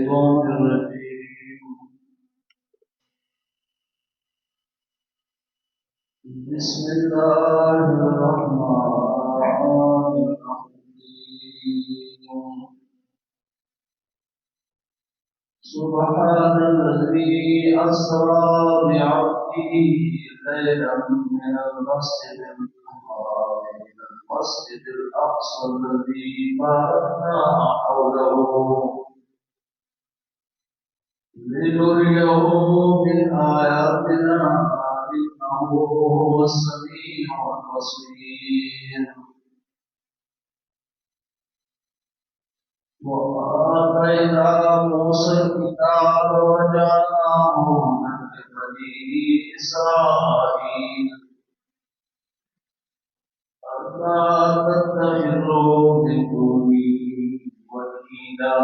الشيطان الرجيم بسم الله الرحمن الرحيم سبحان الذي أسرى بعبده ليلا من المسجد الحرام إلى المسجد الأقصى الذي باركنا حوله لنريه من آياتنا إنه هو السميع البصير وآتينا موسى الكتاب وجعلناه هدى لبني إسرائيل ألا تتخذوا من دوني وكيلا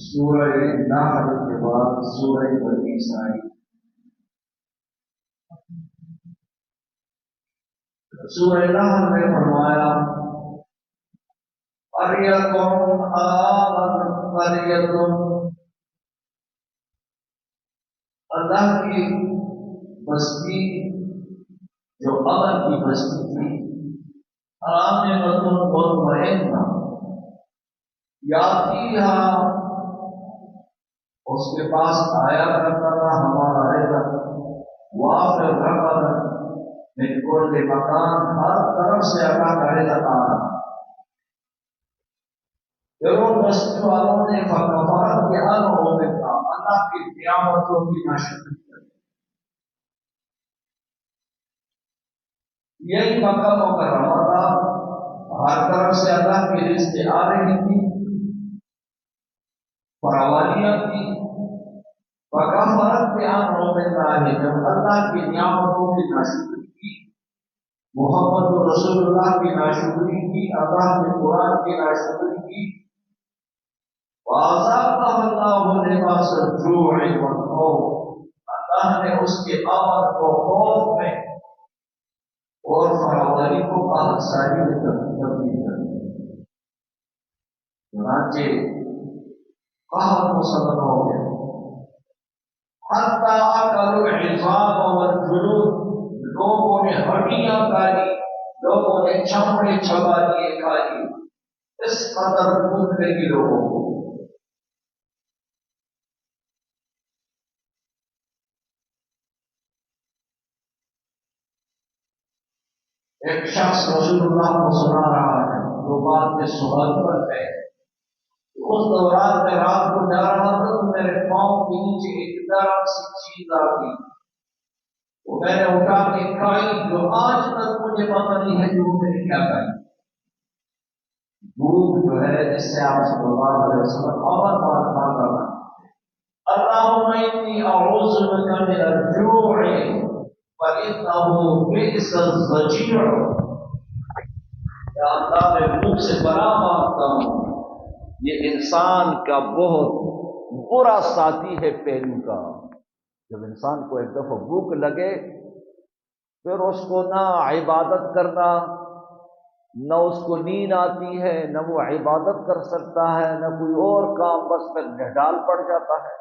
سورہ نحل کے بعد سورہ بنی اسرائیل. سورہ نحل میں فرمایا قریۃ آمنت قریۃ، اللہ کی بستی جو امن کی بستی تھی، آمنۃ مطمئنہ، یاتیہا اس کے پاس آیا کرتا تھا ہمارا رزق، وافر رغدا من کل مکان، ہر طرف سے اللہ کا رزق آ رہا. پھر ان بستی والوں نے فکفرت بانعمتہ، اللہ کی نعمتوں کی ناشکری کی. یہی مکہ مکرمہ تھا، ہر طرف سے اللہ کی رزق آ رہی تھی، فراوانیاں تھی. فکفرت بانعمتہ، جب اللہ کی نعمتوں کی ناشکری کی، محمد رسول اللہ کی ناشکری کی، اللہ کے قرآن کی ناشکری کی، وَأَذَاقَهَا اللَّهُ لِبَاسَ الْجُوعِ وَالْخَوْفِ، اللہ نے اس کے امن کو خوف میں اور فراوانی کو قحطساری میں تبدیل کر دیا. چنانچہ قحط مسلط ہو گیا. حَتَّى أَكَلُوا الْعِظَامَ وَالْجُلُودَ، لوگوں نے ہڈیاں کھا لی، لوگوں نے چمڑے چبا لیے کھا لی. اس قدر بھوک لگی لوگوں کو. ایک شخص رسول اللہ کو سنا رہا ہے، جو بات میں سوال پر ہے. اس دوران میں رات کو جا رہا تھا تو میرے پاؤں کے نیچے ایک درخت سی چیز آ گئی. وہ میں نے اٹھا کے کھائی، جو آج تک مجھے پتہ نہیں ہے کہ وہ میں نے کیا کھائی. بھوک جو ہے جس سے آپ صلی اللہ علیہ وسلم اور بات مانگا تھا، اللہم انی اعوذ بک من الجوع فإنه بئس الضجیع. یا اللہ میں بھوک سے پناہ مانگتا ہوں، یہ انسان کا بہت برا ساتھی ہے پہلو کا. جب انسان کو ایک دفعہ بھوک لگے پھر اس کو نہ عبادت کرنا، نہ اس کو نیند آتی ہے، نہ وہ عبادت کر سکتا ہے، نہ کوئی اور کام، بس پھر ڈھال پڑ جاتا ہے.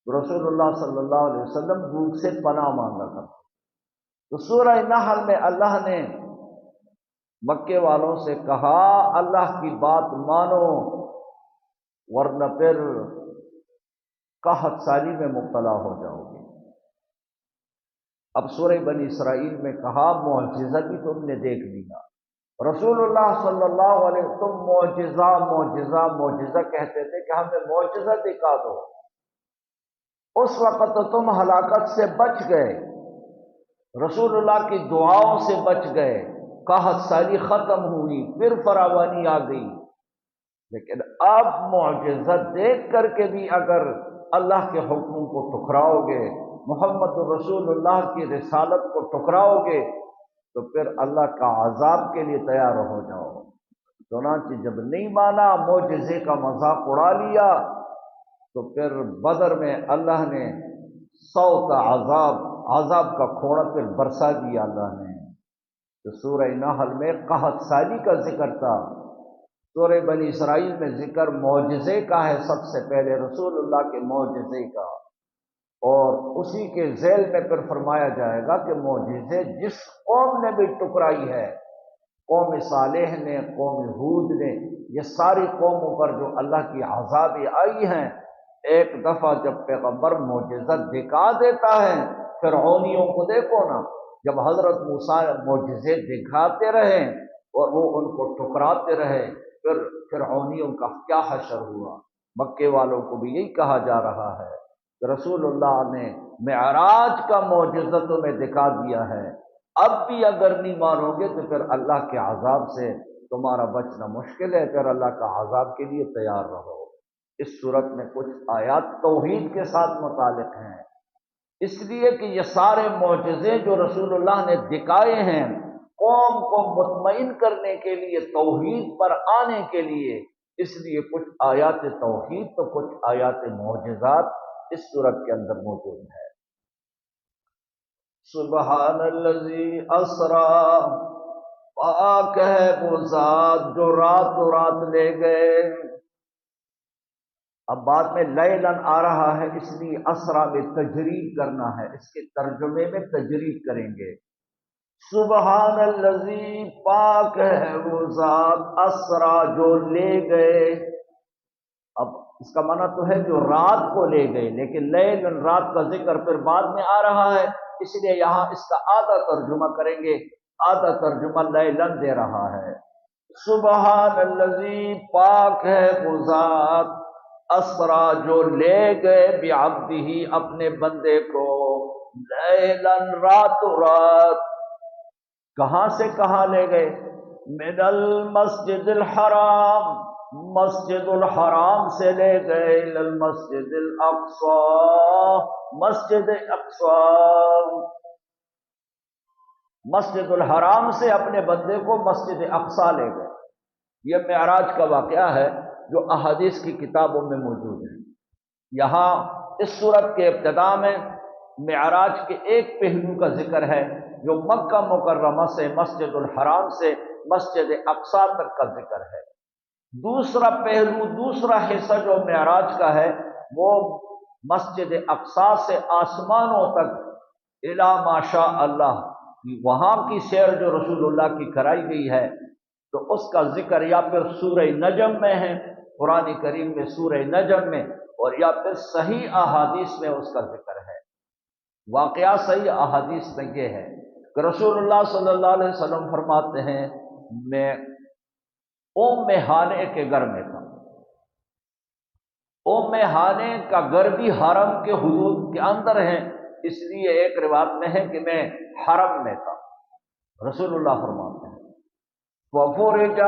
رسول اللہ صلی اللہ علیہ وسلم بھوک سے پناہ مانگا کرتے. تو سورہ نحل میں اللہ نے مکے والوں سے کہا اللہ کی بات مانو ورنہ پھر قحط سالی میں مبتلا ہو جاؤ گے. اب سورہ بنی اسرائیل میں کہا معجزہ بھی تم نے دیکھ لیا. رسول اللہ صلی اللہ علیہ وسلم تم معجزہ معجزہ معجزہ کہتے تھے کہ ہمیں معجزہ دکھا دو. اس وقت تو تم ہلاکت سے بچ گئے، رسول اللہ کی دعاؤں سے بچ گئے، قحط سالی ختم ہوئی، پھر فراوانی آ گئی. لیکن اب معجزہ دیکھ کر کے بھی اگر اللہ کے حکم کو ٹکراؤ گے، محمد رسول اللہ کی رسالت کو ٹکراؤ گے، تو پھر اللہ کا عذاب کے لیے تیار ہو جاؤ. چنانچہ جب نہیں مانا، معجزے کا مذاق اڑا لیا، تو پھر بدر میں اللہ نے 100 کا عذاب کا کھوڑا پھر برسا دیا اللہ نے. تو سورہ نحل میں قحط سالی کا ذکر تھا، سورہ بنی اسرائیل میں ذکر معجزے کا ہے، سب سے پہلے رسول اللہ کے معجزے کا، اور اسی کے ذیل میں پھر فرمایا جائے گا کہ معجزے جس قوم نے بھی ٹکرائی ہے، قوم صالح نے، قوم ہود نے، یہ ساری قوموں پر جو اللہ کی عذابیں آئی ہیں، ایک دفعہ جب پیغمبر معجزہ دکھا دیتا ہے، فرعونیوں کو دیکھو نا، جب حضرت موسیٰ معجزے دکھاتے رہے اور وہ ان کو ٹکراتے رہے، پھر فرعونیوں کا کیا حشر ہوا۔ مکے والوں کو بھی یہی کہا جا رہا ہے کہ رسول اللہ نے معراج کا معجزہ تمہیں دکھا دیا ہے، اب بھی اگر نہیں مانو گے تو پھر اللہ کے عذاب سے تمہارا بچنا مشکل ہے، پھر اللہ کا عذاب کے لیے تیار رہو۔ اس صورت میں کچھ آیات توحید کے ساتھ متعلق ہیں، اس لیے کہ یہ سارے معجزے جو رسول اللہ نے دکھائے ہیں قوم کو مطمئن کرنے کے لیے، توحید پر آنے کے لیے، اس لیے کچھ آیات توحید تو کچھ آیات معجزات اس صورت کے اندر موجود ہے۔ سبحان الذی اسرا، پاک ہے وہ ذات جو راتوں رات لے گئے۔ اب بعد میں لیلن آ رہا ہے، اس لیے اسرا میں تجرید کرنا ہے، اس کے ترجمے میں تجرید کریں گے۔ سبحان الذی، پاک ہے وہ ذات، اسرا جو لے گئے۔ اب اس کا معنی تو ہے جو رات کو لے گئے، لیکن لیلن رات کا ذکر پھر بعد میں آ رہا ہے، اس لیے یہاں اس کا آدھا ترجمہ کریں گے، آدھا ترجمہ لیلن دے رہا ہے۔ سبحان الذی، پاک ہے وہ ذات، اسرا جو لے گئے، بعبدہ اپنے بندے کو، لیلن راتوں رات۔ کہاں سے کہاں لے گئے؟ من المسجد الحرام، مسجد الحرام سے لے گئے، الی المسجد الاقصی، مسجد اقصی، مسجد الحرام سے اپنے بندے کو مسجد اقصی لے گئے۔ یہ معراج کا واقعہ ہے جو احادیث کی کتابوں میں موجود ہے۔ یہاں اس سورت کے ابتدا میں معراج کے ایک پہلو کا ذکر ہے جو مکہ مکرمہ سے، مسجد الحرام سے مسجد اقصی تک کا ذکر ہے۔ دوسرا پہلو، دوسرا حصہ جو معراج کا ہے وہ مسجد اقصی سے آسمانوں تک، الی ما شاء اللہ، وہاں کی سیر جو رسول اللہ کی کرائی گئی ہے، تو اس کا ذکر یا پھر سورہ نجم میں ہے، قرآن کریم میں سورہ نجم میں، اور یا پھر صحیح احادیث میں اس کا ذکر ہے۔ واقعہ صحیح احادیث میں یہ ہے کہ رسول اللہ صلی اللہ علیہ وسلم فرماتے ہیں، میں ام ہانے کے گھر میں تھا۔ ام ہانے کا گھر بھی حرم کے حدود کے اندر ہے، اس لیے ایک روایت میں ہے کہ میں حرم میں تھا۔ رسول اللہ فرماتے ہیں وَفُرِجَ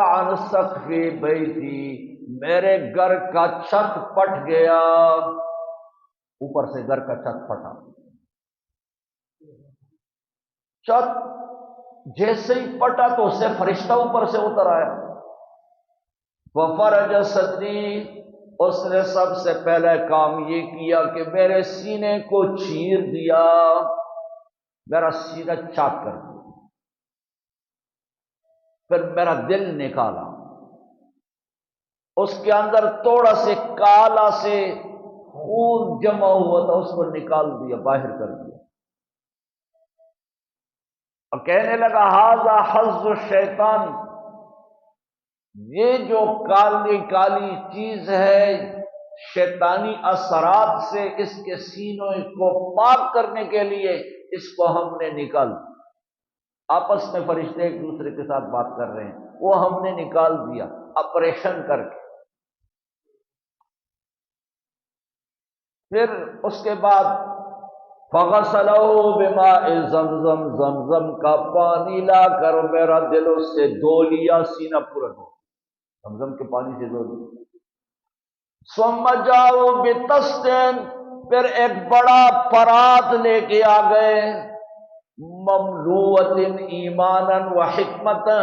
عَنْ سَقْفِ بَيْتِي، میرے گھر کا چھت پھٹ گیا، اوپر سے گھر کا چھت پھٹا۔ چھت جیسے ہی پھٹا تو اس سے فرشتہ اوپر سے اتر آیا۔ وَفَرَجَ صَدْرِي، اس نے سب سے پہلے کام یہ کیا کہ میرے سینے کو چیر دیا، میرا سینہ چاک کر دیا، پھر میرا دل نکالا، اس کے اندر تھوڑا سے کالا سے خون جمع ہوا تھا، اس کو نکال دیا، باہر کر دیا، اور کہنے لگا ھذا حظ الشیطان، یہ جو کالی کالی چیز ہے شیطانی اثرات سے، اس کے سینوں کو پاک کرنے کے لیے اس کو ہم نے نکال دیا۔ آپس میں فرشتے ایک دوسرے کے ساتھ بات کر رہے ہیں، وہ ہم نے نکال دیا آپریشن کر کے۔ پھر اس کے بعد فَغَسَلَهُ بِمَاءِ زَمْزَمْ، زمزم کا پانی لا کر میرا دل اس سے دھو لیا، سینہ پورا دھو، زمزم کے پانی سے دھو لیا۔ ثُمَّ جَاءُوا بِطَسْتٍ، پھر ایک بڑا پرات لے کے آ گئے، مملوءۃ ایمانا وحکمتا،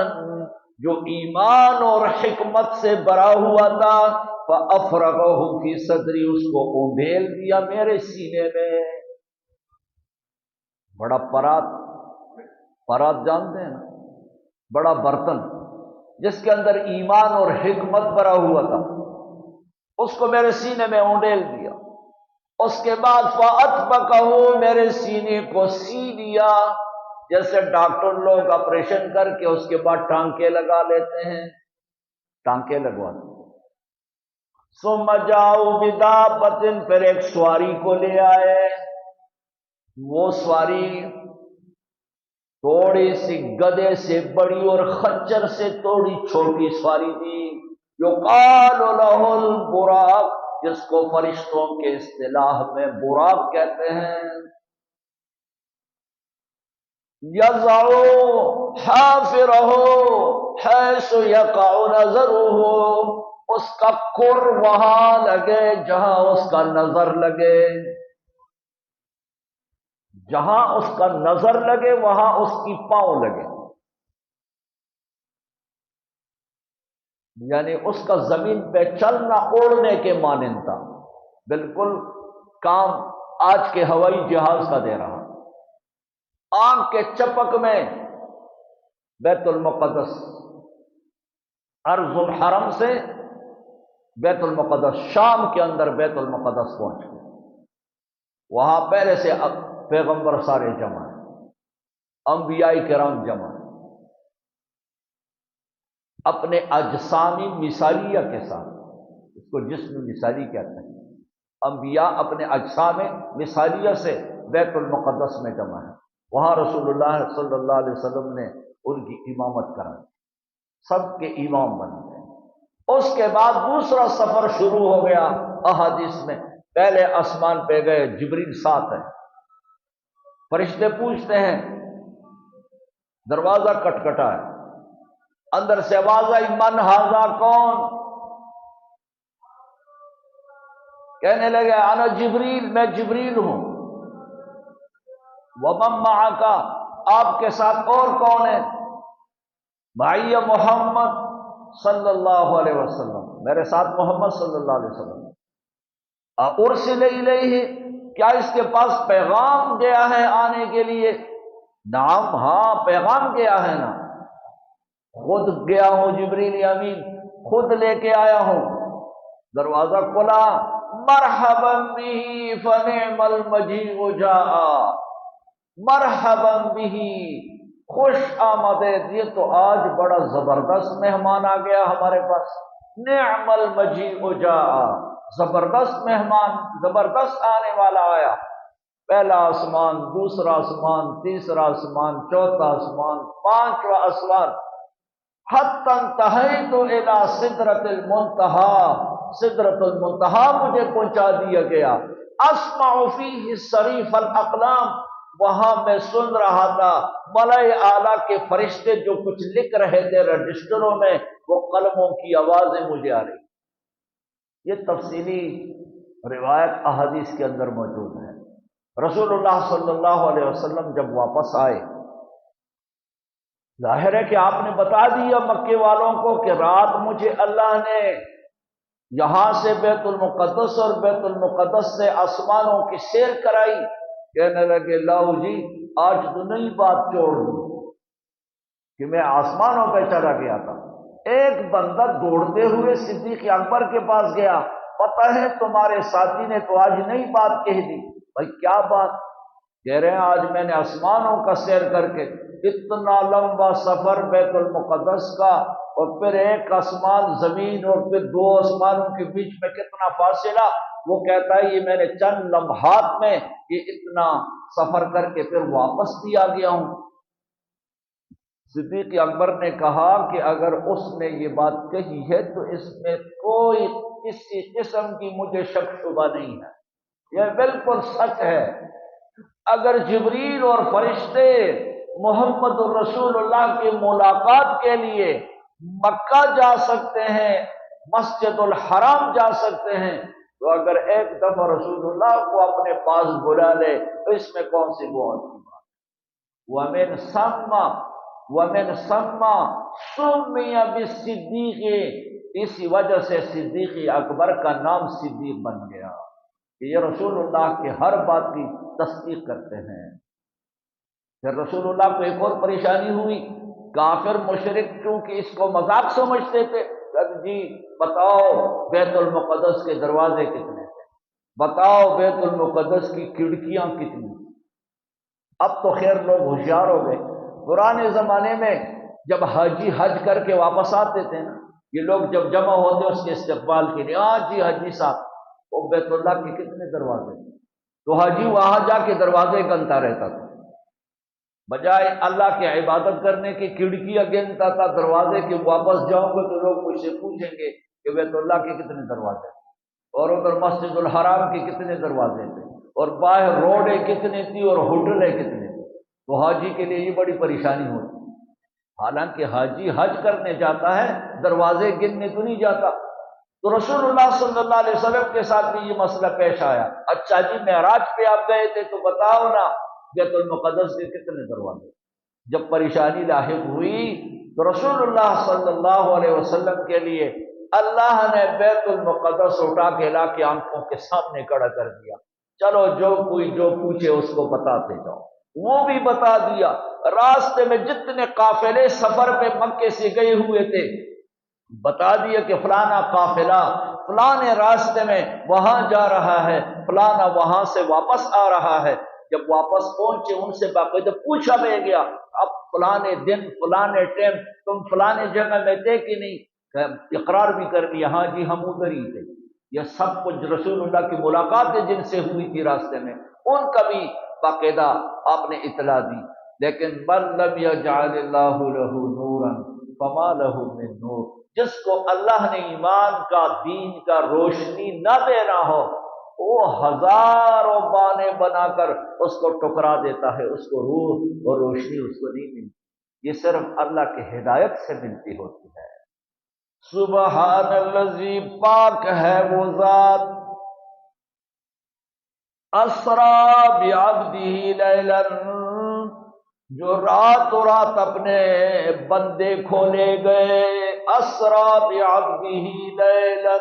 جو ایمان اور حکمت سے بھرا ہوا تھا، فَأَفْرَغَهُ فِي صَدْرِي، اس کو اونڈیل دیا میرے سینے میں۔ بڑا پرات، پرات جانتے ہیں نا، بڑا برتن جس کے اندر ایمان اور حکمت بھرا ہوا تھا، اس کو میرے سینے میں اونڈیل دیا۔ اس کے بعد فَأَطْبَقَهُ، میرے سینے کو سی لیا، جیسے ڈاکٹر لوگ آپریشن کر کے اس کے بعد ٹانکے لگا لیتے ہیں، ٹانکے لگواتے ہیں۔ ثُمَّ جَاءُوا بِدَابَّةٍ، پھر ایک سواری کو لے آئے۔ وہ سواری تھوڑی سی گدے سے بڑی اور خنجر سے تھوڑی چھوٹی سواری تھی، یقال لہ البراق، جس کو فرشتوں کے اصطلاح میں براق کہتے ہیں۔ یضع حافرہ حیث یقع نظرہ، اس کا کھر وہاں لگے جہاں اس کا نظر لگے، جہاں اس کا نظر لگے وہاں اس کی پاؤں لگے، یعنی اس کا زمین پہ چلنا اڑنے کے مانند تھا، بالکل کام آج کے ہوائی جہاز کا دے رہا۔ آنکھ کے چپک میں بیت المقدس، ارض الحرم سے بیت المقدس، شام کے اندر بیت المقدس پہنچ گئے۔ وہاں پہلے سے پیغمبر سارے جمع ہیں، انبیاء کرام جمع ہیں، اپنے اجسامی مثالیہ کے ساتھ، اس کو جسم مثالی کہتے ہیں۔ انبیاء اپنے اجسام مثالیہ سے بیت المقدس میں جمع ہیں، وہاں رسول اللہ صلی اللہ علیہ وسلم نے ان کی امامت کرائی، سب کے امام بن گئے۔ اس کے بعد دوسرا سفر شروع ہو گیا۔ احادیث میں پہلے آسمان پہ گئے، جبریل ساتھ ہے، فرشتے پوچھتے ہیں، دروازہ کٹکھٹا ہے، اندر سے آواز آئی، من ھذا، کون؟ کہنے لگے انا جبریل، میں جبریل ہوں۔ ومن معک، آپ کے ساتھ اور کون ہے؟ معی محمد صلی اللہ علیہ وسلم، میرے ساتھ محمد صلی اللہ علیہ وسلم۔ ارسل الیہ، کیا اس کے پاس پیغام گیا ہے آنے کے لیے؟ نعم، ہاں پیغام گیا ہے نا، خود گیا ہوں جبریل امین، خود لے کے آیا ہوں۔ دروازہ کھلا، مرحبا بہ فنعم المجیء جاء، مرحبا بہ، خوش آمدید، یہ تو آج بڑا زبردست مہمان آ گیا ہمارے پاس۔ نعم المجیء جاء، زبردست مہمان، زبردست آنے والا آیا۔ پہلا آسمان، دوسرا آسمان، تیسرا آسمان، چوتھا آسمان، پانچواں آسمان، حتی انتہیت الی سدرۃ المنتہی، سدرۃ المنتہی مجھے پہنچا دیا گیا۔ اسمع فیہ صریف الاقلام، وہاں میں سن رہا تھا ملائے اعلیٰ کے فرشتے جو کچھ لکھ رہے تھے رجسٹروں میں، وہ قلموں کی آوازیں مجھے آ رہی۔ یہ تفصیلی روایت احادیث کے اندر موجود ہے۔ رسول اللہ صلی اللہ علیہ وسلم جب واپس آئے، ظاہر ہے کہ آپ نے بتا دیا مکے والوں کو کہ رات مجھے اللہ نے یہاں سے بیت المقدس اور بیت المقدس سے آسمانوں کی سیر کرائی۔ کہنے لگے لاؤ جی، آج تو نئی بات چھوڑ دی کہ میں آسمانوں پہ چلا گیا تھا۔ ایک بندہ دوڑتے ہوئے صدیق اکبر کے پاس گیا، پتہ ہے تمہارے ساتھی نے تو آج نئی بات کہہ دی۔ بھائی کیا بات؟ کہہ رہے ہیں آج میں نے آسمانوں کا سیر کر کے، اتنا لمبا سفر بیت المقدس کا، اور پھر ایک آسمان زمین اور پھر دو آسمانوں کے بیچ میں کتنا فاصلہ، وہ کہتا ہے یہ میں نے چند لمحات میں یہ اتنا سفر کر کے پھر واپس بھی آ گیا ہوں۔ صدیق اکبر نے کہا کہ اگر اس نے یہ بات کہی ہے تو اس میں کوئی کسی قسم کی مجھے شک شبہ نہیں ہے، یہ بالکل سچ ہے۔ اگر جبریل اور فرشتے محمد الرسول اللہ کی ملاقات کے لیے مکہ جا سکتے ہیں، مسجد الحرام جا سکتے ہیں، تو اگر ایک دفعہ رسول اللہ کو اپنے پاس بلا لے تو اس میں کون سی بہت کی بات؟ وَمِن ثَمَّ سُمِّيَ بِالصِّدِّيقِ، اسی وجہ سے صدیق اکبر کا نام صدیق بن گیا کہ یہ رسول اللہ کے ہر بات کی تصدیق کرتے ہیں۔ پھر رسول اللہ کو ایک اور پریشانی ہوئی، کافر مشرک چونکہ اس کو مذاق سمجھتے تھے، کہ جی بتاؤ بیت المقدس کے دروازے کتنے تھے، بتاؤ بیت المقدس کی کھڑکیاں کتنی تھیں۔ اب تو خیر لوگ ہوشیار ہو گئے۔ پرانے زمانے میں جب حاجی حج کر کے واپس آتے تھے نا، یہ لوگ جب جمع ہوتے اس کے استقبال کے لیے، ہاں جی حاجی صاحب وہ بیت اللہ کے کتنے دروازے تھے، تو حاجی وہاں جا کے دروازے گنتا رہتا تھا، بجائے اللہ کی عبادت کرنے کی کھڑکیاں گنتا تھا دروازے کے۔ واپس جاؤں گے تو لوگ مجھ سے پوچھیں گے کہ بیت اللہ کے کتنے دروازے تھے، اور ادھر مسجد الحرام کے کتنے دروازے تھے، اور باہر روڈیں کتنی تھی اور ہوٹلیں کتنے تھے۔ تو حاجی کے لیے یہ بڑی پریشانی ہوتی ہے۔ حالانکہ حاجی حج کرنے جاتا ہے، دروازے گننے تو نہیں جاتا۔ تو رسول اللہ صلی اللہ علیہ وسلم کے ساتھ بھی یہ مسئلہ پیش آیا، اچھا جی معراج پہ آپ گئے تھے تو بتاؤ نا بیت المقدس کے کتنے دروازے۔ جب پریشانی لاحق ہوئی تو رسول اللہ صلی اللہ علیہ وسلم کے لیے اللہ نے بیت المقدس اٹھا کے لا کے آنکھوں کے سامنے کھڑا کر دیا، چلو جو کوئی جو پوچھے اس کو بتاتے جاؤ۔ وہ بھی بتا دیا، راستے میں جتنے قافلے سفر پہ مکے سے گئے ہوئے تھے بتا دیا کہ فلانا قافلہ فلانے راستے میں وہاں جا رہا ہے، فلانا وہاں سے واپس آ رہا ہے۔ جب واپس پہنچے ان سے باقاعدہ پوچھا بھی گیا، اب فلانے دن فلانے ٹائم تم فلانے جگہ میں تھے کہ نہیں؟ اقرار بھی کر دیا، ہاں جی ہم ادھر ہی تھے۔ یہ سب کچھ رسول اللہ کی ملاقاتیں جن سے ہوئی تھی راستے میں ان کا بھی باقاعدہ آپ نے اطلاع دی۔ لیکن من لم یجعل اللہ لہ نورا فما لہ من نور، جس کو اللہ نے ایمان کا دین کا روشنی نہ دینا ہو وہ ہزاروں بانے بنا کر اس کو ٹکرا دیتا ہے، اس کو روح اور روشنی اس کو نہیں ملتی، یہ صرف اللہ کی ہدایت سے ملتی ہوتی ہے۔ سبحان الذی، پاک ہے وہ ذات، اسرا بعبدہ لیلا، جو رات و رات اپنے بندے کو لے گئے۔ اسرا بعبدہ لیلا،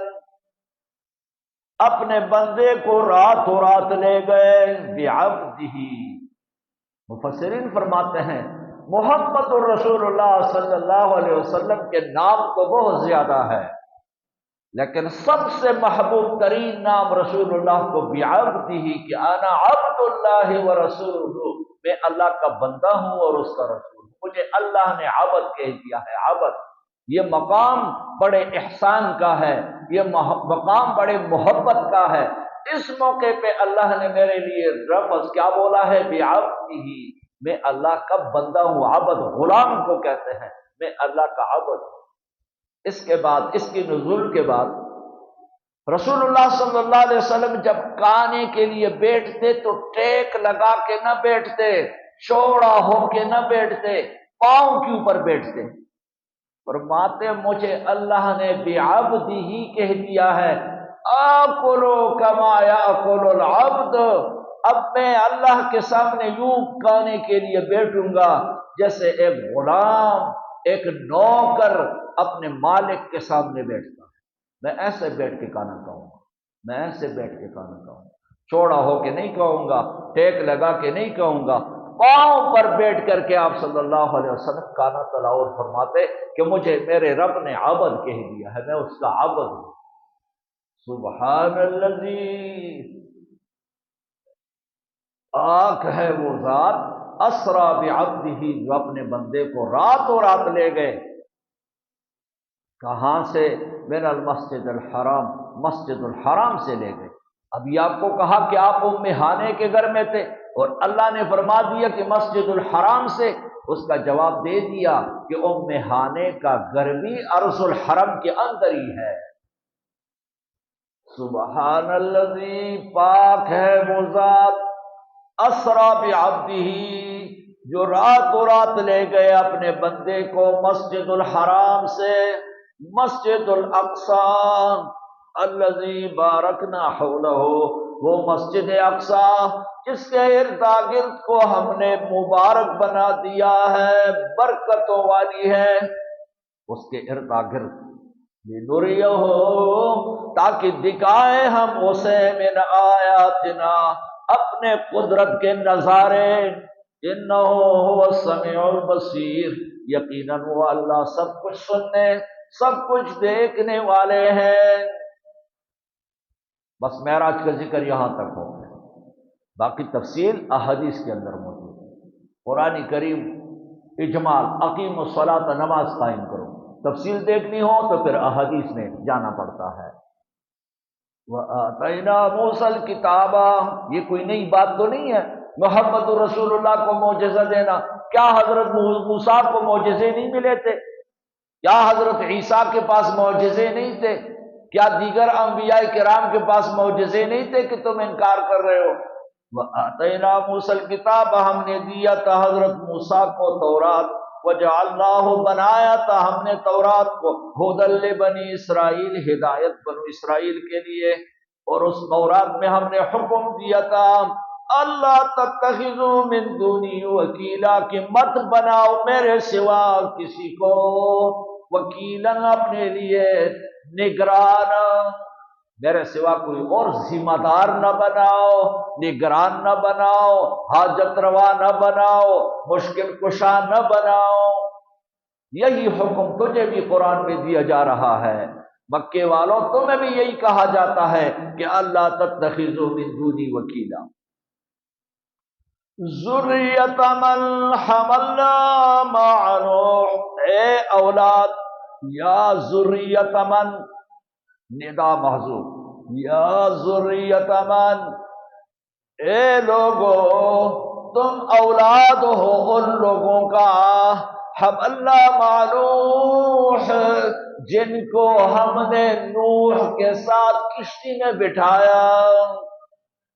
اپنے بندے کو رات و رات لے گئے۔ بعبدہ، مفسرین فرماتے ہیں محمد الرسول اللہ صلی اللہ علیہ وسلم کے نام تو بہت زیادہ ہے، لیکن سب سے محبوب ترین نام رسول اللہ کو بعبدہ، کہ انا عبد اللہ ورسولہ، میں اللہ کا بندہ ہوں اور اس کا رسول ہوں، مجھے اللہ نے عبد کہہ دیا ہے۔ عبد، یہ مقام بڑے احسان کا ہے، یہ مقام بڑے محبت کا ہے۔ اس موقع پہ اللہ نے میرے لیے لفظ کیا بولا ہے؟ بعبدہ، میں اللہ کا بندہ ہوں۔ عبد غلام کو کہتے ہیں، میں اللہ کا عبد ہوں۔ اس کے بعد، اس کی نزول کے بعد رسول اللہ صلی اللہ علیہ وسلم جب کھانے کے لیے بیٹھتے تو ٹیک لگا کے نہ بیٹھتے، چوڑا ہو کے نہ بیٹھتے، پاؤں کے اوپر بیٹھتے۔ فرماتے مجھے اللہ نے بعبدہ ہی کہہ دیا ہے، آکلو کما یاکل العبد، اب میں اللہ کے سامنے یوں کھانے کے لیے بیٹھوں گا جیسے ایک غلام، ایک نوکر اپنے مالک کے سامنے بیٹھتا ہے۔ میں ایسے بیٹھ کے کھانا کھاؤں گا، میں ایسے بیٹھ کے کھانا کھاؤں گا، چوڑا ہو کے نہیں کھاؤں گا، ٹیک لگا کے نہیں کھاؤں گا، پاؤں پر بیٹھ کر کے آپ صلی اللہ علیہ وسلم کھانا تلاوت فرماتے کہ مجھے میرے رب نے عبد کہہ دیا ہے، میں اس کا عبد ہوں۔ سبحان الذی، پاک ہے وہ ذات، اسرا بعبدہ، جو اپنے بندے کو رات و رات لے گئے۔ کہاں سے؟ من المسجد الحرام، مسجد الحرام سے لے گئے۔ ابھی آپ کو کہا کہ آپ ام ہانے کے گھر میں تھے، اور اللہ نے فرما دیا کہ مسجد الحرام سے، اس کا جواب دے دیا کہ ام ہانے کا گھر بھی ارض الحرم کے اندر ہی ہے۔ سبحان الذی، پاک ہے وہ ذات، اسرا بعبدہ، جو رات و رات لے گئے اپنے بندے کو مسجد الحرام سے مسجد الاقصی الذی بارکنا حولہ، وہ مسجد اقصی جس کے ارد گرد کو ہم نے مبارک بنا دیا ہے، برکتوں والی ہے، اس کے ارد گرد لنریہ، تاکہ دکھائیں ہم اسے من آیاتنا، اپنے قدرت کے نظارے، انه هو السمیع البصیر، یقیناً وہ اللہ سب کچھ سننے سب کچھ دیکھنے والے ہیں۔ بس معراج کا ذکر یہاں تک ہو گیا، باقی تفصیل احادیث کے اندر موجود ہے۔ قرآن کریم اجمال اقیم الصلاۃ، نماز قائم کرو، تفصیل دیکھنی ہو تو پھر احادیث میں جانا پڑتا ہے۔ وَآتَيْنَا مُوسَى الْكِتَابَ، یہ کوئی نئی بات تو نہیں ہے محمد رسول اللہ کو معجزہ دینا۔ کیا حضرت موسیٰ کو معجزے نہیں ملے تھے؟ کیا حضرت عیسیٰ کے پاس معجزے نہیں تھے؟ کیا دیگر انبیاء کرام کے پاس معجزے نہیں تھے کہ تم انکار کر رہے ہو؟ وَآتَيْنَا مُوسَى الْكِتَابَ، ہم نے دیا تھا حضرت موسیٰ کو تورات، وَجَعَلْنَاهُ، بنایا تھا ہم نے تورات کو، ہدی لبنی اسرائیل، ہدایت بنو اسرائیل کے لیے۔ اور اس تورات میں ہم نے حکم دیا تھا اللہ تتخذوا من دونی وکیلا، کہ مت بناؤ میرے سوا کسی کو وکیلا، اپنے لیے نگران، میرے سوا کوئی اور ذمہ دار نہ بناؤ، نگران نہ بناؤ، حاجت روا نہ بناؤ، مشکل کشا نہ بناؤ۔ یہی حکم تجھے بھی قرآن میں دیا جا رہا ہے۔ مکے والوں تمہیں بھی یہی کہا جاتا ہے کہ اللہ تتخذوا من دونی وکیلا۔ ذریۃ من حملنا مع نوح، اے اولاد، یا ذریۃ من، ندا محذوف، یا ذریۃ من، اے لوگو تم اولاد ہو ان لوگوں کا، حملنا مع نوح، جن کو ہم نے نوح کے ساتھ کشتی میں بٹھایا۔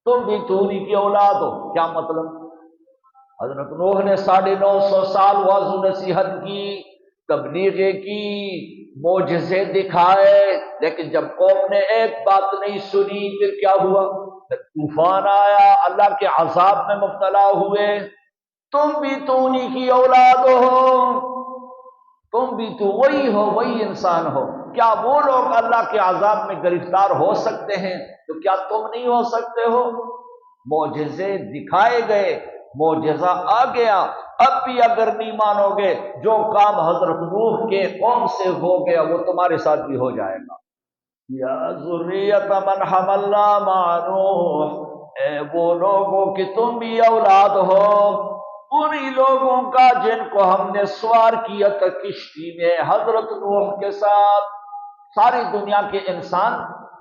تم بھی تو انہی کی اولاد ہو۔ کیا مطلب؟ حضرت نوح نے 950 سال وعظ و نصیحت کی، تبلیغیں کی، معجزے دکھائے، لیکن جب قوم نے ایک بات نہیں سنی پھر کیا ہوا؟ پھر طوفان آیا، اللہ کے عذاب میں مبتلا ہوئے۔ تم بھی تو انہی کی اولاد ہو، تم بھی تو وہی ہو، وہی انسان ہو۔ کیا وہ لوگ اللہ کے عذاب میں گرفتار ہو سکتے ہیں تو کیا تم نہیں ہو سکتے ہو؟ معجزے دکھائے گئے، معجزہ آ گیا، اب بھی اگر نہیں مانو گے، جو کام حضرت نوح کے قوم سے ہو گیا وہ تمہارے ساتھ بھی ہو جائے گا۔ یا ذریۃ من حملنا مع نوح، اے وہ لوگوں کہ تم بھی اولاد ہو انہی لوگوں کا جن کو ہم نے سوار کیا تھا کشتی میں حضرت نوح کے ساتھ۔ ساری دنیا کے انسان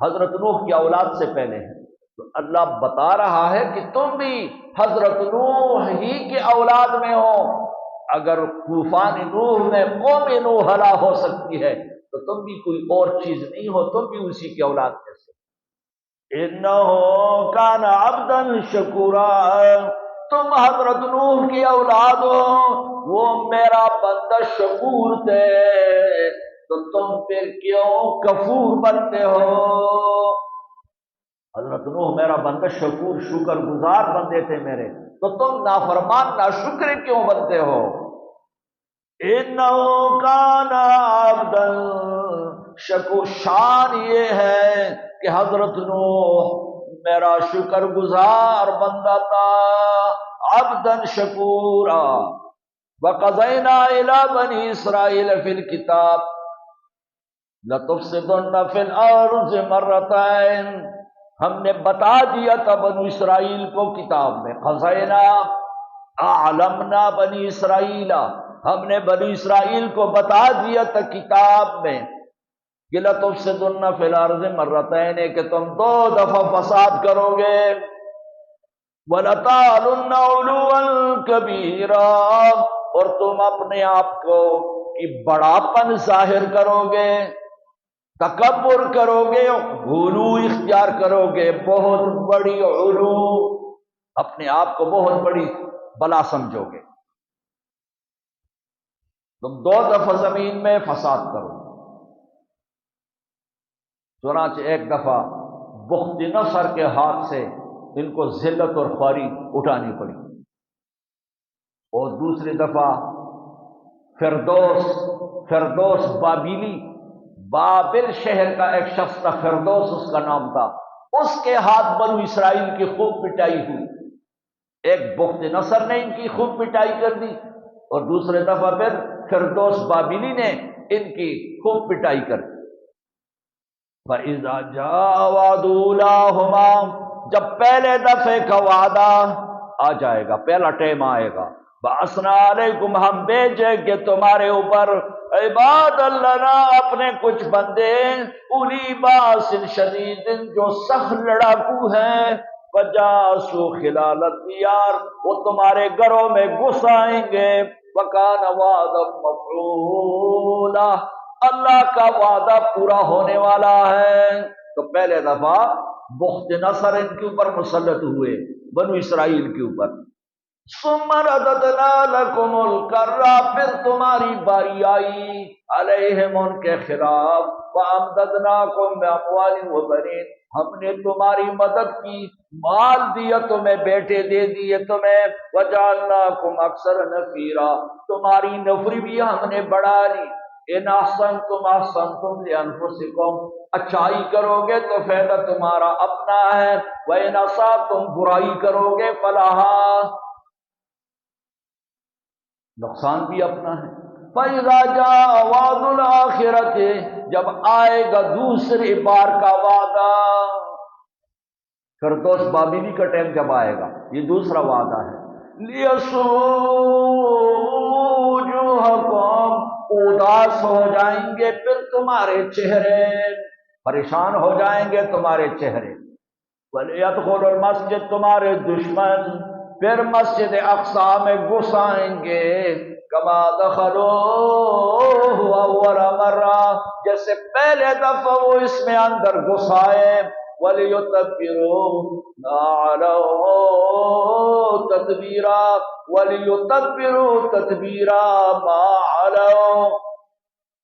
حضرت نوح کی اولاد سے پہلے ہیں، تو اللہ بتا رہا ہے کہ تم بھی حضرت نوح ہی کے اولاد میں ہو۔ اگر طوفان نوح میں قوم نوح ہلاک ہو سکتی ہے تو تم بھی کوئی اور چیز نہیں ہو، تم بھی اسی کے اولاد میں سے۔ انہ کان عبدا شکورا، تم حضرت نوح کی اولاد ہو، وہ میرا بندہ شکور تھے، تو تم پھر کیوں کفور بنتے ہو؟ حضرت نوح میرا بندہ شکور، شکر گزار بندے تھے میرے، تو تم نافرمان ناشکر کیوں بنتے ہو؟ انہو کان عبدا شکور، شان یہ ہے کہ حضرت نوح میرا شکر گزار بندہ تھا، عبدا شکورا۔ وقضینا الی بنی اسرائیل فی الکتاب لتفسدن فی الارض مرتین، ہم نے بتا دیا تھا بنی اسرائیل کو کتاب میں، قضینا اعلمنا بنی اسرائیل، ہم نے بنی اسرائیل کو بتا دیا تھا کتاب میں کہ لتفسدن فی الارض مرتین، کہ تم 2 دفعہ فساد کرو گے، وَلَتَعْلُنَّ عُلُوًّا كَبِيرًا، اور تم اپنے آپ کو کی بڑاپن ظاہر کرو گے، تکبر کرو گے، غلو اختیار کرو گے، بہت بڑی علو، اپنے آپ کو بہت بڑی بلا سمجھو گے۔ تم 2 دفعہ زمین میں فساد کرو۔ چنانچہ ایک دفعہ بخت نصر کے ہاتھ سے ان کو ذلت اور خواری اٹھانی پڑی، اور دوسری دفعہ فردوس بابلی، بابل شہر کا ایک شخص تھا، فردوس اس کا نام تھا، اس کے ہاتھ بنو اسرائیل کی خوب پٹائی ہوئی۔ ایک بخت نصر نے ان کی خوب پٹائی کر دی، اور دوسرے دفعہ پھر فردوس بابلی نے ان کی خوب پٹائی کر دی۔ فَإِذَا جَاءَ وَعْدُ أُولَاهُمَا، جب پہلے دفعے کا وعدہ آ جائے گا، پہلا ٹائم آئے گا، بَعَثْنَا عَلَيْكُمْ، ہم بھیجیں گے تمہارے اوپر عباد لنا، اپنے کچھ بندے، اولی باس شدید، جو سخت لڑاکو ہیں، وجاسو خلال الدیار، وہ تمہارے گھروں میں گھس آئیں گے، وکان وعدا مفعولا، اللہ کا وعدہ پورا ہونے والا ہے۔ تو پہلے دفعہ بخت نصر ان کے اوپر مسلط ہوئے، بنو اسرائیل کے اوپر۔ ثم رددنا لکم الکرہ، پھر تمہاری باری آئی علیہم ان کے خلاف، وامددناکم باموال وبنین، ہم نے تمہاری مدد کی، مال دیا تمہیں، بیٹے دے دیے تمہیں، وجعلناکم اکثر نفیرا، تمہاری نفری بھی ہم نے بڑھا لی۔ ان احسنتم احسنتم لانفسکم، اچھائی کرو گے تو فائدہ تمہارا اپنا ہے، وان اسأتم، برائی کرو گے فلہا، نقصان بھی اپنا ہے۔ فَإِذَا جَاءَ وَعْدُ الْآخِرَةِ، جب آئے گا دوسری بار کا وعدہ، فردوس بابلی کا ٹائم جب آئے گا، یہ دوسرا وعدہ ہے۔ لِيَسُوءُوا وُجُوهَكُمْ، اداس ہو جائیں گے پھر تمہارے چہرے، پریشان ہو جائیں گے تمہارے چہرے۔ وَلْيَدْخُلُوا الْمَسْجِدَ، تمہارے دشمن پھر مسجد اقصی میں گھس آئیں گے، کما دخلوہ اول مرہ، جیسے پہلے دفعہ وہ اس میں اندر گھس آئے۔ وَلِيُتَبِّرُوا مَا عَلَوْا تَتْبِيرًا، وَلِيُتَبِّرُوا تَتْبِيرًا مَا عَلَوْا،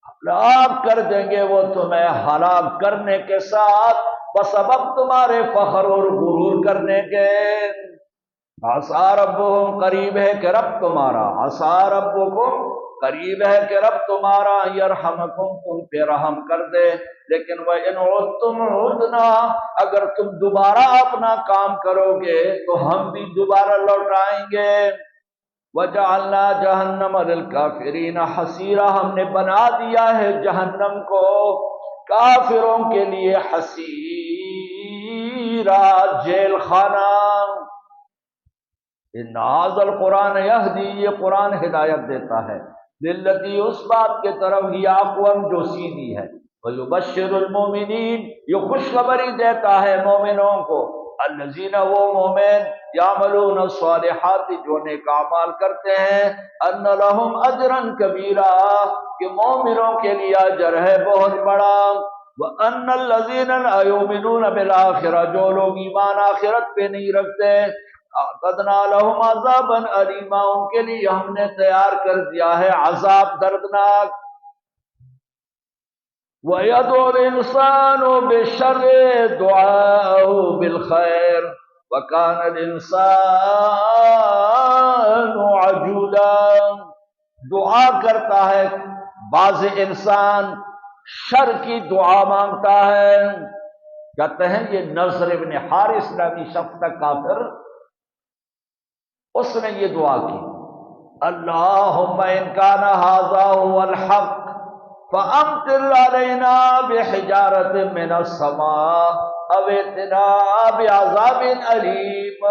ہلاک کر دیں گے وہ تمہیں ہلاک کرنے کے ساتھ، بسبب تمہارے فخر اور غرور کرنے کے۔ عسیٰ ربکم، قریب ہے کہ رب تمہارا، عسیٰ ربکم، قریب ہے کہ رب تمہارا، یرحمکم، تم پہ رحم کر دے، لیکن وَإِنْ عُدْتُمْ عُدْنَا، اگر تم دوبارہ اپنا کام کرو گے تو ہم بھی دوبارہ لوٹ آئیں گے۔ وَجَعَلْنَا جَهَنَّمَ لِلْكَافِرِينَ حَصِيرًا، ہم نے بنا دیا ہے جہنم کو کافروں کے لیے حصیرا، جیل خانہ۔ ان ھذا القرآن یہدی، یہ قرآن ہدایت دیتا ہے، للتی، اس بات کے طرف، ہی اقوم، جو سیدھی ہے، ویبشر المومنین، یہ خوشخبری دیتا ہے مومنوں کو، الذین، وہ مومن، یعملون الصالحات، جو نیک اعمال کرتے ہیں، ان لہم اجرا کبیرا، کہ مومنوں کے لیے اجر ہے بہت بڑا، وان الذین لا یؤمنون بالآخرہ، جو لوگ ایمان آخرت پہ نہیں رکھتے، اعتدنا لهم عذابا الیما، ان کے لیے ہم نے تیار کر دیا ہے عذاب دردناک۔ وَيَدْعُ الْإِنسَانُ بِالشَّرِّ دُعَاءَهُ بِالْخَيْرِ وَكَانَ الْإِنسَانُ عَجُولًا، دعا کرتا ہے بعض انسان، شر کی دعا مانگتا ہے۔ کہتے ہیں یہ نضر ابن حارث نامی شخص کا کافر، اس نے یہ دعا کی، اللہم ان کان ھذا ھو الحق فامطر علینا بحجارۃ من السماء او ائتنا بعذاب علیم،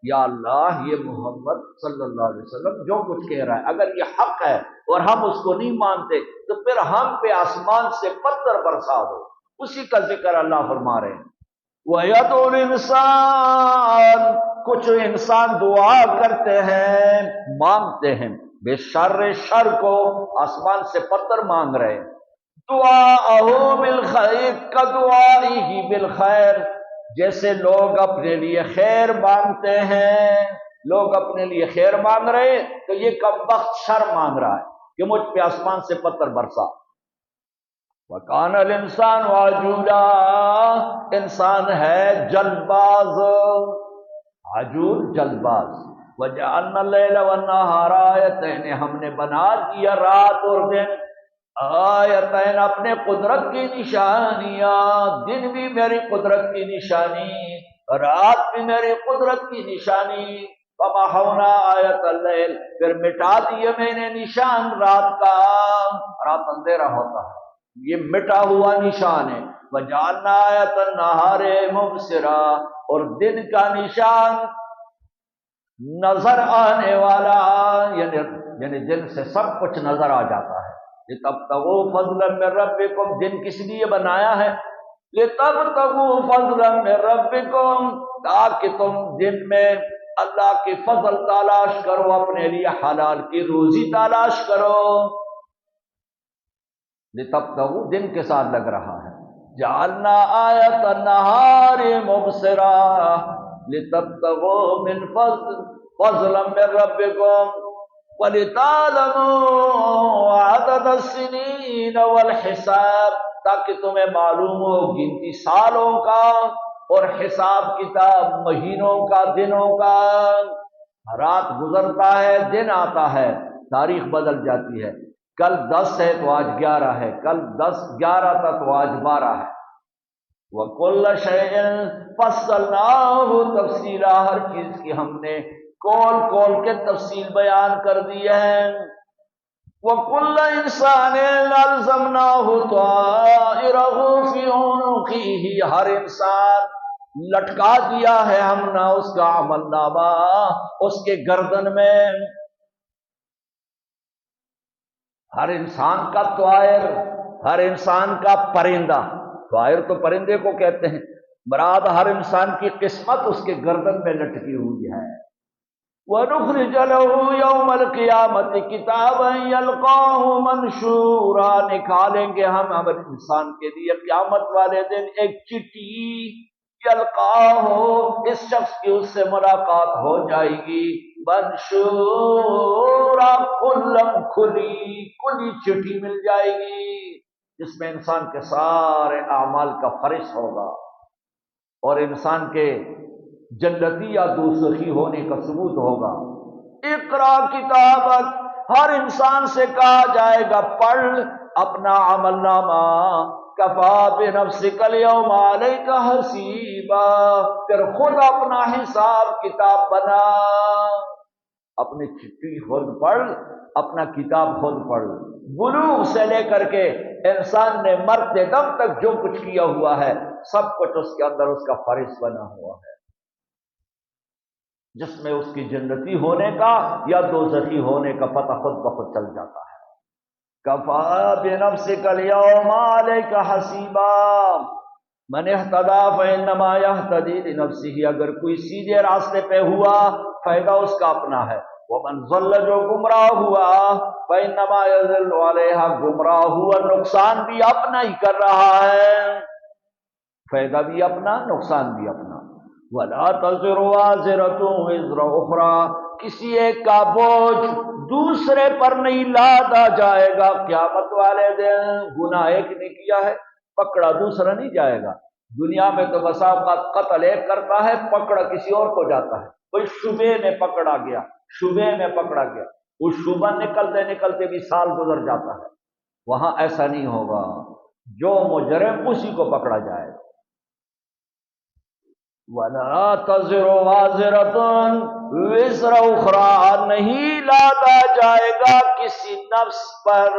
یا اللہ یہ محمد صلی اللہ علیہ وسلم جو کچھ کہہ رہا ہے اگر یہ حق ہے اور ہم اس کو نہیں مانتے تو پھر ہم پہ آسمان سے پتھر برسا دو، اسی کا ذکر اللہ فرما رہے ہیں۔ وَيَدْعُ الْإِنسَانُ، کچھ انسان دعا کرتے ہیں، مانگتے ہیں، بے شر، شر کو، آسمان سے پتھر مانگ رہے ہیں، دعاءہ بالخیر، کدعائہ بالخیر، جیسے لوگ اپنے لیے خیر مانگتے ہیں، لوگ اپنے لیے خیر مانگ رہے ہیں تو یہ کمبخت شر مانگ رہا ہے کہ مجھ پہ آسمان سے پتھر برسا۔ وَكَانَ الْإِنسَانُ عَجُولًا، انسان ہے جلد باز، عجول جلد باز۔ وَجَعَلْنَا اللَّيْلَ وَالنَّهَارَ آیتین، ہم نے بنا دیا رات اور دن آیتین، اپنے قدرت کی نشانیاں، دن بھی میری قدرت کی نشانی، رات بھی میری قدرت کی نشانی۔ فمحونا آیت اللیل، پھر مٹا دیے میں نے نشان رات کا، رات اندھیرا ہوتا ہے، یہ مٹا ہوا نشان ہے۔ وجعلنا آیت النہار مبصرا، اور دن کا نشان نظر آنے والا، یعنی دن سے سب کچھ نظر آ جاتا ہے۔ لتبتغوا فضلا من ربکم، دن کس لیے بنایا ہے؟ لتبتغوا فضلا من ربکم، تاکہ تم دن میں اللہ کی فضل تلاش کرو، اپنے لیے حلال کی روزی تلاش کرو۔ لتبتغوا دن کے ساتھ لگ رہا ہے۔ جعلنا آیت النہار مبصرا لتبتغوا من فضلا من ربکم وَلِتَعْلَمُوا عَدَدَ السِّنِينَ وَالْحِسَابَ، تاکہ تمہیں معلوم ہو گنتی سالوں کا اور حساب کتاب مہینوں کا، دنوں کا۔ رات گزرتا ہے، دن آتا ہے، تاریخ بدل جاتی ہے، کل 10 ہے تو آج 11 ہے، کل 11 تھا تو آج 12 ہے۔ وَكُلَّ شَيْءٍ فَصَّلْنَاهُ تَفْصِيلًا، ہر چیز کی ہم نے کول کے تفصیل بیان کر دی ہے۔ وَكُلَّ إِنسَانٍ أَلْزَمْنَاهُ طَائِرَهُ فِي عُنُقِهِ، ہر انسان لٹکا دیا ہے ہم نے اس کا عمل نامہ اس کے گردن میں۔ ہر انسان کا طائر، ہر انسان کا پرندہ، طائر تو پرندے کو کہتے ہیں، مراد ہر انسان کی قسمت اس کے گردن میں لٹکی ہوئی ہے۔ وَنُخْرِجَ لَهُ يَوْمَ الْقِيَامَةِ كِتَابًا يَلْقَاهُ مَنشُورًا، نکالیں گے ہم ہر انسان کے لیے قیامت والے دن ایک چٹھی، یلقاہ، اس شخص کی اس سے ملاقات ہو جائے گی، منشورا، کھلی چٹھی مل جائے گی، جس میں انسان کے سارے اعمال کا فہرست ہوگا اور انسان کے جنتی یا دوزخی ہونے کا ثبوت ہوگا۔ اقرا کتابک، ہر انسان سے کہا جائے گا پڑھ اپنا عمل نامہ، کفا بنفسک الیوم علیک حسیبا، پھر خود اپنا حساب کتاب بنا، اپنی چٹھی خود پڑھ، اپنا کتاب خود پڑھ۔ بلوغ سے لے کر کے انسان نے مرتے دم تک جو کچھ کیا ہوا ہے سب کچھ اس کے اندر اس کا فہرست بنا ہوا ہے، جس میں اس کی جنتی ہونے کا یا دوزخی ہونے کا پتہ خود بخود چل جاتا ہے۔ کفا بنفسک الیوم علیک حسیبا، من اہتدی فانما یہتدی لنفسہ، اگر کوئی سیدھے راستے پہ ہوا فائدہ اس کا اپنا ہے، ومن ضل، جو گمراہ ہوا فانما یضل علیہا، گمراہ ہوا نقصان بھی اپنا ہی کر رہا ہے، فائدہ بھی اپنا، نقصان بھی اپنا۔ وَلَا تَزِرُ وَازِرَةٌ وِزْرَ أُخْرَىٰ، کسی ایک کا بوجھ دوسرے پر نہیں لادا جائے گا قیامت والے دن۔ گناہ ایک نے کیا ہے، پکڑا دوسرا نہیں جائے گا۔ دنیا میں تو بسا اوقات قتل ایک کرتا ہے، پکڑا کسی اور کو جاتا ہے، کوئی شبے میں پکڑا گیا، شبے میں پکڑا گیا، وہ شبہ نکلتے نکلتے بھی سال گزر جاتا ہے۔ وہاں ایسا نہیں ہوگا، جو مجرم اسی کو پکڑا جائے گا۔ وَلَا تَزِرُ وَازِرَةٌ وِزْرَ أُخْرَىٰ، نہیں لادا جائے گا کسی نفس پر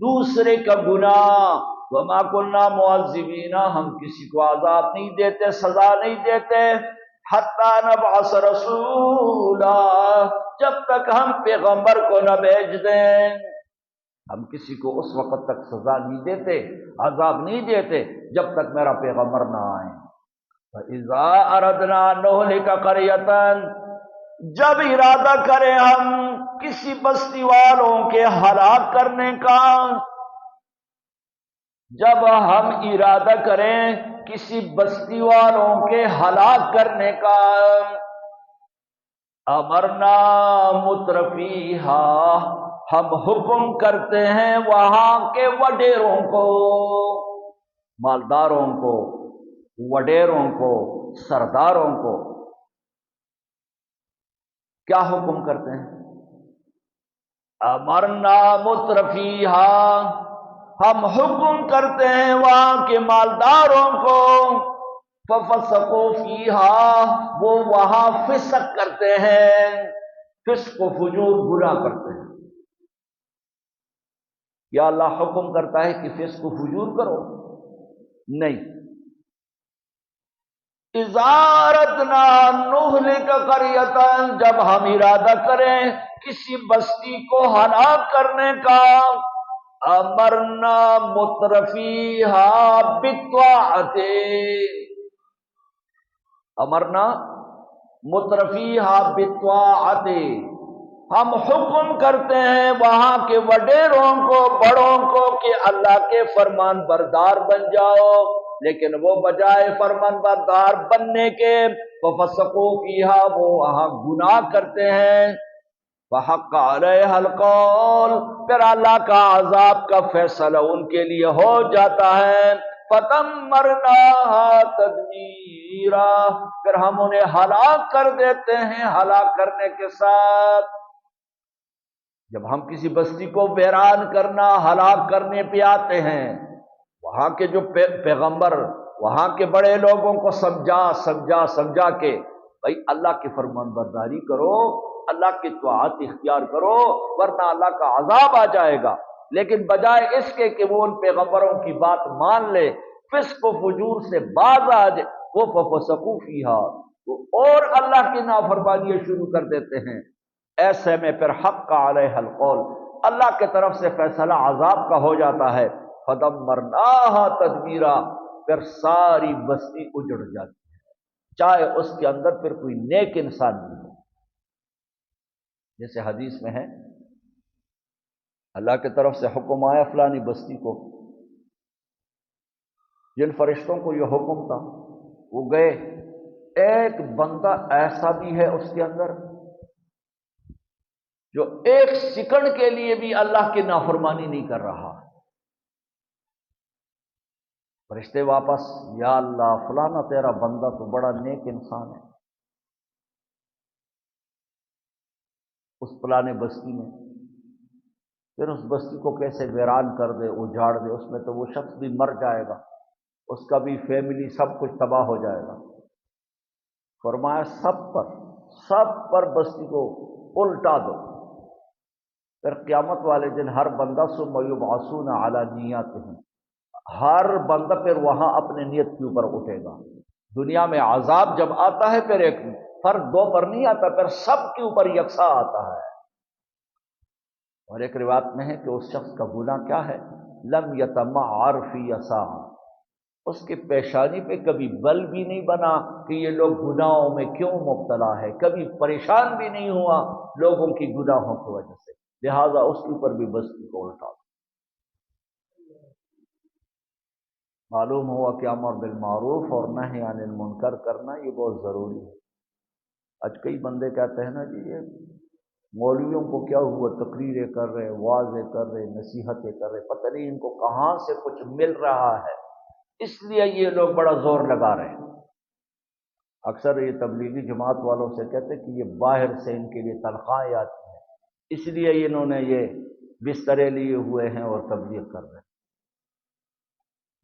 دوسرے کا گناہ۔ وَمَا كُنَّا مُعَذِّبِينَ، ہم کسی کو عذاب نہیں دیتے، سزا نہیں دیتے، حَتَّىٰ نَبْعَثَ رَسُولًا، جب تک ہم پیغمبر کو نہ بھیج دیں۔ ہم کسی کو اس وقت تک سزا نہیں دیتے، عذاب نہیں دیتے جب تک میرا پیغمبر نہ آئے۔ فَإِذَا أَرَدْنَا أَن نُهْلِكَ قَرْيَةً، جب ارادہ کریں ہم کسی بستی والوں کے ہلاک کرنے کا، جب ہم ارادہ کریں کسی بستی والوں کے ہلاک کرنے کا، امرنا مترفیہا، ہم حکم کرتے ہیں وہاں کے وڈیروں کو، مالداروں کو، وڈیروں کو، سرداروں کو، کیا حکم کرتے ہیں؟ امرنا مترفیہا، ہم حکم کرتے ہیں وہاں کے مالداروں کو، ففسقوا فیہا، وہ وہاں فسق کرتے ہیں، فسق و فجور گناہ کرتے ہیں۔ یا اللہ حکم کرتا ہے کہ فسق و فجور کرو؟ نہیں۔ اذا اردنا نہلک قریۃ، جب ہم ارادہ کریں کسی بستی کو ہلاک کرنے کا، امرنا مترفیہا بالطاعۃ، امرنا مترفیہا بالطاعۃ، ہم حکم کرتے ہیں وہاں کے وڈیروں کو، بڑوں کو کہ اللہ کے فرمان بردار بن جاؤ، لیکن وہ بجائے فرمان بردار بننے کے ففسقوا فیہا، وہ وہاں گناہ کرتے ہیں، وحق علیہ القول، پھر اللہ کا عذاب کا فیصلہ ان کے لیے ہو جاتا ہے، فدمرناها تدمیرا، پھر ہم انہیں ہلاک کر دیتے ہیں ہلاک کرنے کے ساتھ۔ جب ہم کسی بستی کو ویران کرنا، ہلاک کرنے پہ آتے ہیں، وہاں کے جو پیغمبر وہاں کے بڑے لوگوں کو سمجھا کے بھائی اللہ کی فرمان برداری کرو، اللہ کی طاعت اختیار کرو، ورنہ اللہ کا عذاب آ جائے گا، لیکن بجائے اس کے کہ وہ ان پیغمبروں کی بات مان لے، فسق و فجور سے باز آ جائے، وہ ففسقوا فیہا، وہ اور اللہ کی نافرمانیاں شروع کر دیتے ہیں۔ ایسے میں پھر حق علیہ القول، اللہ کے طرف سے فیصلہ عذاب کا ہو جاتا ہے، فدمرناها تدمیرا، پھر ساری بستی اجڑ جاتی ہے، چاہے اس کے اندر پھر کوئی نیک انسان بھی ہو۔ جیسے حدیث میں ہے، اللہ کی طرف سے حکم آیا فلانی بستی کو، جن فرشتوں کو یہ حکم تھا وہ گئے، ایک بندہ ایسا بھی ہے اس کے اندر جو ایک سیکنڈ کے لیے بھی اللہ کی نافرمانی نہیں کر رہا۔ فرشتے واپس، یا اللہ فلانا تیرا بندہ تو بڑا نیک انسان ہے، اس فلانے بستی میں، پھر اس بستی کو کیسے ویران کر دے، اجاڑ دے، اس میں تو وہ شخص بھی مر جائے گا، اس کا بھی فیملی سب کچھ تباہ ہو جائے گا۔ فرمایا سب پر بستی کو الٹا دو، پھر قیامت والے دن ہر بندہ ثم یبعثون علی نیاتہم، ہر بندہ پھر وہاں اپنے نیت کے اوپر اٹھے گا۔ دنیا میں عذاب جب آتا ہے پھر ایک فرد دو پر نہیں آتا، پھر سب کے اوپر یکساں آتا ہے۔ اور ایک روایت میں ہے کہ اس شخص کا گناہ کیا ہے، لم یتمعر فی عصاہ، اس کی پیشانی پہ کبھی بل بھی نہیں بنا کہ یہ لوگ گناہوں میں کیوں مبتلا ہے، کبھی پریشان بھی نہیں ہوا لوگوں کی گناہوں کی وجہ سے، لہذا اس کے اوپر بھی بستی کو الٹا۔ معلوم ہوا کہ امر بالمعروف اور نہی عن المنکر کرنا یہ بہت ضروری ہے۔ آج کئی بندے کہتے ہیں نا جی یہ مولویوں کو کیا ہوا، تقریریں کر رہے، واعظیں کر رہے، نصیحتیں کر رہے، پتہ نہیں ان کو کہاں سے کچھ مل رہا ہے، اس لیے یہ لوگ بڑا زور لگا رہے ہیں۔ اکثر یہ تبلیغی جماعت والوں سے کہتے ہیں کہ یہ باہر سے ان کے لیے تنخواہیں آتی ہیں، اس لیے انہوں نے یہ بسترے لیے ہوئے ہیں اور تبلیغ کر رہے ہیں۔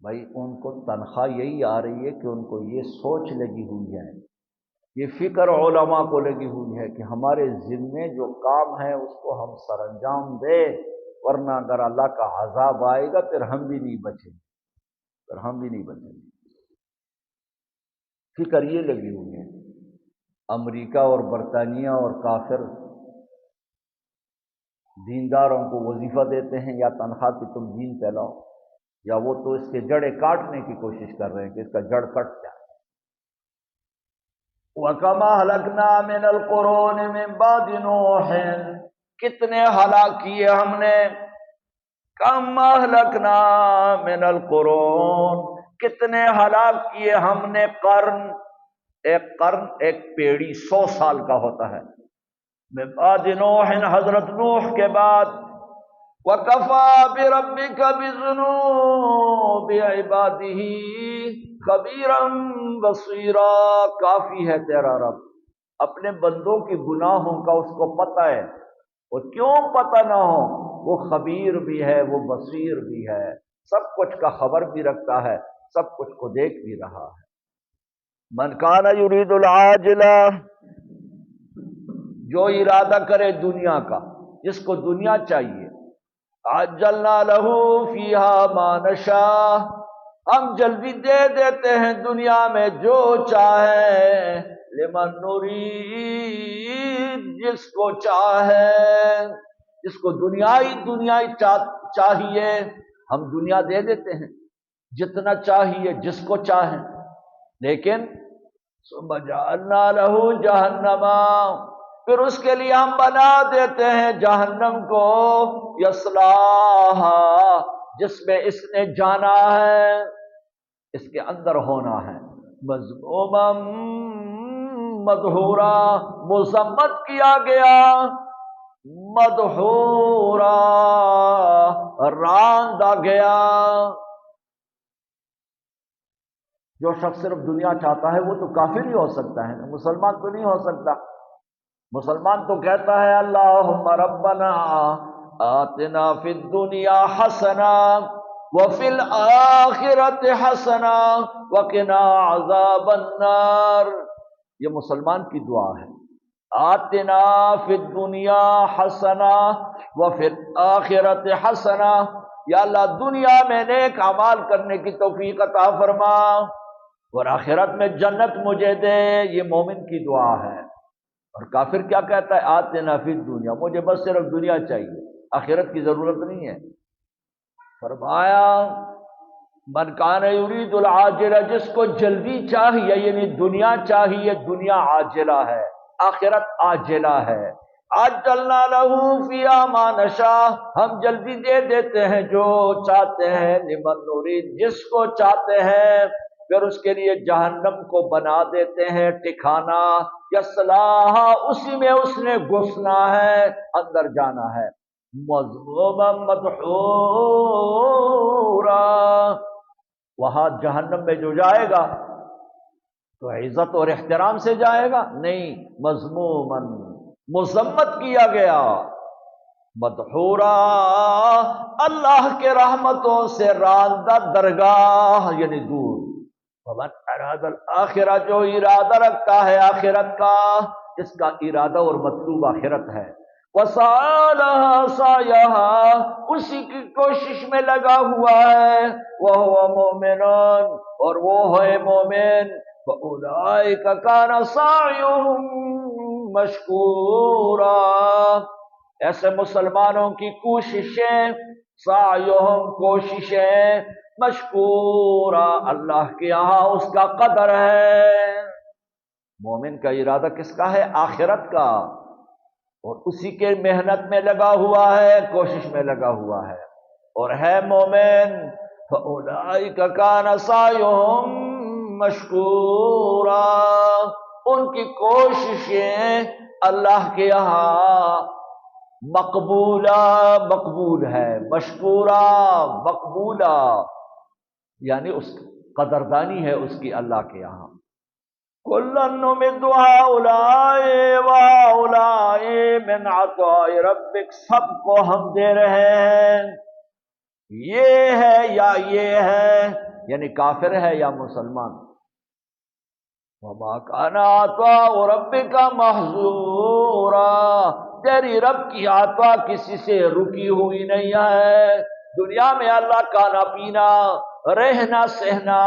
بھائی ان کو تنخواہ یہی آ رہی ہے کہ ان کو یہ سوچ لگی ہوئی ہے، یہ فکر علماء کو لگی ہوئی ہے کہ ہمارے ذمے جو کام ہے اس کو ہم سر انجام دیں، ورنہ اگر اللہ کا عذاب آئے گا پھر ہم بھی نہیں بچیں گے، فکر یہ لگی ہوئی ہے۔ امریکہ اور برطانیہ اور کافر دینداروں کو وظیفہ دیتے ہیں یا تنخواہ کی تم دین پھیلاؤ، یا وہ تو اس کے جڑیں کاٹنے کی کوشش کر رہے ہیں کہ اس کا جڑ کٹ جائے۔ وَكَمَا أَهْلَكْنَا مِنَ الْقُرُونِ مِن بَعْدِ نُوحٍ، کتنے ہلاک کیے ہم نے، کم اہلکنا من القرون، کتنے ہلاک کیے ہم نے قرن، قرن ایک پیڑی 100 سال کا ہوتا ہے، من بعد نوح، حضرت نوح کے بعد، وَكَفَى بِرَبِّكَ بِذُنُوبِ عِبَادِهِ خَبِيرًا بَصِيرًا، کافی ہے تیرا رب اپنے بندوں کی گناہوں کا، اس کو پتہ ہے، اور کیوں پتہ نہ ہو، وہ خبیر بھی ہے، وہ بصیر بھی ہے، سب کچھ کا خبر بھی رکھتا ہے، سب کچھ کو دیکھ بھی رہا ہے۔ من کان یرید العاجلہ، جو ارادہ کرے دنیا کا، جس کو دنیا چاہیے، عجلنا لہ فیہا ما نشاء، ہم جلدی دے دیتے ہیں دنیا میں جو چاہے، لمن نرید، جس کو چاہے، جس کو دنیا چاہیے ہم دنیا دے دیتے ہیں، جتنا چاہیے جس کو چاہیں، لیکن ثم جعلنا لہ جہنم، پھر اس کے لیے ہم بنا دیتے ہیں جہنم کو، یصلاھا، جس میں اس نے جانا ہے، اس کے اندر ہونا ہے، مذموما مدحورا، مذمت کیا گیا، مدحورا، راندا گیا۔ جو شخص صرف دنیا چاہتا ہے وہ تو کافر ہی ہو سکتا ہے، مسلمان تو نہیں ہو سکتا۔ مسلمان تو کہتا ہے اللہم ربنا آتنا فی الدنیا حسنہ وفی الآخرۃ حسنہ وقنا عذاب النار، یہ مسلمان کی دعا ہے۔ آتنا فی الدنیا حسنہ وفی الآخرۃ حسنہ، یا اللہ دنیا میں نیک اعمال کرنے کی توفیق عطا فرما اور آخرت میں جنت مجھے دے، یہ مومن کی دعا ہے۔ اور کافر کیا کہتا ہے؟ آتنا فی الدنیا، مجھے بس صرف دنیا چاہیے، آخرت کی ضرورت نہیں ہے۔ فرمایا من کان یرید العاجلہ، جس کو جلدی چاہیے، یعنی دنیا چاہیے، دنیا عاجلہ ہے، آخرت عاجلہ ہے، عجلنا لہ فیہا ما نشاء، ہم جلدی دے دیتے ہیں جو چاہتے ہیں، لمن نرید، جس کو چاہتے ہیں، پھر اس کے لیے جہنم کو بنا دیتے ہیں ٹھکانہ، یصلاھا، اسی میں اس نے گھسنا ہے، اندر جانا ہے، مذموما مدحورا، وہاں جہنم میں جو جائے گا تو عزت اور احترام سے جائے گا؟ نہیں، مذموما، مذمت کیا گیا، مدحورا، اللہ کے رحمتوں سے راندہ درگاہ، یعنی دور۔ ومن اراد الآخرہ، جو ارادہ رکھتا ہے آخرت کا، اس کا ارادہ اور مطلوب آخرت ہے، وسعی لہا سعیہا، اسی کی کوشش میں لگا ہوا ہے، وہو مومن، اور وہ ہے مومن، فاولئک کان سعیہم مشکورا، ایسے مسلمانوں کی کوششیں، سعیہم، کوششیں، مشکورا، اللہ کے یہاں اس کا قدر ہے۔ مومن کا ارادہ کس کا ہے؟ آخرت کا، اور اسی کے محنت میں لگا ہوا ہے، کوشش میں لگا ہوا ہے، اور ہے مومن، فَأُولَئِكَ كَانَ سَعْيُهُمْ مَشْكُورًا، ان کی کوششیں اللہ کے یہاں مقبولہ، مقبول ہے، مشکورہ، مقبولہ، یعنی اس قدردانی ہے اس کی اللہ کے یہاں۔ کُلًّا نُمِدُّ هَؤُلَاءِ وَهَؤُلَاءِ مِنْ عَطَاءِ رَبِّكَ، سب کو ہم دے رہے ہیں، یہ ہے یا یہ ہے، یعنی کافر ہے یا مسلمان۔ وَمَا كَانَ عَطَاءُ رَبِّكَ مَحْظُورًا، تیری رب کی عطا کسی سے رکی ہوئی نہیں ہے۔ دنیا میں اللہ کھانا پینا، رہنا سہنا،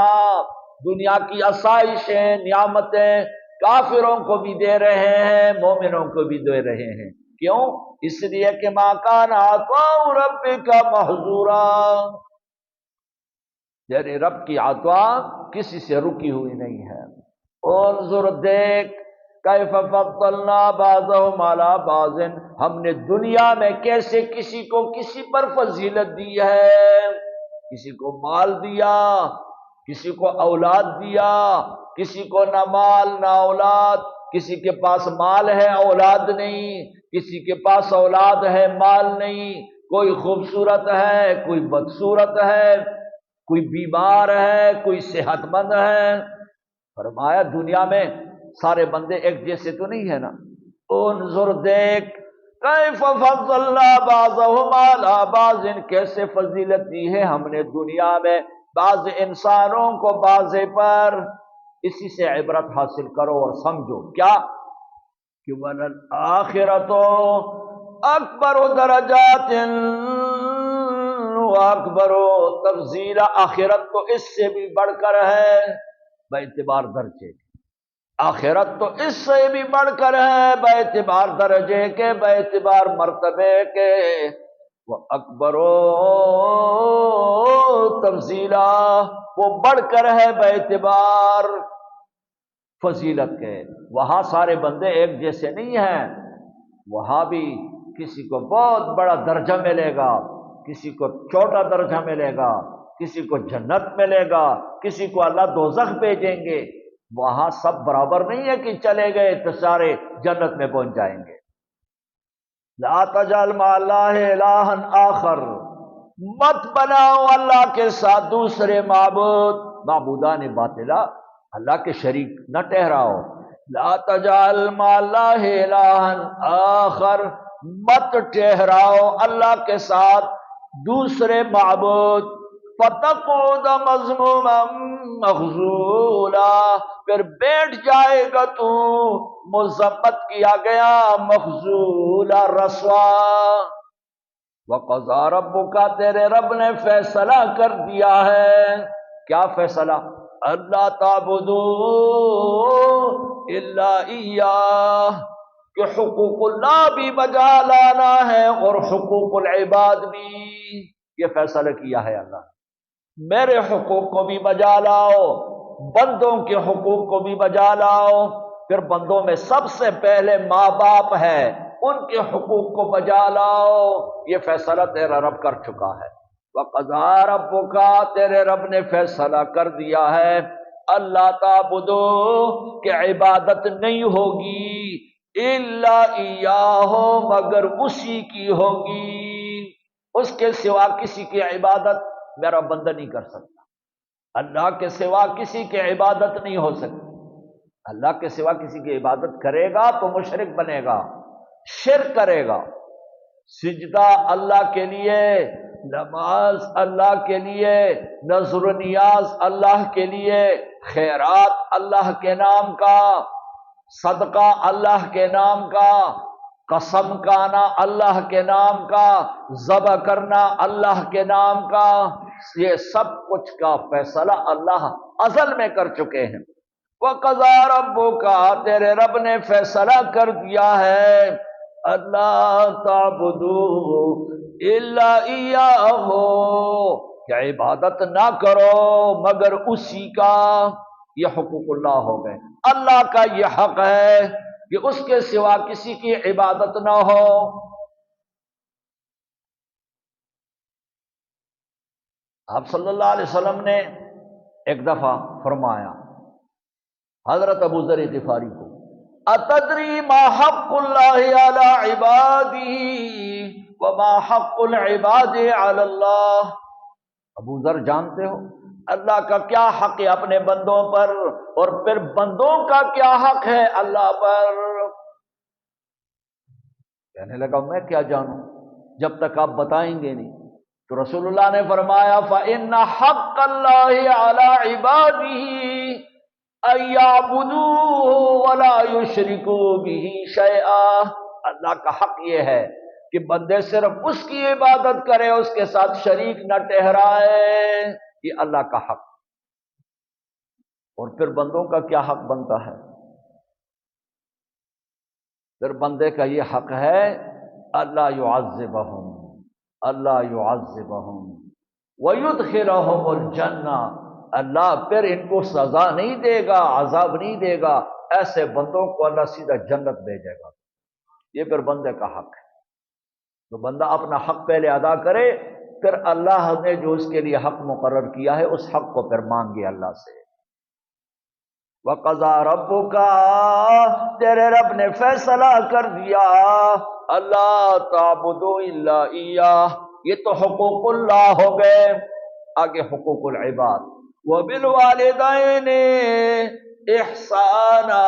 دنیا کی آسائشیں، نعمتیں کافروں کو بھی دے رہے ہیں، مومنوں کو بھی دے رہے ہیں، کیوں؟ اس لیے کہ ما کان عطاء ربک محظورا، یعنی رب کی عطا کسی سے رکی ہوئی نہیں ہے۔ انظر، دیکھ، کیف فضلنا بعضهم علی بعض، ہم نے دنیا میں کیسے کسی کو کسی پر فضیلت دی ہے، کسی کو مال دیا، کسی کو اولاد دیا، کسی کو نہ مال نہ اولاد، کسی کے پاس مال ہے اولاد نہیں، کسی کے پاس اولاد ہے مال نہیں، کوئی خوبصورت ہے، کوئی بدصورت ہے، کوئی بیمار ہے، کوئی صحت مند ہے۔ فرمایا دنیا میں سارے بندے ایک جیسے تو نہیں ہے نا۔ انظر، دیکھ، کیف فضلنا بعضهم علی بعض، کیسے فضیلت دی ہے ہم نے دنیا میں بعض انسانوں کو بعض پر، اسی سے عبرت حاصل کرو اور سمجھو کیا کہ وَلَلْآخِرَةُ اکبر درجات واکبر تفضیلا، آخرت تو اس سے بھی بڑھ کر ہے باعتبار درجے کے، آخرت تو اس سے بھی بڑھ کر ہے باعتبار درجے کے، باعتبار مرتبے کے، وہ اکبر تفضیلا، وہ بڑھ کر ہے باعتبار فضیلت کے۔ وہاں سارے بندے ایک جیسے نہیں ہیں، وہاں بھی کسی کو بہت بڑا درجہ ملے گا، کسی کو چھوٹا درجہ ملے گا، کسی کو جنت ملے گا، کسی کو اللہ دوزخ بھیجیں گے۔ وہاں سب برابر نہیں ہے کہ چلے گئے تو سارے جنت میں پہنچ جائیں گے۔ لا تجعل مع اللہ الہا آخر، مت بناؤ اللہ کے ساتھ دوسرے معبودان باطلا، اللہ کے شریک نہ ٹھہراؤ۔ لا تجعل مع اللہ الہا آخر، مت ٹھہراؤ اللہ کے ساتھ دوسرے معبود، فتقعد مذموما مخذولا، پھر بیٹھ جائے گا تو مذمت کیا گیا، مخذولا رسوا۔ وَقَضَىٰ رَبُّكَ، تیرے رب نے فیصلہ کر دیا ہے۔ کیا فیصلہ؟ اللہ تعبدوا الا ایاہ، کہ حقوق اللہ بھی بجا لانا ہے اور حقوق العباد بھی۔ یہ فیصلہ کیا ہے اللہ، میرے حقوق کو بھی بجا لاؤ، بندوں کے حقوق کو بھی بجا لاؤ۔ پھر بندوں میں سب سے پہلے ماں باپ ہے، ان کے حقوق کو بجا لاؤ۔ یہ فیصلہ تیرا رب کر چکا ہے۔ وَقَضَىٰ رَبُّكَ، تیرے رب نے فیصلہ کر دیا ہے، اللہ تعبدو، کہ عبادت نہیں ہوگی، الا ایاہ، مگر اسی کی ہوگی، اس کے سوا کسی کی عبادت میرا بندہ نہیں کر سکتا، اللہ کے سوا کسی کی عبادت نہیں ہو سکتی۔ اللہ کے سوا کسی کی عبادت کرے گا تو مشرک بنے گا، شرک کرے گا۔ سجدہ اللہ کے لیے، نماز اللہ کے لیے، نذر و نیاز اللہ کے لیے، خیرات اللہ کے نام کا، صدقہ اللہ کے نام کا، قسم کھانا اللہ کے نام کا، ذبح کرنا اللہ کے نام کا، یہ سب کچھ کا فیصلہ اللہ ازل میں کر چکے ہیں۔ وَقَضَىٰ رَبُّكَ، تیرے رب نے فیصلہ کر دیا ہے، اللہ تعبدوا الا ایاہ، کہ عبادت نہ کرو مگر اسی کا۔ یہ حقوق اللہ ہو گئے، اللہ کا یہ حق ہے کہ اس کے سوا کسی کی عبادت نہ ہو۔ آپ صلی اللہ علیہ وسلم نے ایک دفعہ فرمایا حضرت ابو ذر غفاری کو، اتدری ما حق اللہ علی عبادہ وما حق العباد علی اللہ، ابو ذر جانتے ہو اللہ کا کیا حق ہے اپنے بندوں پر، اور پھر بندوں کا کیا حق ہے اللہ پر؟ کہنے لگا میں کیا جانوں جب تک آپ بتائیں گے نہیں۔ تو رسول اللہ نے فرمایا فَإِنَّ حَقَّ اللَّهِ عَلَىٰ عِبَادِهِ أَن يَعْبُدُوهُ وَلَا يُشْرِكُوا بِهِ شَيْئًا، اللہ کا حق یہ ہے کہ بندے صرف اس کی عبادت کرے، اس کے ساتھ شریک نہ ٹھہرائے، یہ اللہ کا حق۔ اور پھر بندوں کا کیا حق بنتا ہے؟ پھر بندے کا یہ حق ہے اللہ يعذبهم، اللہ يعذبهم ويدخلهم الجنہ، اللہ پھر ان کو سزا نہیں دے گا، عذاب نہیں دے گا، ایسے بندوں کو اللہ سیدھا جنت بھیجے گا۔ یہ پھر بندے کا حق ہے۔ تو بندہ اپنا حق پہلے ادا کرے، پھر اللہ نے جو اس کے لیے حق مقرر کیا ہے اس حق کو پھر مانگے اللہ سے۔ وَقَضَىٰ رَبُّكَ، تیرے رب نے فیصلہ کر دیا، اللہ تعبدوا الا ایاہ، یہ تو حقوق اللہ ہو گئے، آگے حقوق العباد۔ وَبِالْوَالِدَيْنِ احسانا،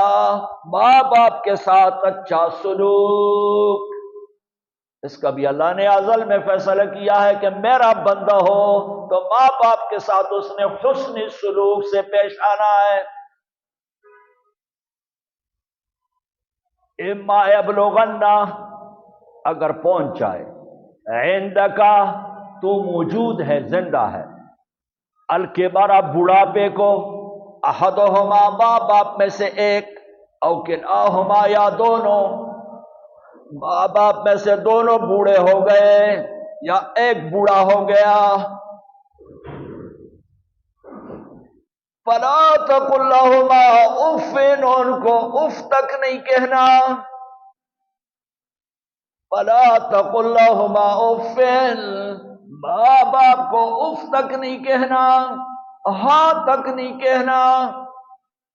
ماں باپ کے ساتھ اچھا سلوک، اس کا بھی اللہ نے ازل میں فیصلہ کیا ہے کہ میرا بندہ ہو تو ماں باپ کے ساتھ اس نے حسن سلوک سے پیش آنا ہے۔ اما یبلغن، اگر پہنچ جائے، عندکا، تو موجود ہے، زندہ ہے، الکبر، بڑھاپے کو، احدہما، ماں باپ میں سے ایک، او کلاہما، یا دونوں، ماں باپ میں سے دونوں بوڑھے ہو گئے یا ایک بوڑھا ہو گیا، فلا تقل لہما اف، ان کو اف تک نہیں کہنا، فلا تقل لہما اف، ماں باپ کو اف تک نہیں کہنا، ہاں تک نہیں کہنا،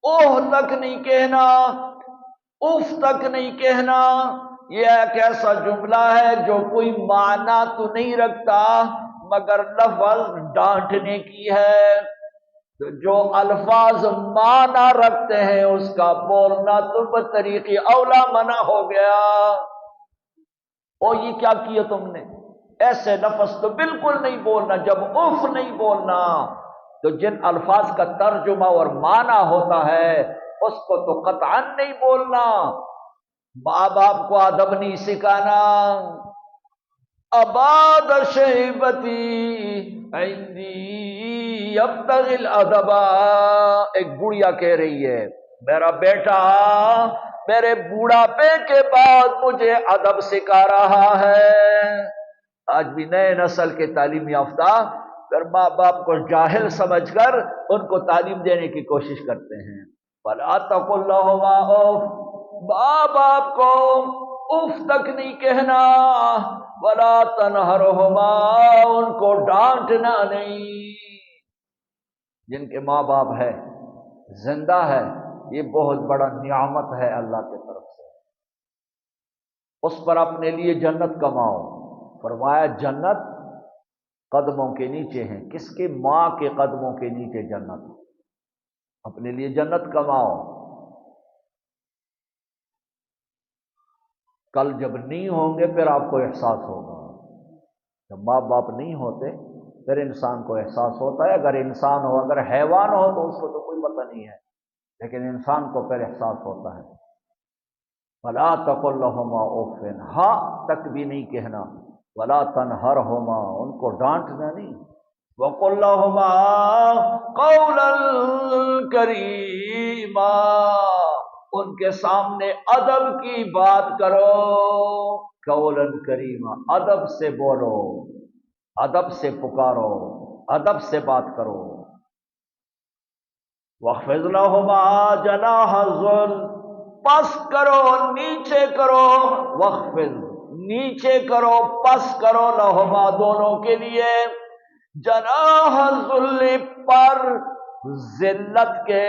اوہ تک نہیں کہنا، اف تک نہیں کہنا۔ یہ ایک ایسا جملہ ہے جو کوئی معنی تو نہیں رکھتا مگر لفظ ڈانٹنے کی ہے، تو جو الفاظ معنی رکھتے ہیں اس کا بولنا تو بطریق اولا منع ہو گیا۔ او یہ کیا کیا تم نے، ایسے لفظ تو بالکل نہیں بولنا، جب اف نہیں بولنا تو جن الفاظ کا ترجمہ اور معنی ہوتا ہے اس کو تو قطعاً نہیں بولنا۔ ماں باپ کو ادب نہیں سکھانا، اباد شیبتی عندی یبتغی الادب، ایک بڑھیا کہہ رہی ہے میرا بیٹا میرے بوڑھاپے کے بعد مجھے ادب سکھا رہا ہے۔ آج بھی نئے نسل کے تعلیم یافتہ پھر ماں باپ کو جاہل سمجھ کر ان کو تعلیم دینے کی کوشش کرتے ہیں۔ فلا تقل لہما اف، ماں باپ کو اف تک نہیں کہنا، ولا تنہرہما، ان کو ڈانٹنا نہیں۔ جن کے ماں باپ ہے، زندہ ہے، یہ بہت بڑا نعمت ہے اللہ کی طرف سے، اس پر اپنے لیے جنت کماؤ۔ فرمایا جنت قدموں کے نیچے ہیں، کس کے؟ ماں کے قدموں کے نیچے جنت، اپنے لیے جنت کماؤ۔ کل جب نہیں ہوں گے پھر آپ کو احساس ہوگا، جب ماں باپ نہیں ہوتے پھر انسان کو احساس ہوتا ہے، اگر انسان ہو، اگر حیوان ہو تو اس کو تو کوئی پتہ نہیں ہے، لیکن انسان کو پھر احساس ہوتا ہے۔ فلا تقل لہما اف، ہاں تک بھی نہیں کہنا، ولا تنہرہما، ان کو ڈانٹنا نہیں، وقل لہما قولا کریما، ان کے سامنے ادب کی بات کرو، قولا کریما، ادب سے بولو، ادب سے پکارو، ادب سے بات کرو۔ واخفض لہما جناح الذل، پس کرو، نیچے کرو، واخفض، نیچے کرو، پس کرو، لہما، دونوں کے لیے، جناح الذل، پر ذلت کے،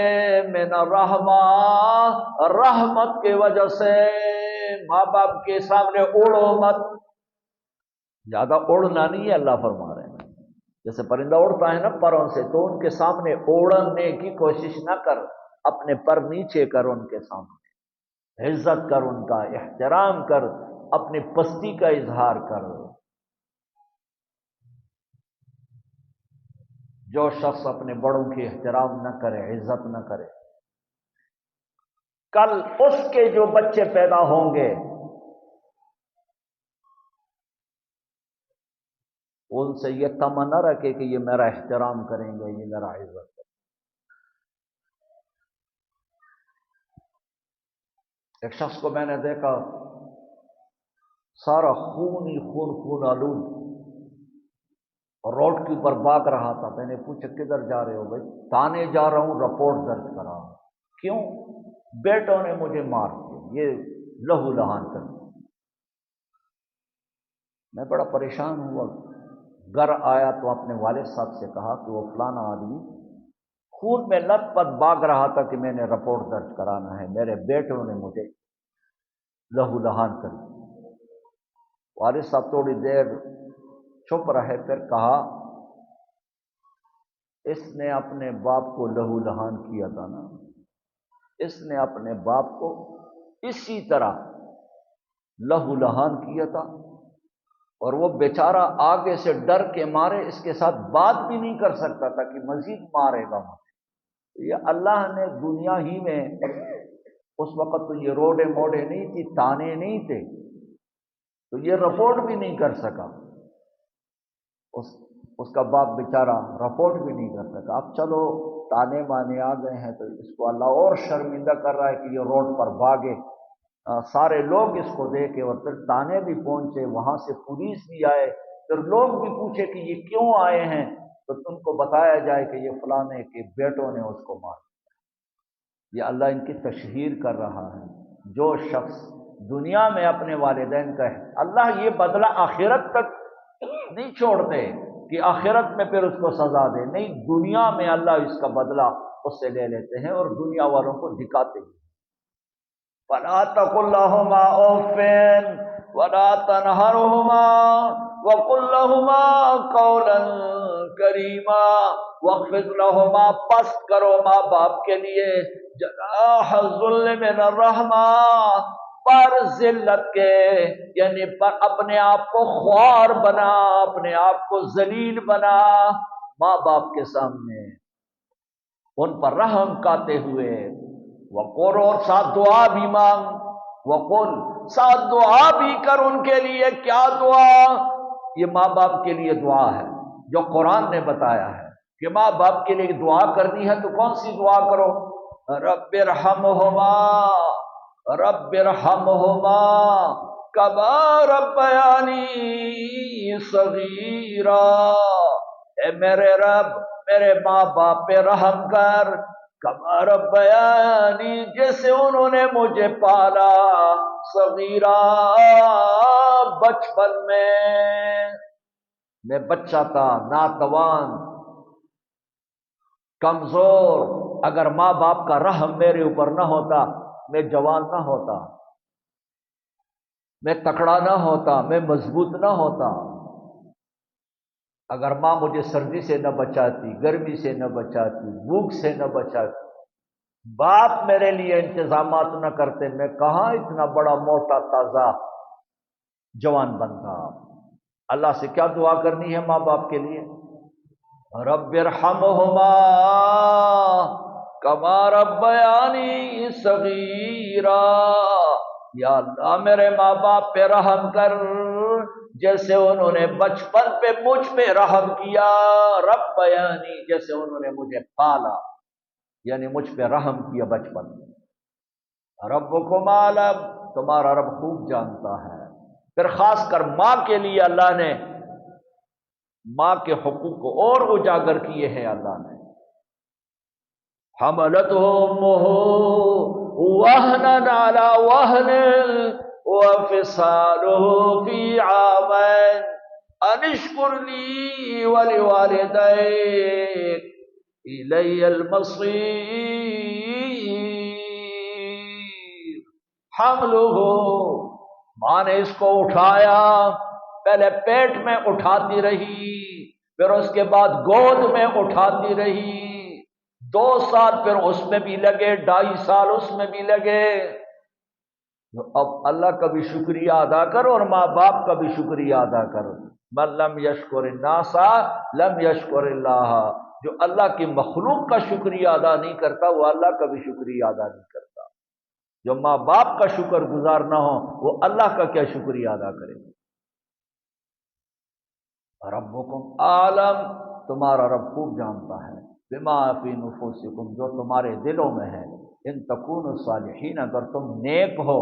من الرحمہ، رحمت کے وجہ سے، ماں باپ کے سامنے اڑو مت، زیادہ اڑنا نہیں ہے، اللہ فرما رہے ہیں جیسے پرندہ اڑتا ہے نا پروں سے، تو ان کے سامنے اڑنے کی کوشش نہ کر، اپنے پر نیچے کر، ان کے سامنے عزت کر، ان کا احترام کر، اپنی پستی کا اظہار کر۔ جو شخص اپنے بڑوں کی احترام نہ کرے، عزت نہ کرے، کل اس کے جو بچے پیدا ہوں گے ان سے یہ تمنا نہ رکھے کہ یہ میرا احترام کریں گے، یہ میرا عزت کریں گے۔ ایک شخص کو میں نے دیکھا سارا خون ہی خون آلود، اور روڈ کے اوپر بھاگ رہا تھا۔ میں نے پوچھا کدھر جا رہے ہو؟ بھائی تانے جا رہا ہوں، رپورٹ درج کرا ہوں۔ کیوں؟ بیٹوں نے مجھے مار دیا، یہ لہو لہان کر دیا۔ میں بڑا پریشان ہوا، گھر آیا تو اپنے والد صاحب سے کہا کہ وہ فلانا آدمی خون میں لت پت بھاگ رہا تھا کہ میں نے رپورٹ درج کرانا ہے، میرے بیٹوں نے مجھے لہو لہان کر دیا۔ والد صاحب تھوڑی دیر چپ رہے، پھر کہا اس نے اپنے باپ کو لہو لہان کیا تھا نا، اس نے اپنے باپ کو اسی طرح لہو لہان کیا تھا، اور وہ بیچارہ آگے سے ڈر کے مارے اس کے ساتھ بات بھی نہیں کر سکتا تھا کہ مزید مارے گا مجھے۔ یہ اللہ نے دنیا ہی میں اس وقت تو یہ روڈے موڈے نہیں تھی، تانے نہیں تھے، تو یہ رپورٹ بھی نہیں کر سکا، اس کا باپ بیچارہ رپورٹ بھی نہیں کر سکا۔ اب چلو تانے بانے آ گئے ہیں تو اس کو اللہ اور شرمندہ کر رہا ہے کہ یہ روڈ پر بھاگے، سارے لوگ اس کو دیکھے، اور پھر تانے بھی پہنچے، وہاں سے پولیس بھی آئے، پھر لوگ بھی پوچھے کہ یہ کیوں آئے ہیں، تو تم کو بتایا جائے کہ یہ فلانے کے بیٹوں نے اس کو مار دیا۔ یہ اللہ ان کی تشہیر کر رہا ہے۔ جو شخص دنیا میں اپنے والدین کا ہے، اللہ یہ بدلہ آخرت تک نہیں چھوڑتے کہ آخرت میں پھر اس کو سزا دے، نہیں، دنیا میں اللہ اس کا بدلہ اس سے لے لیتے ہیں اور دنیا والوں کو دکھاتے ہیں۔ فَلَا تَقُل لَّهُمَا أُفٍّ وَلَا تَنْهَرْهُمَا وَقُل لَّهُمَا قَوْلًا كَرِيمًا وَاخْفِضْ لَهُمَا، پست کرو ماں باپ کے لیے جناح الذل من الرحمہ، پر ذلت کے، یعنی پر اپنے آپ کو خوار بنا، اپنے آپ کو ذلیل بنا ماں باپ کے سامنے، ان پر رحم کاتے ہوئے۔ وقل، اور ساتھ دعا بھی مانگ، وقل، ساتھ دعا بھی کر ان کے لیے۔ کیا دعا؟ یہ ماں باپ کے لیے دعا ہے جو قرآن نے بتایا ہے کہ ماں باپ کے لیے دعا کرنی ہے، تو کون سی دعا کرو؟ رب ارحمہما، رب ارحمہما کما ربیانی صغیرا، اے میرے رب، میرے ماں باپ پہ رحم کر، کما ربیانی، جیسے انہوں نے مجھے پالا، صغیرا، بچپن میں بچہ تھا، ناتوان، کمزور۔ اگر ماں باپ کا رحم میرے اوپر نہ ہوتا، میں جوان نہ ہوتا، میں تکڑا نہ ہوتا، میں مضبوط نہ ہوتا۔ اگر ماں مجھے سردی سے نہ بچاتی، گرمی سے نہ بچاتی، بھوک سے نہ بچاتی، باپ میرے لیے انتظامات نہ کرتے، میں کہاں اتنا بڑا موٹا تازہ جوان بنتا۔ اللہ سے کیا دعا کرنی ہے ماں باپ کے لیے؟ رب ارحمہما کما ربیانی صغیرا، یا اللہ میرے ماں باپ پہ رحم کر جیسے انہوں نے بچپن پہ مجھ پہ رحم کیا، ربیانی، جیسے انہوں نے مجھے پالا، یعنی مجھ پہ رحم کیا بچپن میں۔ ربکم اعلم، تمہارا رب خوب جانتا ہے۔ پھر خاص کر ماں کے لیے اللہ نے ماں کے حقوق کو اور اجاگر کیے ہیں۔ اللہ نے حملتہ امہ وہنا علی وہن وفصالہ فی عامین ان اشکر لی ولوالدیک الی المصیر۔ حملہ، ماں نے اس کو اٹھایا، پہلے پیٹ میں اٹھاتی رہی، پھر اس کے بعد گود میں اٹھاتی رہی، 2 سال پھر اس میں بھی لگے، 2.5 سال اس میں بھی لگے۔ اب اللہ کا بھی شکریہ ادا کر اور ماں باپ کا بھی شکریہ ادا کر۔ من لم یشکر الناس لم یشکر اللہ، جو اللہ کی مخلوق کا شکریہ ادا نہیں کرتا وہ اللہ کا بھی شکریہ ادا نہیں کرتا۔ جو ماں باپ کا شکر گزار نہ ہو وہ اللہ کا کیا شکریہ ادا کرے گا؟ ربکم عالم، تمہارا رب خوب جانتا ہے، بما فی نفوسکم، جو تمہارے دلوں میں ہے، ان تکونوا صالحین، اگر تم نیک ہو،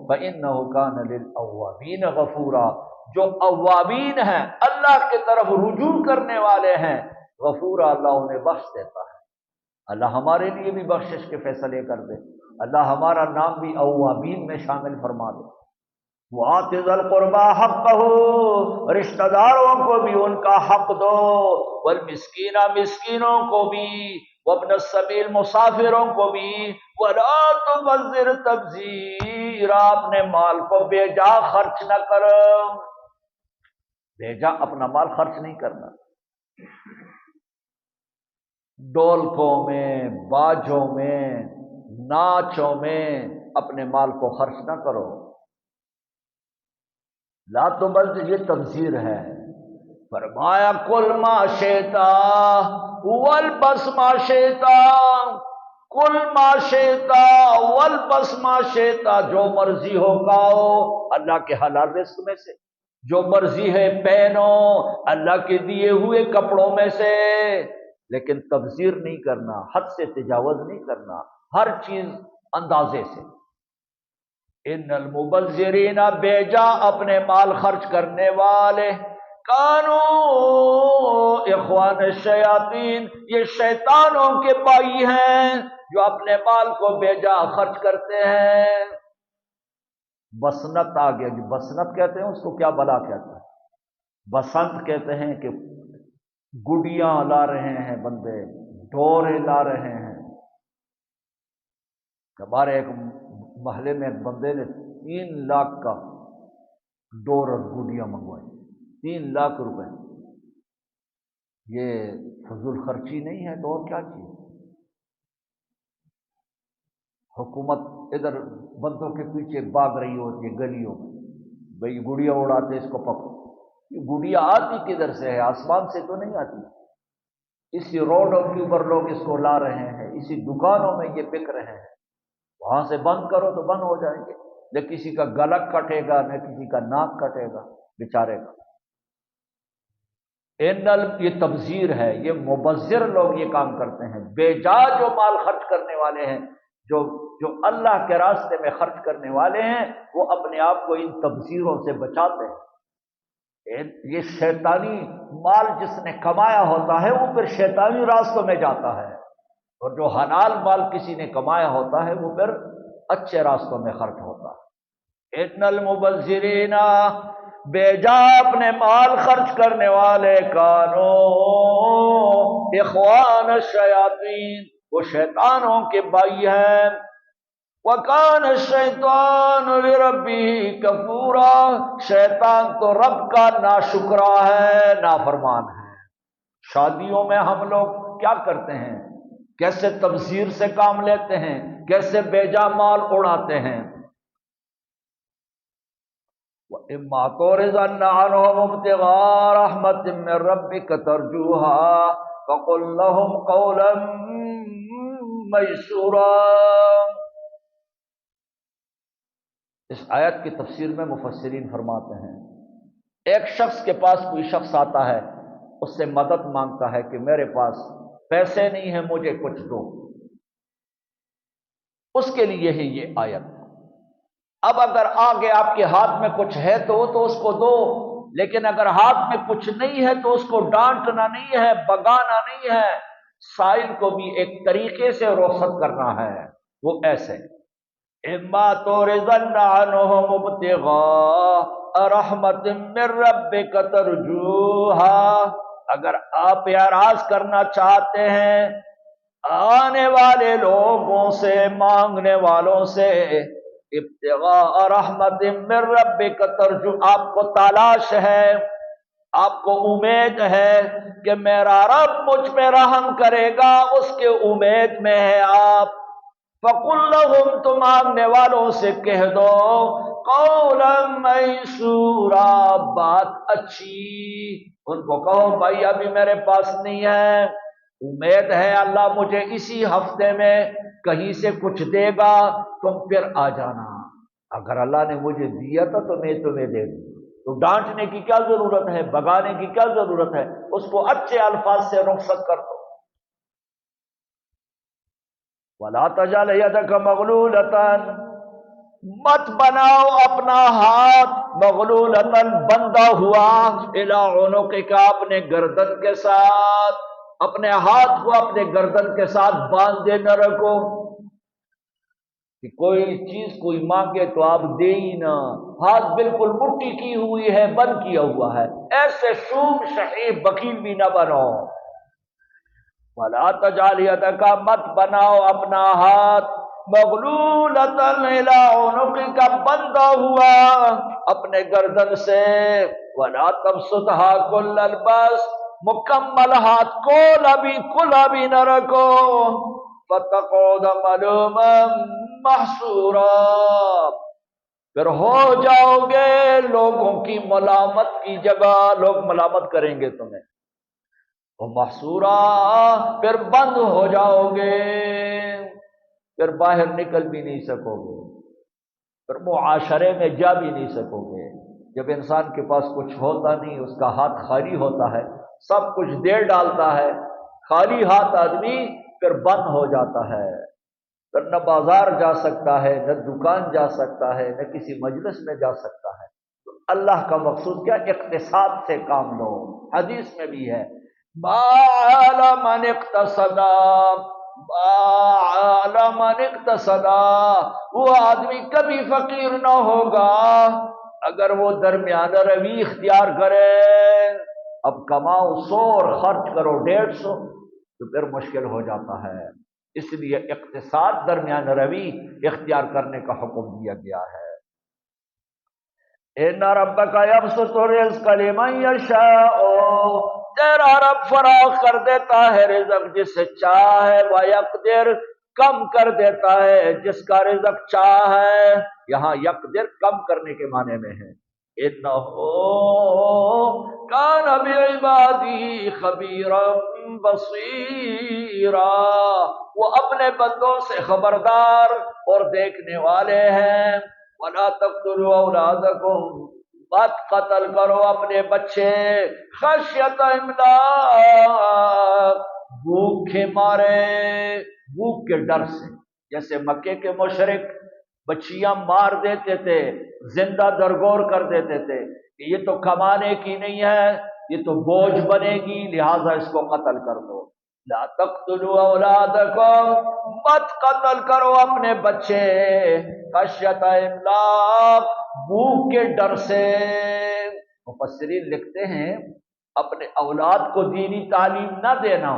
فإنہ کان للأوابین غفورا، جو اوابین ہیں، اللہ کی طرف رجوع کرنے والے ہیں، غفورا، اللہ انہیں بخش دیتا ہے۔ اللہ ہمارے لیے بھی بخشش کے فیصلے کر دے، اللہ ہمارا نام بھی اوابین میں شامل فرما دے۔ وَآتِ ذَا الْقُرْبَىٰ حَقَّهُ، رشتہ داروں کو بھی ان کا حق دو، والمسکین، مسکینوں کو بھی، وابن السبیل، مسافروں کو بھی، وَلَا تُبَذِّرْ تَبْذِیرًا، اپنے مال کو بے جا خرچ نہ کرو، بے جا اپنا مال خرچ نہیں کرنا، ڈولکوں میں، باجوں میں، ناچوں میں اپنے مال کو خرچ نہ کرو۔ لا تبذر، یہ تبذیر ہے۔ فرمایا کل ما شئتا والبس ما شئتا، کل ما شئتا والبس ما شئتا، جو مرضی ہو کھاؤ اللہ کے حلال رزق میں سے، جو مرضی ہے پہنو اللہ کے دیے ہوئے کپڑوں میں سے، لیکن تبذیر نہیں کرنا، حد سے تجاوز نہیں کرنا، ہر چیز اندازے سے۔ ان المبذرین، بیجا اپنے مال خرچ کرنے والے، کانو اخوان الشیاطین، یہ شیطانوں کے بھائی ہیں جو اپنے مال کو بیجا خرچ کرتے ہیں۔ بسنت آ گیا جی، بسنت کہتے ہیں اس کو، کیا بلا کہتے ہیں؟ بسنت کہتے ہیں کہ گڈیاں لا رہے ہیں بندے، ڈورے لا رہے ہیں۔ ہمارے ایک محلے میں ایک بندے نے 3 لاکھ کا ڈور اور گڈیاں منگوائی، 3 لاکھ روپے۔ یہ فضول خرچی نہیں ہے تو اور کیا چیز؟ حکومت ادھر بندوں کے پیچھے بھاگ رہی ہوتی ہے گلیوں میں، بھئی گڑیا اڑاتے اس کو پکڑو۔ یہ گڑیا آتی کدھر سے ہے؟ آسمان سے تو نہیں آتی، اسی روڈوں کے اوپر لوگ اس کو لا رہے ہیں، اسی دکانوں میں یہ بک رہے ہیں۔ وہاں سے بند کرو تو بند ہو جائیں گے، نہ کسی کا گلا کٹے گا نہ کسی کا ناک کٹے گا بیچارے کا۔ یہ تبذیر ہے، یہ مبذر لوگ یہ کام کرتے ہیں۔ بے جا جو مال خرچ کرنے والے ہیں، جو اللہ کے راستے میں خرچ کرنے والے ہیں، وہ اپنے آپ کو ان تبذیروں سے بچاتے ہیں۔ یہ شیطانی مال جس نے کمایا ہوتا ہے وہ پھر شیطانی راستوں میں جاتا ہے، اور جو حلال مال کسی نے کمایا ہوتا ہے وہ پھر اچھے راستوں میں خرچ ہوتا ہے۔ ان المبذرین، بے جا اپنے مال خرچ کرنے والے، کانو اخوان الشیاطین، وہ شیطانوں کے بھائی ہیں۔ وَكَانَ الشَّيْطَانُ لِرَبِّهِ كَفُورًا، شیطان تو رب کا ناشکرا ہے، نافرمان ہے۔ شادیوں میں ہم لوگ کیا کرتے ہیں؟ کیسے تبذیر سے کام لیتے ہیں، کیسے بیجا مال اڑاتے ہیں۔ وَإِمَّا تُعْرِضَنَّ عَنْهُمُ ابْتِغَاءَ رَحْمَةٍ مِّن رَّبِّكَ تَرْجُوهَا فَقُل لَّهُمْ قَوْلًا مَّيْسُورًا۔ اس آیت کی تفسیر میں مفسرین فرماتے ہیں، ایک شخص کے پاس کوئی شخص آتا ہے، اس سے مدد مانگتا ہے کہ میرے پاس پیسے نہیں ہیں، مجھے کچھ دو، اس کے لیے ہی یہ آیت۔ اب اگر آگے آپ کے ہاتھ میں کچھ ہے تو اس کو دو، لیکن اگر ہاتھ میں کچھ نہیں ہے تو اس کو ڈانٹنا نہیں ہے، بگانا نہیں ہے، سائل کو بھی ایک طریقے سے رخصت کرنا ہے۔ وہ ایسے اما تورزن عنہم ابتغاء رحمت من ربک ترجوها، اگر آپ اعراض کرنا چاہتے ہیں آنے والے لوگوں سے، مانگنے والوں سے، ابتغاء رحمت من ربک ترجو، آپ کو تلاش ہے، آپ کو امید ہے کہ میرا رب مجھ پہ رحم کرے گا، اس کے امید میں ہے آپ، فَقُلْ لَهُمْ، تو مانگنے والوں سے کہہ دو، قَوْلًا مَّيْسُورًا، بات اچھی، ان کو کہو بھائی ابھی میرے پاس نہیں ہے، امید ہے اللہ مجھے اسی ہفتے میں کہیں سے کچھ دے گا، تم پھر آ جانا، اگر اللہ نے مجھے دیا تھا تو میں تمہیں دے دوں۔ تو ڈانٹنے کی کیا ضرورت ہے، بگانے کی کیا ضرورت ہے، اس کو اچھے الفاظ سے رخصت کر دو۔ وَلَا تَجْعَلْ يَدَكَ مَغْلُولَةً، مت بناؤ اپنا ہاتھ مغلولتاً، بندھا ہوا، اِلَىٰ عُنُقِكَ، اپنے گردن کے ساتھ، اپنے ہاتھ کو اپنے گردن کے ساتھ باندھے نہ رکھو کہ کوئی چیز کوئی مانگے تو آپ دے ہی نہ، ہاتھ بالکل مٹھی کی ہوئی ہے، بند کیا ہوا ہے، ایسے شوم شحیح بخیل بھی نہ بنو۔ وَلَا تَجْعَلْ يَدَكَ، مت بناؤ اپنا ہاتھ مغلولۃ الی عنقک، بندھا ہوا اپنے گردن سے، وَلَا تَبْسُطْهَا كُلَّ الْبَسْطِ، مکمل ہاتھ کھلا بھی نہ رکھو، فَتَقْعُدَ مَلُومًا مَحْسُورًا، پھر ہو جاؤ گے لوگوں کی ملامت کی جگہ، لوگ ملامت کریں گے تمہیں، وہ محصورا، پھر بند ہو جاؤ گے۔ پھر باہر نکل بھی نہیں سکو گے، پھر معاشرے میں جا بھی نہیں سکو گے۔ جب انسان کے پاس کچھ ہوتا نہیں، اس کا ہاتھ خالی ہوتا ہے، سب کچھ دے ڈالتا ہے، خالی ہاتھ آدمی پھر بند ہو جاتا ہے، پھر نہ بازار جا سکتا ہے، نہ دکان جا سکتا ہے، نہ کسی مجلس میں جا سکتا ہے۔ تو اللہ کا مقصود کیا؟ اقتصاد سے کام لو۔ حدیث میں بھی ہے بَعَلَ مَنِ اقْتَصَدَا، بَعَلَ مَنِ اقْتَصَدَا، وہ آدمی کبھی فقیر نہ ہوگا اگر وہ درمیانہ روی اختیار کرے۔ اب کماؤ 100 اور خرچ کرو 150 تو پھر مشکل ہو جاتا ہے۔ اس لیے اقتصاد درمیان روی اختیار کرنے کا حکم دیا گیا ہے۔ ان ربک یبسط الرزق لمن یشاء، تیرا رب فراخ کر دیتا ہے رزق جس سے چاہے، ویقدر، کم کر دیتا ہے جس کا رزق چاہے۔ یہاں یقدر کم کرنے کے معنی میں ہے۔ انہ کان بعبادہ خبیرا بصیرا، وہ اپنے بندوں سے خبردار اور دیکھنے والے ہیں۔ وَلَا تَقْتُلُوا أَوْلَادَكُمْ، مت قتل کرو اپنے بچے، خشیۃ املاق، بھوک کے مارے، بھوک کے ڈر سے۔ جیسے مکے کے مشرک بچیاں مار دیتے تھے، زندہ درگور کر دیتے تھے کہ یہ تو کمانے کی نہیں ہے، یہ تو بوجھ بنے گی، لہذا اس کو قتل کر دو۔ لا تقتلوا اولادکم، مت قتل کرو اپنے بچے، خشیۃ املاق، بھوک کے ڈر سے۔ مفسرین لکھتے ہیں اپنے اولاد کو دینی تعلیم نہ دینا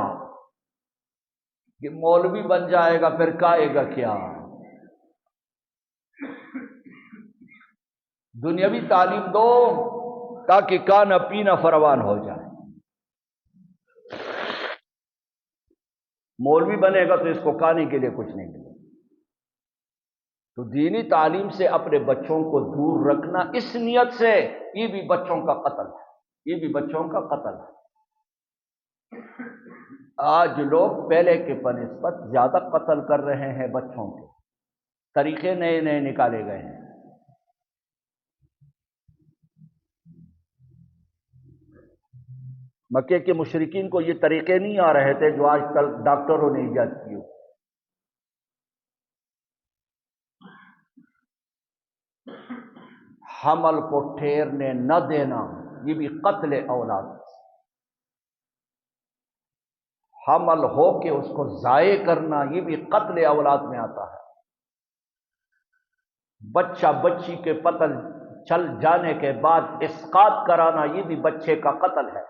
کہ مولوی بن جائے گا پھر کھائے گا کیا، دنیاوی تعلیم دو تاکہ کھانا پینا فروان ہو جائے۔ مولوی بنے گا تو اس کو کھانے کے لیے کچھ نہیں ملے۔ تو دینی تعلیم سے اپنے بچوں کو دور رکھنا اس نیت سے، یہ بھی بچوں کا قتل ہے، یہ بھی بچوں کا قتل ہے۔ آج لوگ پہلے کے بنسبت زیادہ قتل کر رہے ہیں بچوں کے، طریقے نئے نئے نکالے گئے ہیں۔ مکے کے مشرکین کو یہ طریقے نہیں آ رہے تھے جو آج کل ڈاکٹروں نے ایجاد کیے۔ حمل کو ٹھہرنے نہ دینا، یہ بھی قتل اولاد۔ حمل ہو کے اس کو ضائع کرنا، یہ بھی قتل اولاد میں آتا ہے۔ بچہ بچی کے پتہ چل جانے کے بعد اسقاط کرانا، یہ بھی بچے کا قتل ہے۔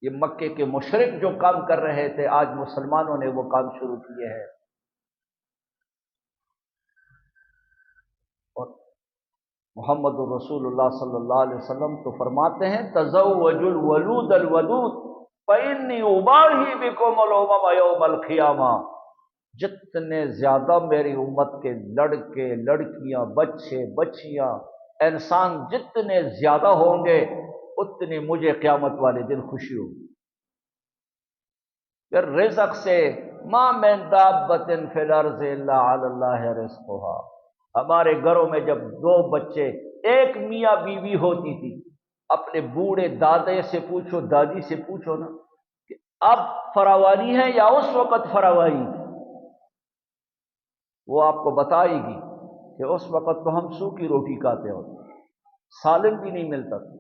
یہ مکے کے مشرک جو کام کر رہے تھے، آج مسلمانوں نے وہ کام شروع کیے ہیں۔ اور محمد رسول اللہ صلی اللہ علیہ وسلم تو فرماتے ہیں تزوجوا الولود الودود فإنی اباہی بکم الامم یوم القیامہ، جتنے زیادہ میری امت کے لڑکے لڑکیاں بچے بچیاں انسان جتنے زیادہ ہوں گے اتنی مجھے قیامت والے دن خوشی ہوگی۔ پھر رزق سے ما من دابۃ فی الارض الا علی اللہ رزقها، ہمارے گھروں میں جب 2 بچے، ایک میاں بیوی ہوتی تھی، اپنے بوڑھے دادے سے پوچھو دادی سے پوچھو نا کہ اب فراوانی ہے یا اس وقت فراوانی تھی، وہ آپ کو بتائے گی کہ اس وقت تو ہم سوکھی روٹی کھاتے ہوتے، سالن بھی نہیں ملتا تھا۔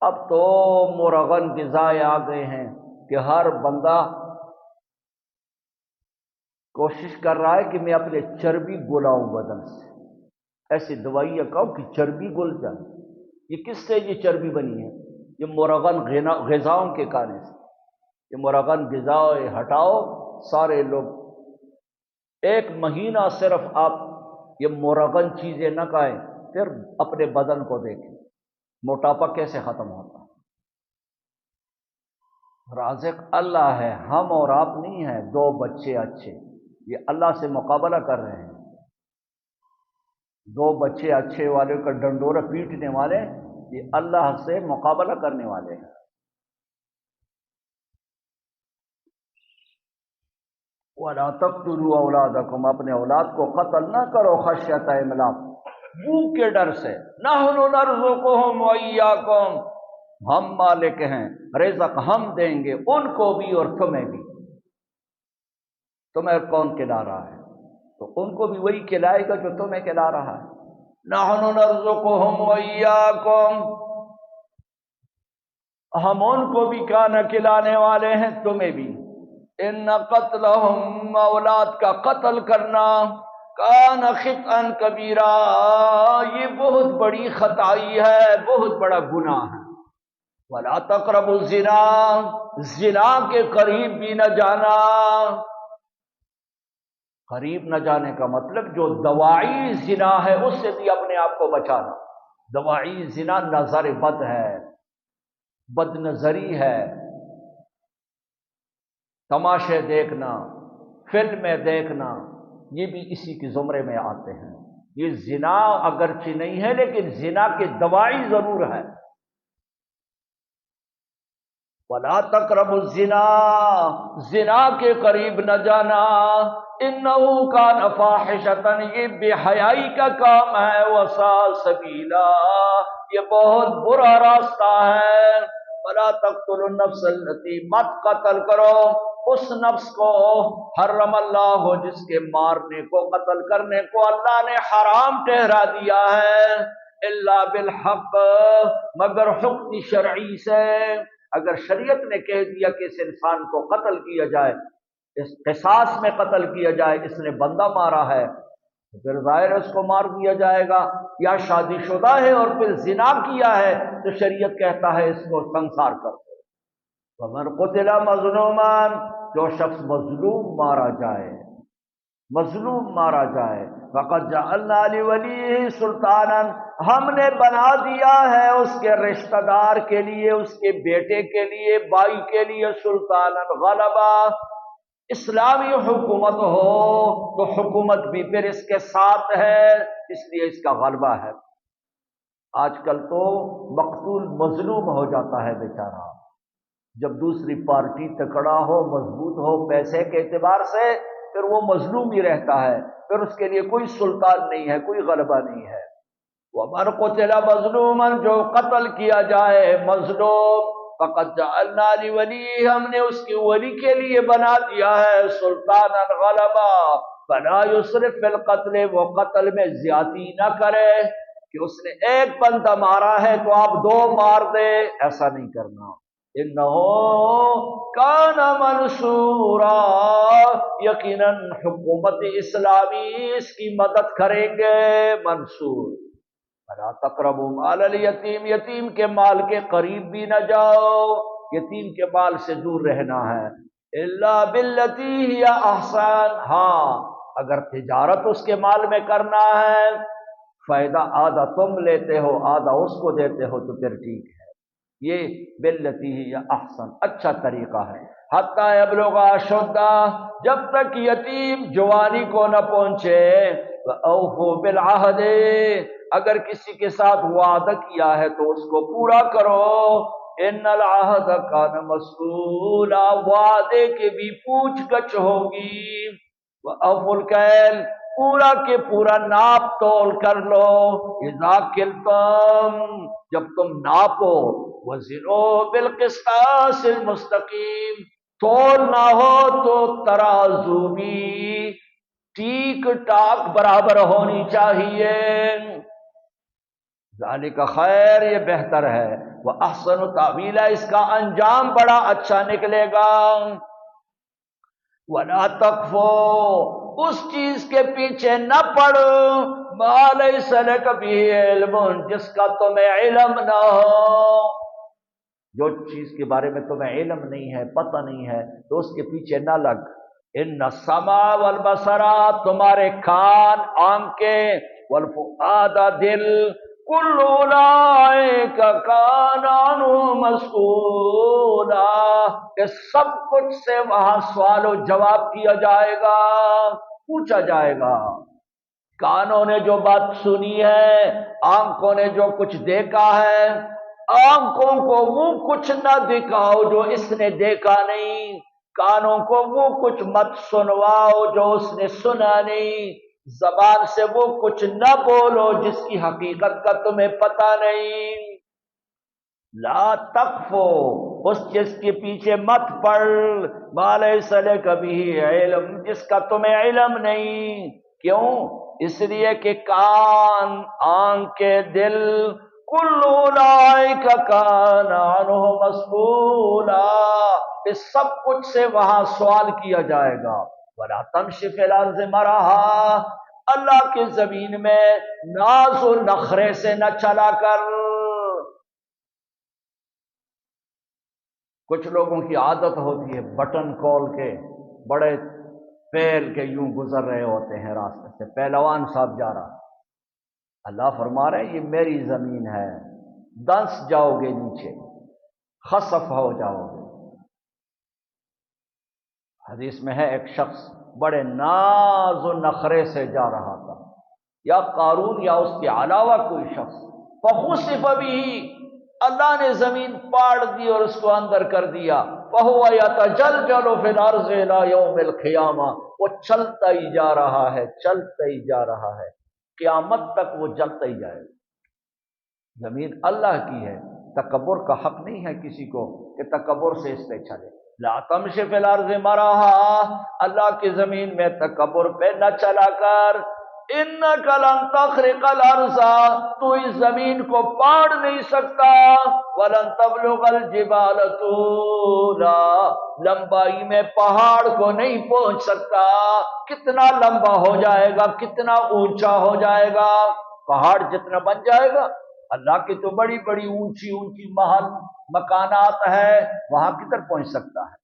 اب تو مرغن غذائیں آ گئے ہیں کہ ہر بندہ کوشش کر رہا ہے کہ میں اپنے چربی گلاؤں بدن سے، ایسی دوائیاں کھاؤ کہ چربی گل جائے۔ یہ کس سے یہ چربی بنی ہے؟ یہ مرغن غذاؤں کے کھانے سے۔ یہ مرغن غذائیں ہٹاؤ، سارے لوگ 1 مہینہ صرف آپ یہ مرغن چیزیں نہ کھائیں، پھر اپنے بدن کو دیکھیں موٹاپا کیسے ختم ہوتا ہے۔ رازق اللہ ہے، ہم اور آپ نہیں ہیں۔ 2 بچے اچھے، یہ اللہ سے مقابلہ کر رہے ہیں۔ 2 بچے اچھے والے کا ڈنڈورا پیٹنے والے، یہ اللہ سے مقابلہ کرنے والے ہیں۔ وَلَا تَقْتُلُوا أَوْلَادَكُمْ، اپنے اولاد کو قتل نہ کرو، خشیۃ املاق، بھوک کے ڈر سے، نحن نرزقهم وإياكم، ہم مالک ہیں، رزق ہم دیں گے ان کو بھی اور تمہیں بھی۔ تمہیں کون کھلا رہا ہے؟ تو ان کو بھی وہی کھلائے گا جو تمہیں کھلا رہا ہے۔ نحن نرزقهم وإياكم، ہم ان کو بھی کھانا کھلانے والے ہیں، تمہیں بھی۔ ان قتلہم، اولاد کا قتل کرنا، کان خطأ کبیرہ، یہ بہت بڑی خطائی ہے، بہت بڑا گناہ ہے۔ ولا تقربوا الزنا، زنا کے قریب بھی نہ جانا۔ قریب نہ جانے کا مطلب جو دواعی زنا ہے اس سے بھی اپنے آپ کو بچانا۔ دواعی زنا نظر بد ہے، بد نظری ہے، تماشے دیکھنا، فلمیں دیکھنا، یہ بھی اسی کے زمرے میں آتے ہیں۔ یہ زنا اگرچہ نہیں ہے لیکن زنا کے دواعی ضرور ہے۔ وَلَا تَقْرَبُوا الزِّنَا، زنا کے قریب نہ جانا، اِنَّهُ كَانَ فَاحِشَةً، یہ بے حیائی کا کام ہے، وَسَاءَ سَبِيلًا، یہ بہت برا راستہ ہے۔ وَلَا تَقْتُلُوا النَّفْسَ الَّتِي، مت قتل کرو اس نفس کو، حرم اللہ، جس کے مارنے کو، قتل کرنے کو اللہ نے حرام ٹھہرا دیا ہے، الا بالحق، مگر حکم شرعی سے۔ اگر شریعت نے کہہ دیا کہ اس انسان کو قتل کیا جائے، اس قصاص میں قتل کیا جائے، اس نے بندہ مارا ہے، تو پھر ظاہر اس کو مار دیا جائے گا۔ یا شادی شدہ ہے اور پھر زنا کیا ہے تو شریعت کہتا ہے اس کو سنسار کر دو۔ وَمَنْ قُتِلَ مَظْلُومًا، جو شخص مظلوم مارا جائے، مظلوم مارا جائے، فَقَدْ جَعَلْنَا لِوَلِيِّهِ سُلْطَانًا، ہم نے بنا دیا ہے اس کے رشتہ دار کے لیے، اس کے بیٹے کے لیے، بھائی کے لیے، سلطانًا غلبہ، اسلامی حکومت ہو تو حکومت بھی پھر اس کے ساتھ ہے، اس لیے اس کا غلبہ ہے۔ آج کل تو مقتول مظلوم ہو جاتا ہے بیچارہ، جب دوسری پارٹی تکڑا ہو، مضبوط ہو پیسے کے اعتبار سے، پھر وہ مظلوم ہی رہتا ہے، پھر اس کے لیے کوئی سلطان نہیں ہے، کوئی غلبہ نہیں ہے۔ وَمَنْ قُتِلَ مَظْلُومًا، جو قتل کیا جائے مظلوم، فَقَدْ جَعَلْنَا لِوَلِيِّهِ، ہم نے اس کی ولی کے لیے بنا دیا ہے سلطانا غلبہ، فَلَا يُسْرِفْ فِي الْقَتْلِ، وہ قتل میں زیادتی نہ کرے کہ اس نے ایک بندہ مارا ہے تو آپ دو مار دے، ایسا نہیں کرنا۔ انہو کان منصورا، یقیناً حکومت اسلامی اس کی مدد کریں گے، منصور۔ وَلَا تَقْرَبُوا مَالَ الْيَتِيمِ، یتیم کے مال کے قریب بھی نہ جاؤ، یتیم کے مال سے دور رہنا ہے۔ اِلَّا بِالَّتِي هِيَ أَحْسَنُ، ہاں اگر تجارت اس کے مال میں کرنا ہے، فائدہ آدھا تم لیتے ہو آدھا اس کو دیتے ہو تو پھر ٹھیک ہے، یہ باللتی ہی احسن، اچھا طریقہ ہے۔ حتی یبلغ اشدہ، جب تک یتیم جوانی کو نہ پہنچے۔ وَأَوْفُوا بِالْعَهْدِ، اگر کسی کے ساتھ وعدہ کیا ہے تو اس کو پورا کرو۔ ان العہد کان مسئولا، وعدے کی بھی پوچھ گچھ ہوگی۔ وَأَوْفُوا الْكَيْلَ، پورا کے پورا ناپ تول کر لو۔ اذا کلتم، جب تم ناپو، وزنوا بالقسطاس المستقیم، تول نہ ہو تو ترازو بھی ٹھیک ٹاک برابر ہونی چاہیے۔ ذالک خیر، یہ بہتر ہے، واحسن تاویلا، اس کا انجام بڑا اچھا نکلے گا۔ وَلَا تَقْفُوا، اس چیز کے پیچھے نہ پڑو، مَا لَيْسَ لَكَ بِهِ عِلْمٌ، جس کا تمہیں علم نہ ہو۔ جو چیز کے بارے میں تمہیں علم نہیں ہے، پتہ نہیں ہے، تو اس کے پیچھے نہ لگ۔ ان السمع والبصر، تمہارے کان آنکھیں، والفؤاد دل، کل اولئک کان عنہ مسئولا، کہ سب کچھ سے وہاں سوال و جواب کیا جائے گا، پوچھا جائے گا۔ کانوں نے جو بات سنی ہے، آنکھوں نے جو کچھ دیکھا ہے، آنکھوں کو وہ کچھ نہ دکھاؤ جو اس نے دیکھا نہیں، کانوں کو وہ کچھ مت سنواؤ جو اس نے سنا نہیں، زبان سے وہ کچھ نہ بولو جس کی حقیقت کا تمہیں پتہ نہیں۔ لا تقفو، اس چیز کے پیچھے مت پڑ، ما لیس لک بہ علم، جس کا تمہیں علم نہیں۔ کیوں؟ اس لیے کہ کان، آنکھیں، دل، کل اولئک کان عنہ مسئولا، اس سب کچھ سے وہاں سوال کیا جائے گا۔ ولا تمشی فی الارض مرحا، اللہ کی زمین میں ناز و نخرے سے نہ چلا کر۔ کچھ لوگوں کی عادت ہوتی ہے بٹن کھول کے بڑے پھیل کے یوں گزر رہے ہوتے ہیں راستے سے، پہلوان صاحب جا رہا۔ اللہ فرما رہے ہیں یہ میری زمین ہے، دنس جاؤ گے نیچے، خسف ہو جاؤ گے۔ حدیث میں ہے ایک شخص بڑے ناز و نخرے سے جا رہا تھا، یا قارون یا اس کے علاوہ کوئی شخص، فخسف بہ، اللہ نے زمین پاڑ دی اور اس کو اندر کر دیا، فہو یتجلجل فی الارض الی یوم القیامہ، وہ چلتا ہی جا رہا ہے، چلتا ہی جا رہا ہے، قیامت تک وہ جلتا ہی جائے گا۔ زمین اللہ کی ہے، تکبر کا حق نہیں ہے کسی کو کہ تکبر سے اس پہ چلے۔ لا تمشی فی الارض مرحا، اللہ کی زمین میں تکبر پہ نہ چلا کر۔ انک لن تخرق الارض، تو اس زمین کو پاڑ نہیں سکتا۔ ولن تبلغ الجبال طولا، لمبائی میں پہاڑ کو نہیں پہنچ سکتا۔ کتنا لمبا ہو جائے گا، کتنا اونچا ہو جائے گا، پہاڑ جتنا بن جائے گا۔ اللہ کی تو بڑی بڑی اونچی اونچی محل مکانات ہے، وہاں کدھر پہنچ سکتا ہے۔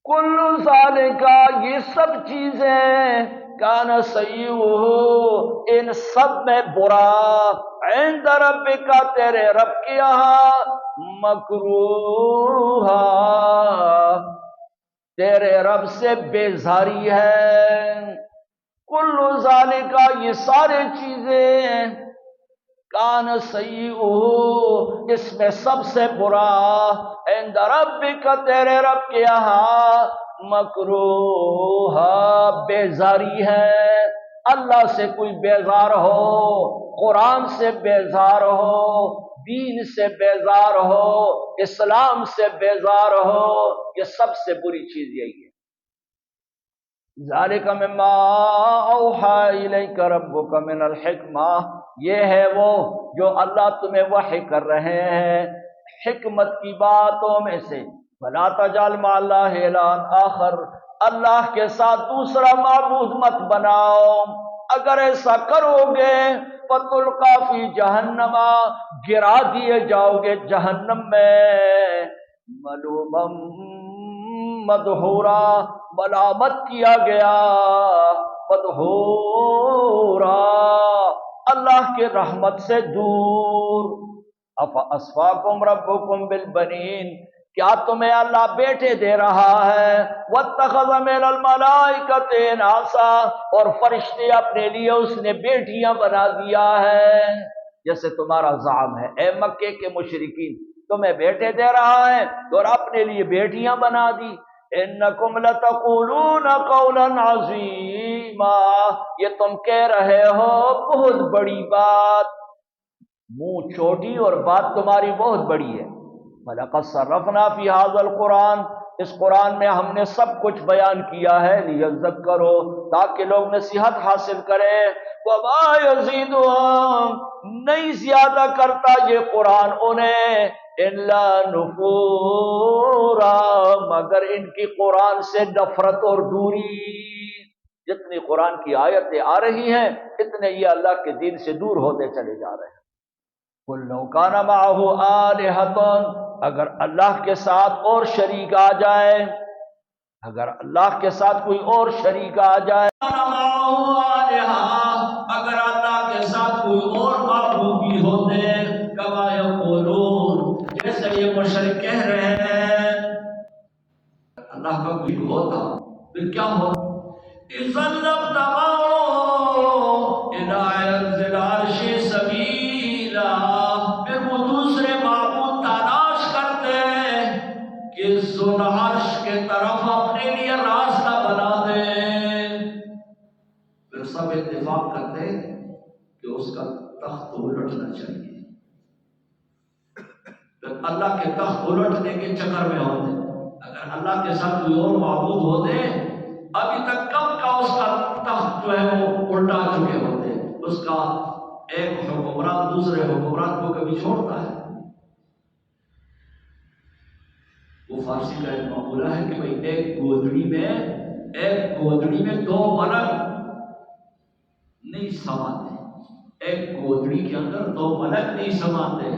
کل ذالک، یہ سب چیزیں، کان سیئہ، ان سب میں برا، عند ربک، تیرے رب کے یہاں، مکروہا، تیرے رب سے بیزاری ہے۔ کل ذالک، یہ سارے چیزیں، کان سیئہ، اس میں سب سے برا، عند ربک، تیرے رب کے یہاں، مکروہا، بیزاری ہے۔ اللہ سے کوئی بیزار ہو، قرآن سے بیزار ہو، دین سے بیزار ہو، اسلام سے بیزار ہو، یہ سب سے بری چیز یہی ہے۔ ذالک مما اوحی الیک ربک من الحکمہ، یہ ہے وہ جو اللہ تمہیں وحی کر رہے ہیں حکمت کی باتوں میں سے۔ ولا تجعل مع اللہ الہا آخر، اللہ کے ساتھ دوسرا معبود مت بناؤ، اگر ایسا کرو گے فتلقی فی جہنم، گرا دیے جاؤ گے جہنم میں، ملوما مدحورا، ملامت کیا گیا، مدحورا، اللہ کے رحمت سے دور۔ افاصفاکم ربکم بالبنین، کیا تمہیں اللہ بیٹے دے رہا ہے؟ واتخذ من الملائکۃ اناسا، اور فرشتے اپنے لیے اس نے بیٹیاں بنا دیا ہے، جیسے تمہارا زعم ہے اے مکے کے مشرکین، تمہیں بیٹے دے رہا ہے اور اپنے لیے بیٹیاں بنا دی۔ انکم لتقولون قولا عظیما، یہ تم کہہ رہے ہو بہت بڑی بات، منہ چھوٹی اور بات تمہاری بہت بڑی ہے۔ وَلَقَدْ صَرَّفْنَا فِي هَذَا الْقُرْآنِ، اس قرآن میں ہم نے سب کچھ بیان کیا ہے، لِيَذَّكَّرُوا، تاکہ لوگ نصیحت حاصل کریں۔ وَمَا يَزِيدُهُمْ، نہیں زیادہ کرتا یہ قرآن انہیں، إِلَّا نُفُورًا، مگر ان کی قرآن سے نفرت اور دوری۔ جتنی قرآن کی آیتیں آ رہی ہیں اتنے یہ اللہ کے دین سے دور ہوتے چلے جا رہے ہیں۔ قُلْ لَوْ كَانَ مَعَهُ آلِهَةٌ، اگر اللہ کے ساتھ اور شریک آ جائے، اگر اللہ کے ساتھ کوئی اور شریک آ جائے، اگر اللہ کے ساتھ کوئی اور معبود بھی ہوتے، كَمَا يَقُولُونَ، جیسے یہ مشرک کہہ رہے ہیں، اللہ کا کوئی ہوتا پھر کیا ہوتا؟ إِذًا لَابْتَغَوْا إِلَىٰ عِرْضِ الْعَرْشِ سَبِيلًا، پھر وہ دوسرے معبود تلاش کرتے کہ کہ ذو العرش کے طرف اپنے لیے راستہ بنا دے۔ پھر سب اتفاق کرتے کہ اس کا تخت الٹنا چاہیے۔ پھر اللہ کے تخت الٹنے کے چکر میں ہوتے، اگر اللہ کے ساتھ کوئی اور معبود ہوتے ابھی تک کب کا اس کا تخت جو ہے وہ الٹا چکے ہوتے۔ اس کا ایک حکمران دوسرے حکمران کو کبھی چھوڑتا ہے؟ وہ فارسی کا ایک مقولہ ہے کہ بھئی ایک گودڑی میں دو ملک نہیں سماتے، ایک گودڑی کے اندر دو ملک نہیں سماتے،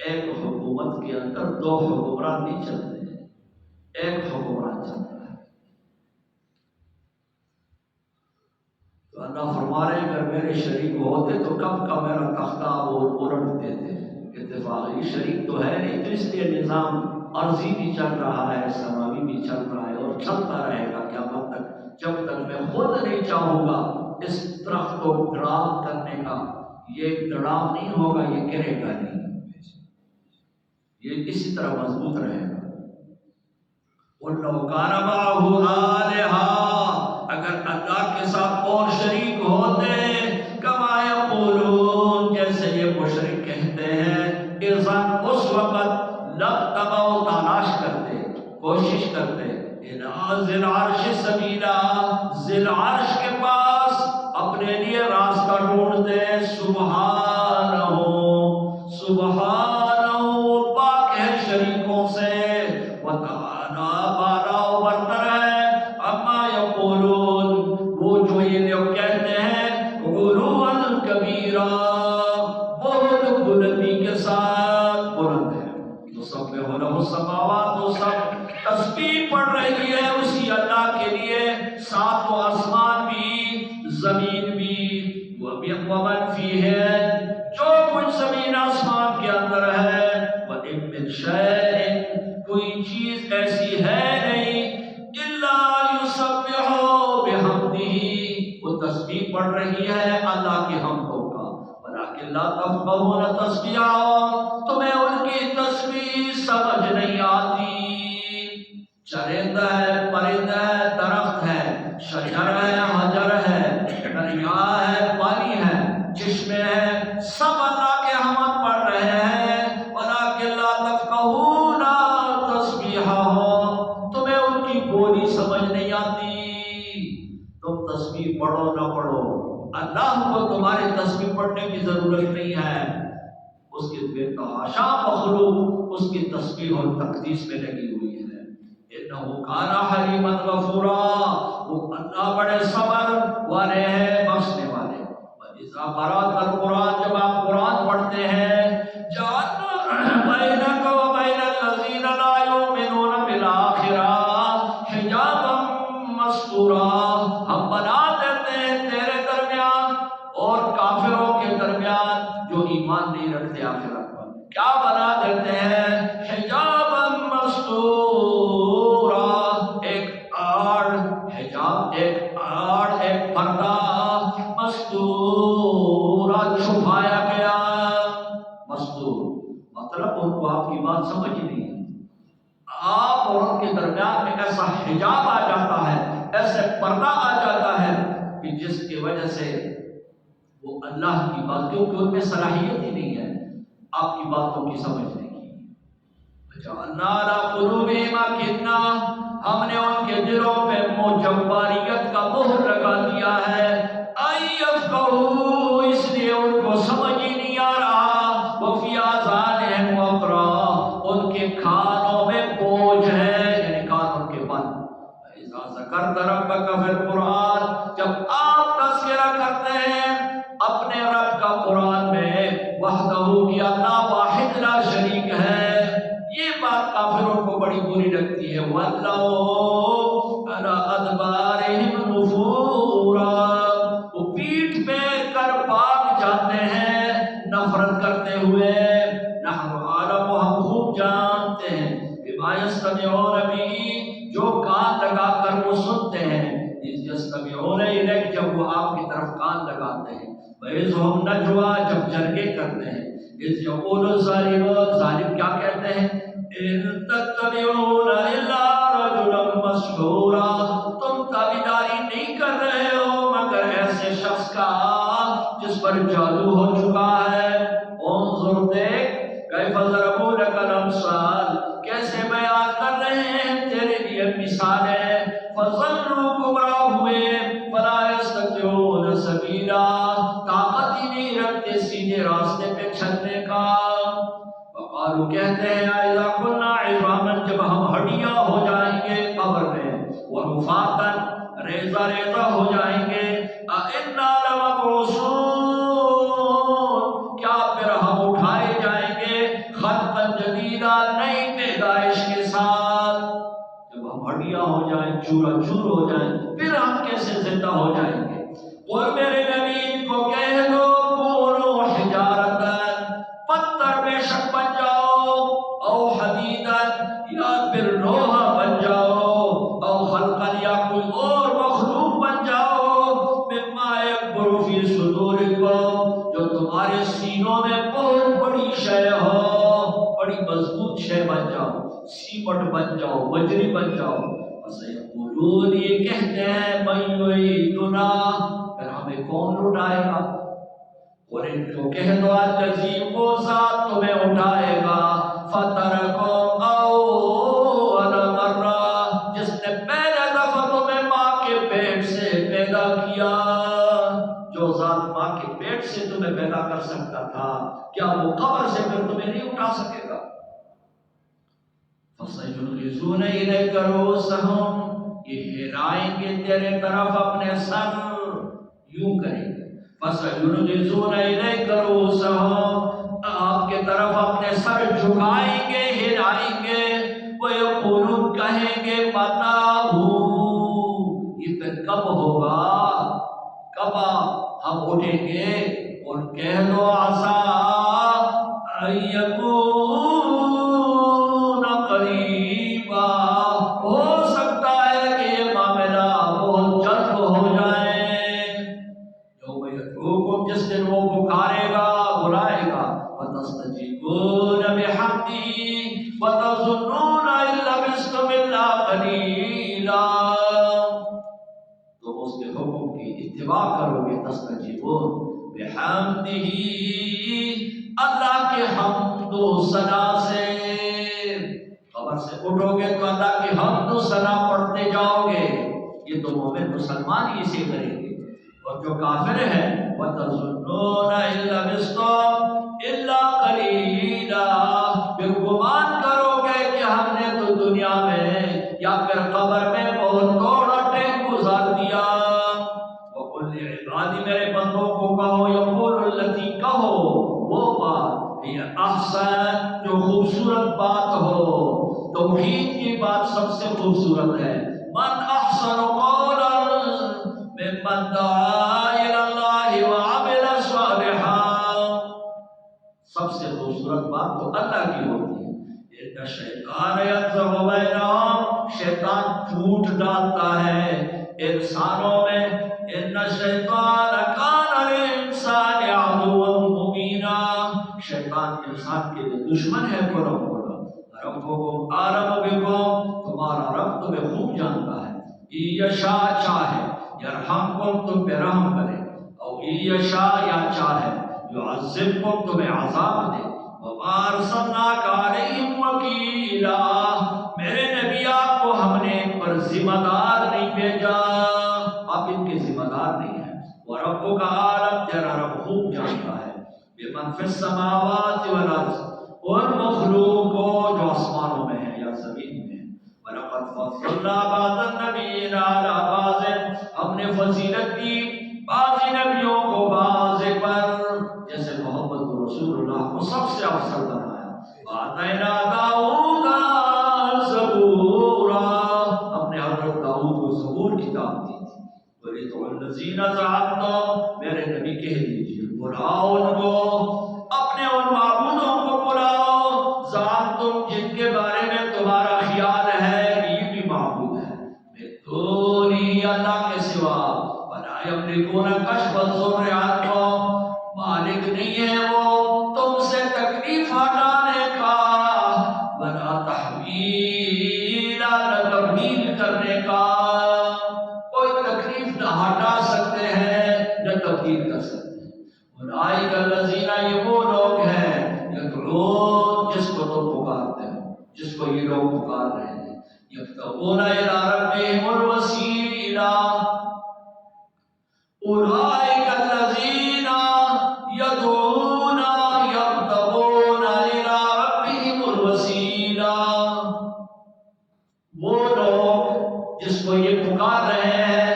ایک حکومت کے اندر دو حکمران نہیں چلتے، ایک حکمران چلتا ہے۔ تو اللہ فرما رہے اگر میرے شریک ہوتے تو کب کا میرا تختہ وہ الٹ دیتے۔ اتفاقی شریک تو ہے نہیں، تو اس لیے نظام عرضی بھی چل رہا ہے، سماوی بھی چل رہا ہے اور چلتا رہے گا قیامت تک، جب تک میں خود نہیں چاہوں گا اس درخت کو گرام کرنے کا۔ یہ گرام نہیں ہوگا، یہ گرے گا نہیں، یہ اسی طرح مضبوط رہے گا۔ وَلَوْ كَانَ مَعَهُ آلِهَةٌ، اگر اللہ کے ساتھ اور شریک ہوتے، كَمَا يَقُولُونَ، جیسے یہ مشرک کہتے ہیں، اِذًا اس وقت لَابْتَغَوْا، تلاش کرتے، کوشش کرتے، إِلَىٰ ذِي الْعَرْشِ سَبِيلًا، ذی العرش کے پاس اپنے لیے راستہ ڈھونڈتے۔ سبحانہ، سبحانہ، پاک ہے شریکوں سے، وتعالی، بالا و برتر ہے، اما یقولون، وہ جو یہ لوگ کہتے ہیں، علواً کبیرا، بہت بلندی کے ساتھ بلند ہے۔ تو سب میں لہ السماوات، تو سب تسبیح پڑھ رہی ہے اسی اللہ کے لیے، ساتوں آسمان بھی، زمین بھی، ومن فیہ، جو کچھ زمین آسمان کے اندر ہے، وَإِن مِّن شَيْءٍ، کوئی چیز ایسی ہے نہیں، إِلَّا يُسَبِّحُ بِحَمْدِهِ، وہ تسبیح پڑھ رہی ہے اللہ کے حمدوں کا، وَلَٰكِن لَّا تَفْقَهُونَ تَسْبِيحَهُمْ، تمہیں ان کی تسبیح سمجھ نہیں آتی۔ چرندہ ہے، پرندہ ہے، درخت ہے، شجر ہے، حجر ہے، دریا ہے، پانی ہے، چشمے ہیں، سب اللہ کے حمد پڑھ رہے ہیں، وَلَٰكِن لَّا تَفْقَهُونَ تَسْبِيحَهُمْ، تمہیں ان کی بولی سمجھ نہیں آتی۔ تم تسبیح پڑھو نہ پڑھو، اللہ کو تمہاری تسبیح پڑھنے کی ضرورت نہیں ہے، اس کے بے تحاشا مخلوق اس کی تسبیح اور تقدیس میں لگی ہوئی ہے۔ إِنَّهُ كَانَ حَلِيمًا غَفُورًا، وہ اللہ بڑے صبر والے ہیں، بخشنے والے۔ وَإِذَا قَرَأْتَ الْقُرْآنَ، جب آپ قرآن پڑھتے ہیں، جَعَلْنَا بَيْنَكَ وَبَيْنَ الَّذِينَ لَا يُؤْمِنُونَ بِالْآخِرَةِ حِجَابًا مَّسْتُورًا، ہم بنا دیتے ہیں تیرے درمیان اور کافروں کے درمیان جو ایمان نہیں رکھتے آخرت پر، کیا بنا دیتے ہیں؟ حجابًا مستورا، ایک آڑ، حجاب ایک آڑ، ایک پردہ، مستورا، چھپایا گیا۔ مستور مطلب ان کو آپ کی بات سمجھ نہیں ہے، آپ اور ان کے درمیان میں ایسا حجاب آ جاتا ہے، ایسے پردہ آ جاتا ہے کہ جس کی وجہ سے وہ اللہ کی بات، کیونکہ ان میں صلاحیت ہی نہیں ہے آپ کی باتوں کی سمجھنے کی۔ جعلنا علی قلوبہم اکنہ، ہم نے ان کے دلوں پہ جباریت کا مہر لگا دیا ہے، ان یفقہوا، اس لیے ان کو سمجھ ہی نہیں آ رہا، وفی آذانہم وقرا، ان کے کانوں میں بوجھ ہے، یعنی کان ان کے بند۔ اذا ذکرت ربک فی القرآن، جب آپ تذکرہ کرتے ہیں اپنے رب کا قرآن میں، وحدہ کی اللہ واحد لا شریک ہے، یہ بات کافروں کو بڑی بری لگتی ہے۔ وَلَّوْا عَلَىٰ أَدْبَارِهِمْ نُفُورًا، وہ پیٹھ پھیر کر بھاگ جاتے ہیں نفرت کرتے ہوئے۔ نحن عالم، ہم خوب جانتے ہیں، بما يستمعون به، جو کان لگا کر وہ سنتے ہیں، اذ يستمعون الیک، جب وہ آپ کی طرف کان لگاتے ہیں، وَإِذْ هُمْ نَجْوَىٰ، جب جرگے کرتے ہیں، اذ یقول الظالمون، ظالم کیا کہتے ہیں، ان تتبعون الا رجلا مسحورا، تم تابعداری نہیں کر رہے ہو مگر ایسے شخص کا جس پر جادو ہو چکا ہے۔ انظر دیکھ کیف ضربوا لک الامثال، کیسے بیان کر رہے ہیں تیرے لیے مثالیں۔ فظلوا گمراہ ہوئے، فلا یستطیعون سبیلا، طاقت ہی نہیں رکھتے سیدھے راستے پہ چلنے کا۔ وقالوا کہتے ہیں اذا كنا عظاما، جب ہم ہڈیاں ہو جائیں گے قبر میں، ورفاتا ریزہ ریزہ ہو جائیں گے، انا لمبعوثون، کیا پھر ہم اٹھائے جائیں گے خلقا جدیدا، نئی پیدائش کے ساتھ۔ جب ہم ہڈیاں ہو جائیں، چورا چور ہو جائیں، پھر ہم کیسے زندہ ہو جائیں گے؟ اور میرے نبی کو کہہ دو کونوا حجارتاً، پتھر بے شک بن جاؤ، او حدیداً، یا پھر لوہا بن جاؤ، او خلقاً، یا کوئی اور مخلوق بن جاؤ، مما یکبر فی صدورکم، جو تمہارے سینوں میں بہت بڑی شے ہو، بڑی مضبوط شے بن جاؤ، سیمٹ بن جاؤ، بجری بن جاؤ۔ وسیقولون، یہ کہتے ہیں من یعیدنا، پھر ہمیں کون لٹائے گا؟ اور ان کو کہہ دو الذی، وہ ذات تمہیں اٹھائے گا، فطرکم اول مرہ، جس نے پہلے دفعہ تمہیں ماں کے پیٹ سے پیدا کیا۔ جو ذات ماں کے پیٹ سے تمہیں پیدا کر سکتا تھا، کیا وہ قبر سے پھر تمہیں نہیں اٹھا سکے گا؟ فَسَيُنْغِضُونَ إِلَيْكَ رُءُوسَهُمْ، یہ ہلائیں گے تیرے طرف اپنے سر، یوں کریں گے۔ فَسَيُنْغِضُونَ إِلَيْكَ رُءُوسَهُمْ، آپ کے طرف اپنے سر جھکائیں گے، ہلائیں گے۔ وَيَقُولُونَ، کہیں گے مَتَىٰ هُوَ، یہ پھر کب ہوگا، کب ہم اٹھیں گے؟ اور کہہ دو عَسَىٰ أَن يَكُونَ قریبا، ہو سکتا ہے کہ یہ معاملہ بہت جلد ہو جائے۔ یوم یدعوکم، جس دن وہ پکارے گا، بلائے گا، وتستجیبون بحمدہ وتظنون ان لبثتم الا قلیلا، تم اس کے حکم کی اتباع کرو گے، تستجیبون بحمدہ، اللہ کے حمد و ثنا سے۔ قبر سے اٹھو گے تو اللہ کی حمد و ثنا پڑھتے جاؤ گے، یہ تو مومن مسلمان ہی اسے کریں گے۔ اور جو کافر ہے وَتَظُنُّونَ إِن لَّبِثْتُمْ إِلَّا قَلِيلًا، پھر گمان کرو گے کہ ہم نے تو دنیا میں یا پھر قبر میں بہت تھوڑا ٹائم گزار دیا۔ وَقُلْ لِعِبَادِي، میرے بندوں کو کہو، يَقُولُ الَّتِي، کہو وہ بات، یہ احسن، جو خوبصورت بات ہو۔ توحید کی بات سب سے خوبصورت ہے۔ من احسن قولا ممن دعا الی اللہ وعمل صالحا، سب سے خوبصورت بات تو اللہ کی ہوتی ہے۔ ان الشیطان ینزغ بینہم، شیطان جھوٹ ڈالتا ہے انسانوں میں۔ ان الشیطان کان للانسان عدوا مبینا، شیطان انسان کے لیے دشمن ہے کھلا کھلا۔ ربکم اعلم بکم، تمہارا رب تمہیں خوب جانتا ہے۔ یشاء، چاہے، یرحمکم، تم پہ رحم کرے، او یشاء، یا چاہے یعذبکم، تمہیں عذاب دے۔ وما ارسلناک علیہم وکیلا، میرے نبی آپ کو ہم نے ان پر ذمہ دار نہیں بھیجا، آپ ان کے ذمہ دار نہیں ہیں۔ وربک اعلم، تیرا رب خوب جانتا ہے، بمن فی السماوات والارض، اور مخلوق کو جو آسمانوں میں ہے یا زمین میں۔ وَلَقَدْ فَضَّلْنَا بَعْضَ النَّبِيِّينَ عَلَىٰ بَعْضٍ، ہم نے فضیلت دی بعض نبیوں کو بعض پر، جیسے محمد رسول اللہ کو سب سے افضل بنایا۔ وَآتَيْنَا دَاؤُودَ زَبُورًا، ہم نے حضرت داؤد کو زبور کتاب دی تھی۔ وَلِدْعُوا الَّذِينَ زَعَمْتُمْ، میرے نبی کہہ دیجیے بلاؤ ان کو، اپنے ان معبودوں کو بلاؤ، زعمتم، جن کے بارے میں تمہارا خیال ہے کہ یہ بھی معبود ہے، میں دونی، اللہ کے سوا، وَلَا يَمْلِكُونَ كَشْفَ الضُّرِّ عَنكُمْ، مالک نہیں ہے وہ تم سے تکلیف ہٹانے کا، وَلَا تبدیل کرنے کا، کوئی تکلیف نہ ہٹا سکتے ہیں نہ تبدیل کر سکتے ہیں۔ اولئک الذین، یہ وہ لوگ ہیں یدعون، جس کو تم پکارتے ہو، جس کو یہ لوگ پکار رہے ہیں، یبتغون الی ربہم الوسیلہ، اولئک الذین یدعون یبتغون الی ربہم الوسیلہ، وہ لوگ جس کو یہ پکار رہے ہیں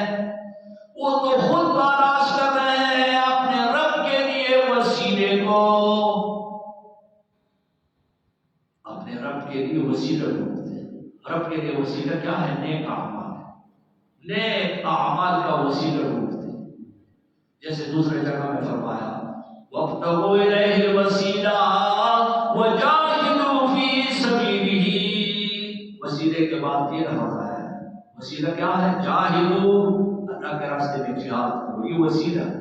وہ تو خود تلاش کر رہے ہیں اپنے رب کے لیے وسیلے کو، اپنے رب کے لیے وسیلہ ڈھونڈتے ہیں۔ رب کے لیے وسیلہ کیا ہے؟ نیک اعمال ہے، نیک اعمال کا وسیلہ ڈھونڈتے ہیں۔ جیسے دوسرے جگہ میں فرمایا وَابْتَغُوا إِلَيْهِ الْوَسِيلَةَ وَجَاهِدُوا فِي سَبِيلِهِ، وسیلے کے بعد یہ لفظ آیا ہے، وسیلہ کیا ہے؟ جاہدوا، اللہ کے راستے میں جہاد کرو، یہ وسیلہ ہے۔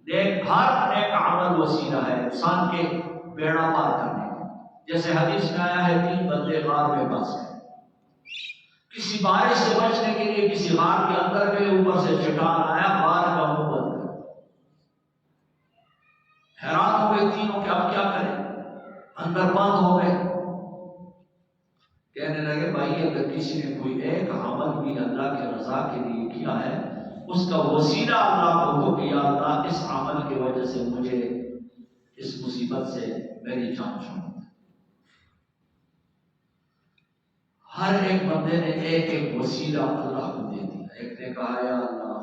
نیک، ہر نیک عمل وسیلہ ہے انسان کے بیڑا پار کرنے کا۔ جیسے حدیث میں آیا ہے 3 بندے غار میں پھنس گئے، کسی بارش سے بچنے کے لیے کسی غار کے اندر گئے، اوپر سے چٹان آیا، غار کا منہ بند کر، حیران ہو گئے تینوں کہ اب کیا کریں، اندر بند ہو گئے۔ کہنے لگے بھائی اگر کسی نے کوئی ایک عمل بھی اللہ کے رضا کے لیے کیا ہے، اس کا وسیلہ اللہ کو ہو کہ یا اللہ اس عمل کی وجہ سے مجھے اس مصیبت سے میری جان چھوڑ۔ ہر ایک بندے نے ایک ایک وسیلہ اللہ کو دے دیا۔ ایک نے کہا یا اللہ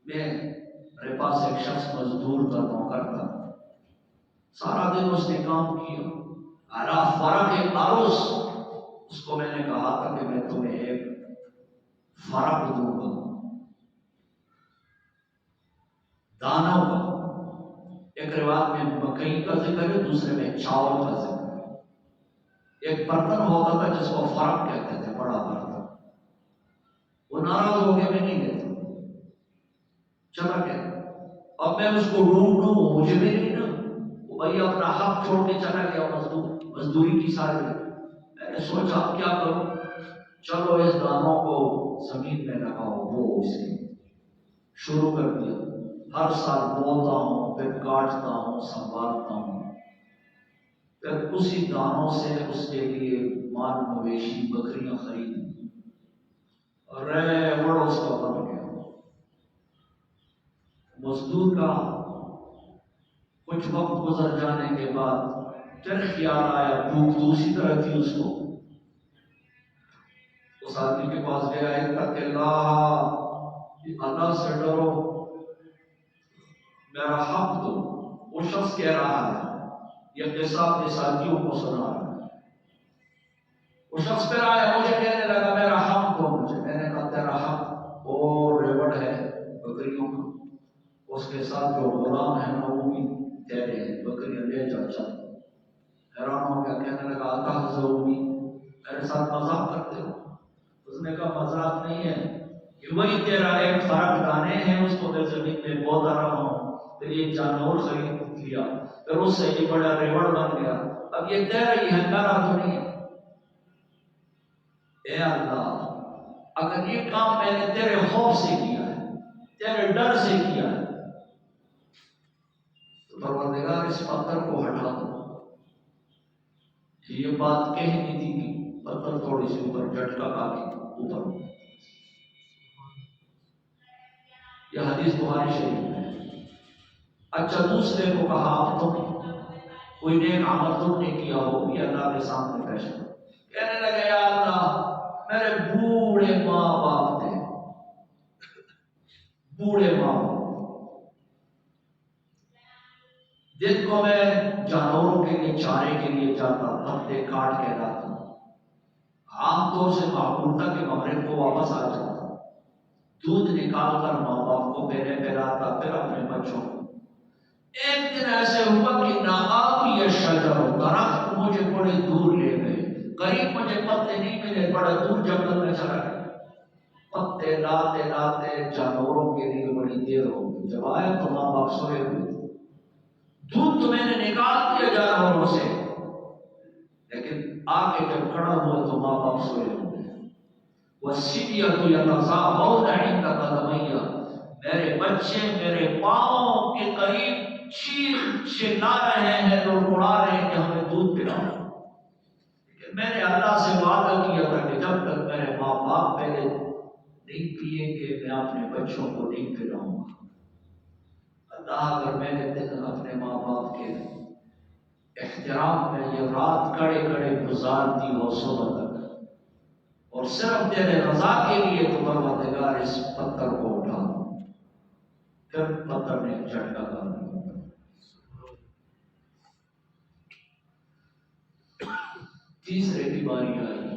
میرے پاس ایک شخص مزدور کا نوکر تھا، سارا دن اس نے کام کیا، اعلیٰ فرق عروس، اس کو میں نے کہا تھا کہ میں تمہیں ایک فرق دوں گا دانوں کا، ایک روایت میں مکئی کا ذکر ہے، دوسرے میں چاول کا ذکر ہے۔ ایک برتن ہوتا تھا جس کو فرق کہتے تھے، بڑا برتن، وہ ناراض ہو کے میں نہیں دیتا، چلا گیا، اب میں اس کو ڈھونڈوں مجھے بھی نہیں نا، وہ بھائی اپنا حق چھوڑ کے چلا گیا، مزدوری کی ساری۔ میں نے سوچا اب کیا کروں، چلو اس دانوں کو زمین میں لگاؤ، وہ اس کی شروع کر دیا۔ ہر سال بوتا ہوں، پھر کاٹتا ہوں، سنبھالتا ہوں، پھر اسی دانوں سے اس کے لیے مال مویشی بکریاں خرید، ریوڑ اس کا بن گیا۔ مزدور کا کچھ وقت گزر جانے کے بعد پھر خیال آیا، بھوک دوسری طرح تھی اس کو، اس آدمی کے پاس گیا، اتق اللہ، اللہ سے ڈرو، میرا حق دو۔ وہ شخص کہہ رہا ہے، یہ قصہ اپنے ساتھیوں کو سنا رہا ہے۔ وہ شخص پھر آیا، مجھے کہنے لگا میرا حق دو مجھے۔ میں نے کہا تیرا حق اور ریوڑ ہے بکریوں کا، اس کے ساتھ جو غلام ہے نا وہ بھی تیرے ہیں، بکریاں لے جا چل۔ حیران ہو گیا، کہنے لگا اتحزونی، میرے ساتھ مذاق کرتے ہو؟ اس نے کہا مذاق نہیں ہے، کہ وہی تیرا ایک فرق دانے ہیں، اس کو میں زمین میں بوتا رہا ہوں، پھر یہ جانور خرید لیا، پھر اس سے یہ بڑا ریوڑ بن گیا، اب یہ تیرا ہی ہے، میرا تو نہیں ہے۔ اے اللہ، اگر یہ کام میں نے تیرے خوف سے کیا ہے، تیرے ڈر سے کیا ہے، تو پروردگار اس پتھر کو ہٹا دو۔ یہ بات کہنی تھی کہ پتھر تھوڑی سی اوپر جھٹکا کھا کے اوپر۔ یہ حدیث بخاری شریف میں ہے۔ اچھا دوسرے کو کہا اب تم کوئی نیک عمل تم نے کیا ہو، یہ اللہ کے سامنے پیش کرو۔ کہنے لگے یا اللہ میرے بوڑھے ماں باپ تھے، بوڑھے ماں باپ، دن کو میں جانوروں کے لیے چارے کے لیے جاتا، پتے کاٹ کے لاتا، عام طور سے معقول تھا کہ مغرب کو واپس آ جاتا، دودھ نکال کر ماں باپ کو پلاتا، پھر اپنے بچوں کو۔ ایک دن ایسے ہوا کہ ناآبی شجر، درخت مجھے بڑے دور لے گئے، قریب مجھے پتے نہیں ملے، بڑا دور جنگل میں چلا گیا۔ پتے لاتے لاتے جانوروں کے لیے بڑی دیر ہو گئی، جب آئے تو ماں باپ سوئے ہوئے تھے۔ دودھ تو میں نے نکال دیا جانوروں سے، لیکن آ کے جب کھڑا ہوا تو ماں باپ سوئے ہوئے۔ والصبیۃ یتساءلون عند قدمیہ، میرے بچے میرے پاؤں کے قریب چیخ چلا رہے ہیں، لڑکڑا رہے ہیں کہ ہمیں دودھ پلاؤ۔ میں نے اللہ سے وعدہ کیا تھا کہ جب تک میرے ماں باپ پہلے نہیں پیئیں گے میں اپنے بچوں کو نہیں پلاؤں گا۔ اللہ اگر میں نے دن اپنے ماں باپ کے احترام میں یہ رات کڑے کڑے گزار دی ہو صبح تک، اور صرف تیرے رضا کے لیے تو پروردگار اس پتھر کو اٹھا دو، پھر پتھر نے جھٹکا کر دیا۔ تیسرے بیماری آئی،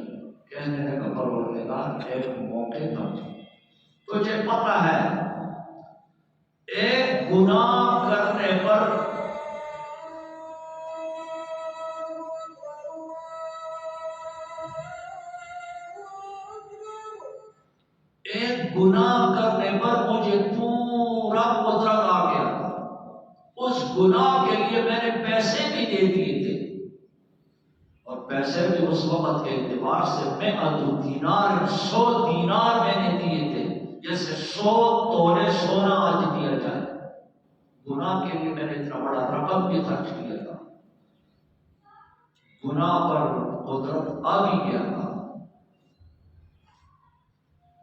کہنے لگا پروردگار ایک موقع پر تجھے پتہ ہے ایک گناہ کرنے پر مجھے پورا قدرت آ گیا تھا، اس گناہ کے لیے میں نے پیسے بھی دے دیے تھے، اور پیسے بھی اس وقت کے اعتبار سے 100 دینار 100 دینار میں نے دیے تھے، جیسے 100 تولے سونا آج دیا جائے۔ گناہ کے لیے میں نے اتنا بڑا رقم بھی خرچ کیا تھا، گناہ پر قدرت آ بھی گیا تھا،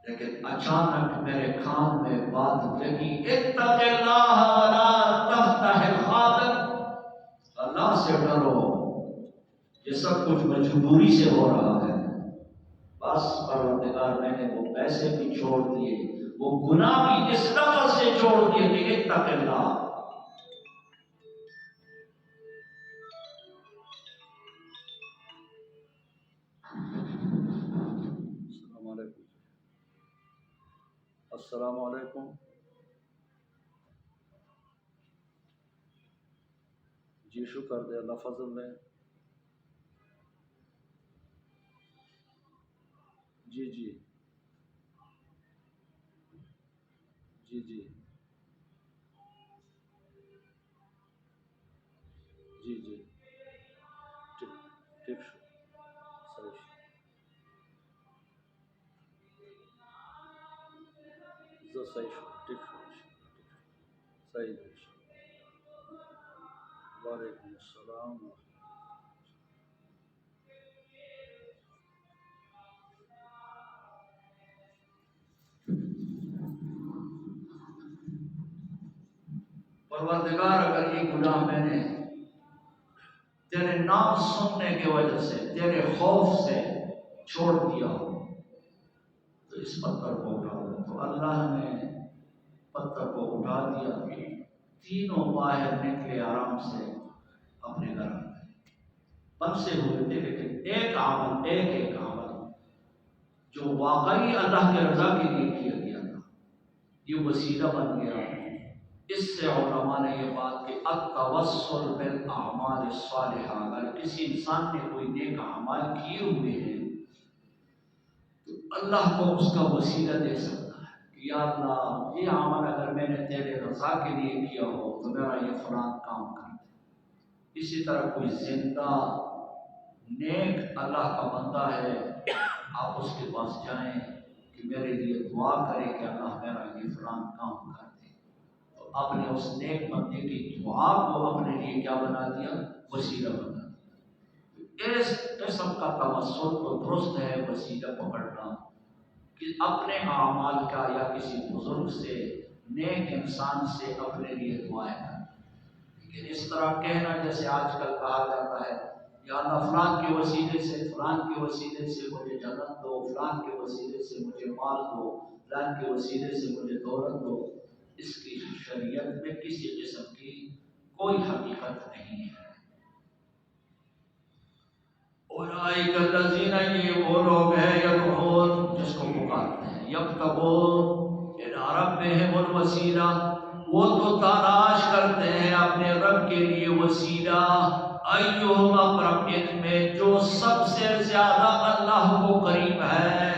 لیکن اچانک میرے کان میں بات لگی، اتق اللہ ولا تفتح الخاطر، اللہ سے ڈرو، یہ سب کچھ مجبوری سے ہو رہا ہے۔ بس پروردگار میں نے وہ پیسے بھی چھوڑ دیے، وہ گناہ بھی اس لفظ سے چھوڑ دیے کہ اتق اللہ۔ السلام علیکم۔ جی شکر دے اللہ فضل میں۔ جی جی جی جی جی جی ٹھیک صحیح صحیح ٹھیک صحیح۔ وعلیکم السلام۔ پروردگار اگر یہ گناہ میں نے تیرے نام سننے کی وجہ سے تیرے خوف سے چھوڑ دیا تو اس پتھر کو اٹھا دو۔ تو اللہ نے پتھر کو اٹھا دیا، تینوں باہر نکلے آرام سے اپنے گھر میں، بنسے ہوئے تھے، لیکن ایک عمل جو واقعی اللہ کے رضا کے لیے کیا گیا تھا یہ وسیلہ بن گیا۔ اس سے علماء نے یہ بات کہ التوسل بالاعمال الصالحہ، اگر کسی انسان نے کوئی نیک اعمال کیے ہوئے ہیں تو اللہ کو اس کا وسیلہ دے سکتا ہے کہ یا اللہ یہ عمل اگر میں نے تیرے رضا کے لیے کیا ہو تو میرا یہ فلاں کام کر دے۔ اسی طرح کوئی زندہ نیک اللہ کا بندہ ہے، آپ اس کے پاس جائیں کہ میرے لیے دعا کرے کہ اللہ میرا یہ فلاں کام کر دے، تو آپ نے اس نیک بندے کی دعا کو اپنے لیے کیا بنا دیا؟ وسیلہ بنا دیا۔ اس قسم کا توسل تو درست ہے، وسیلہ پکڑنا کہ اپنے اعمال کا یا کسی بزرگ سے نیک انسان سے اپنے لیے دعائیں کرنا، لیکن اس طرح کہنا جیسے آج کل کہا جاتا ہے یا اللہ فلان کے وسیلے سے فلان کے وسیلے سے مجھے جنت دو، فلان کے وسیلے سے مجھے مال دو، فلان کے وسیلے سے مجھے دولت دو، اس کی شریعت میں کسی قسم کی کوئی حقیقت نہیں ہے۔ اولئک الذین، یہ وہ لوگ ہیں یدعون جس کو پکارتے ہیں، یبتغون الی ربہم الوسیلہ، وہ تو تلاش کرتے ہیں اپنے رب کے لیے وسیلہ، ایہم اقرب، ان میں جو سب سے زیادہ اللہ کو قریب ہے،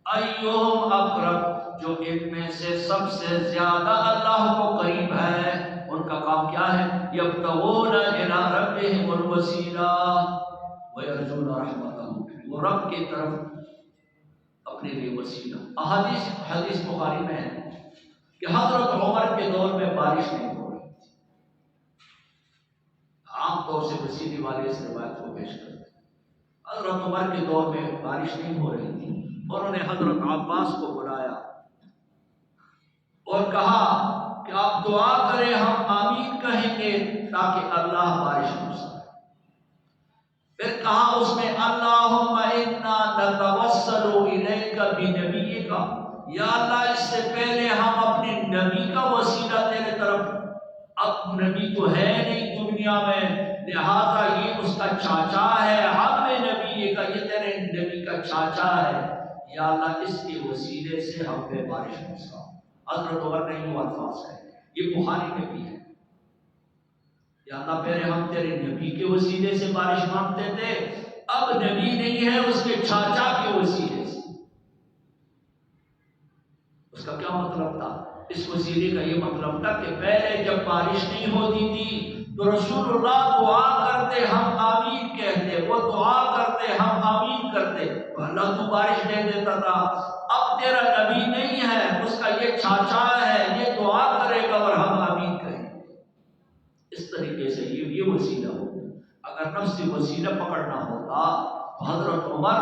ایہم اقرب، جو ان میں سے سب سے زیادہ اللہ کو قریب ہے، ان کا کام کیا ہے؟ یبتغون الی ربہم الوسیلہ ویرجون رحمتہ، وہ رب کی طرف اپنے لیے وسیلہ۔ حدیث بخاری میں ہے کہ حضرت عمر کے دور میں بارش نہیں ہو رہی تھی۔ عام طور سے وسیلے والے اس روایت کو پیش کرتے ہیں۔ حضرت عمر کے دور میں بارش نہیں ہو رہی تھی، انہوں نے حضرت عباس کو بلایا اور کہا کہ آپ دعا کریں، ہم آمین کہیں گے تاکہ اللہ بارش برسائے۔ پھر کہا اس نے اللہم انا نتوسل الیک بنبیک، یا اللہ اس سے پہلے ہم اپنے نبی کا وسیلہ تیرے طرف، اب نبی تو ہے نہیں دنیا میں، لہذا یہ اس کا چاچا ہے، ہم نبی کا، یہ تیرے نبی کا چاچا ہے، یا اللہ اس کے وسیلے سے ہم پہ بارش برسا۔ حضرت عمر نے یہ الفاظ کہے، یہ بخاری میں بھی ہے، یا اللہ پہلے ہم تیرے نبی کے وسیلے سے بارش مانگتے تھے، اب نبی نہیں ہے، اس کے چاچا کے وسیلے سے۔ اس کا کیا مطلب تھا؟ اس وسیلے کا یہ مطلب تھا کہ پہلے جب بارش نہیں ہوتی تھی تو رسول اللہ دعا کرتے، ہم آمین کہتے، وہ دعا کرتے، ہم آمین کرتے، تو اللہ تو بارش دے دیتا تھا۔ اب تیرا نبی نہیں ہے، اس کا یہ چاچا ہے، یہ دعا کرے گا اور ہم آمین کہیں گے۔ اس طریقے سے یہ وسیلہ ہو۔ اگر نفس وسیلہ پکڑنا ہوتا تو حضرت عمر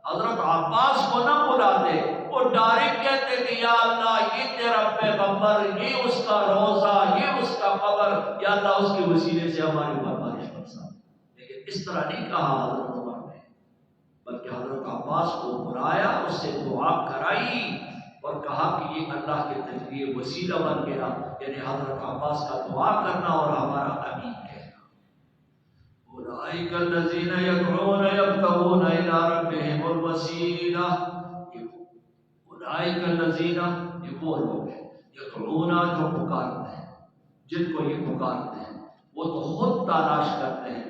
حضرت عباس کو نہ بلاتے، وہ ڈائریکٹ کہتے کہ یا اللہ یہ تیرا پیغمبر، یہ اس کا روزہ، یہ اس کا قبر، یا اللہ اس کے وسیلے سے ہماری اوپر بارش برسا۔ لیکن اس طرح نہیں کہا حضرت عمر نے، بلکہ حضرت عباس کو بلایا، اس سے دعا کرائی اور کہا کہ یہ اللہ کے ذریعے وسیلہ بن گیا، یعنی حضرت عباس کا دعا کرنا اور ہمارا آمین کہنا۔ اولئک الذین یدعون یبتغون الی ربہم الوسیلہ، اولئک الذین، یہ وہ لوگ ہیں، یدعون جو پکارتے ہیں، جن کو یہ پکارتے ہیں وہ تو خود تلاش کرتے ہیں،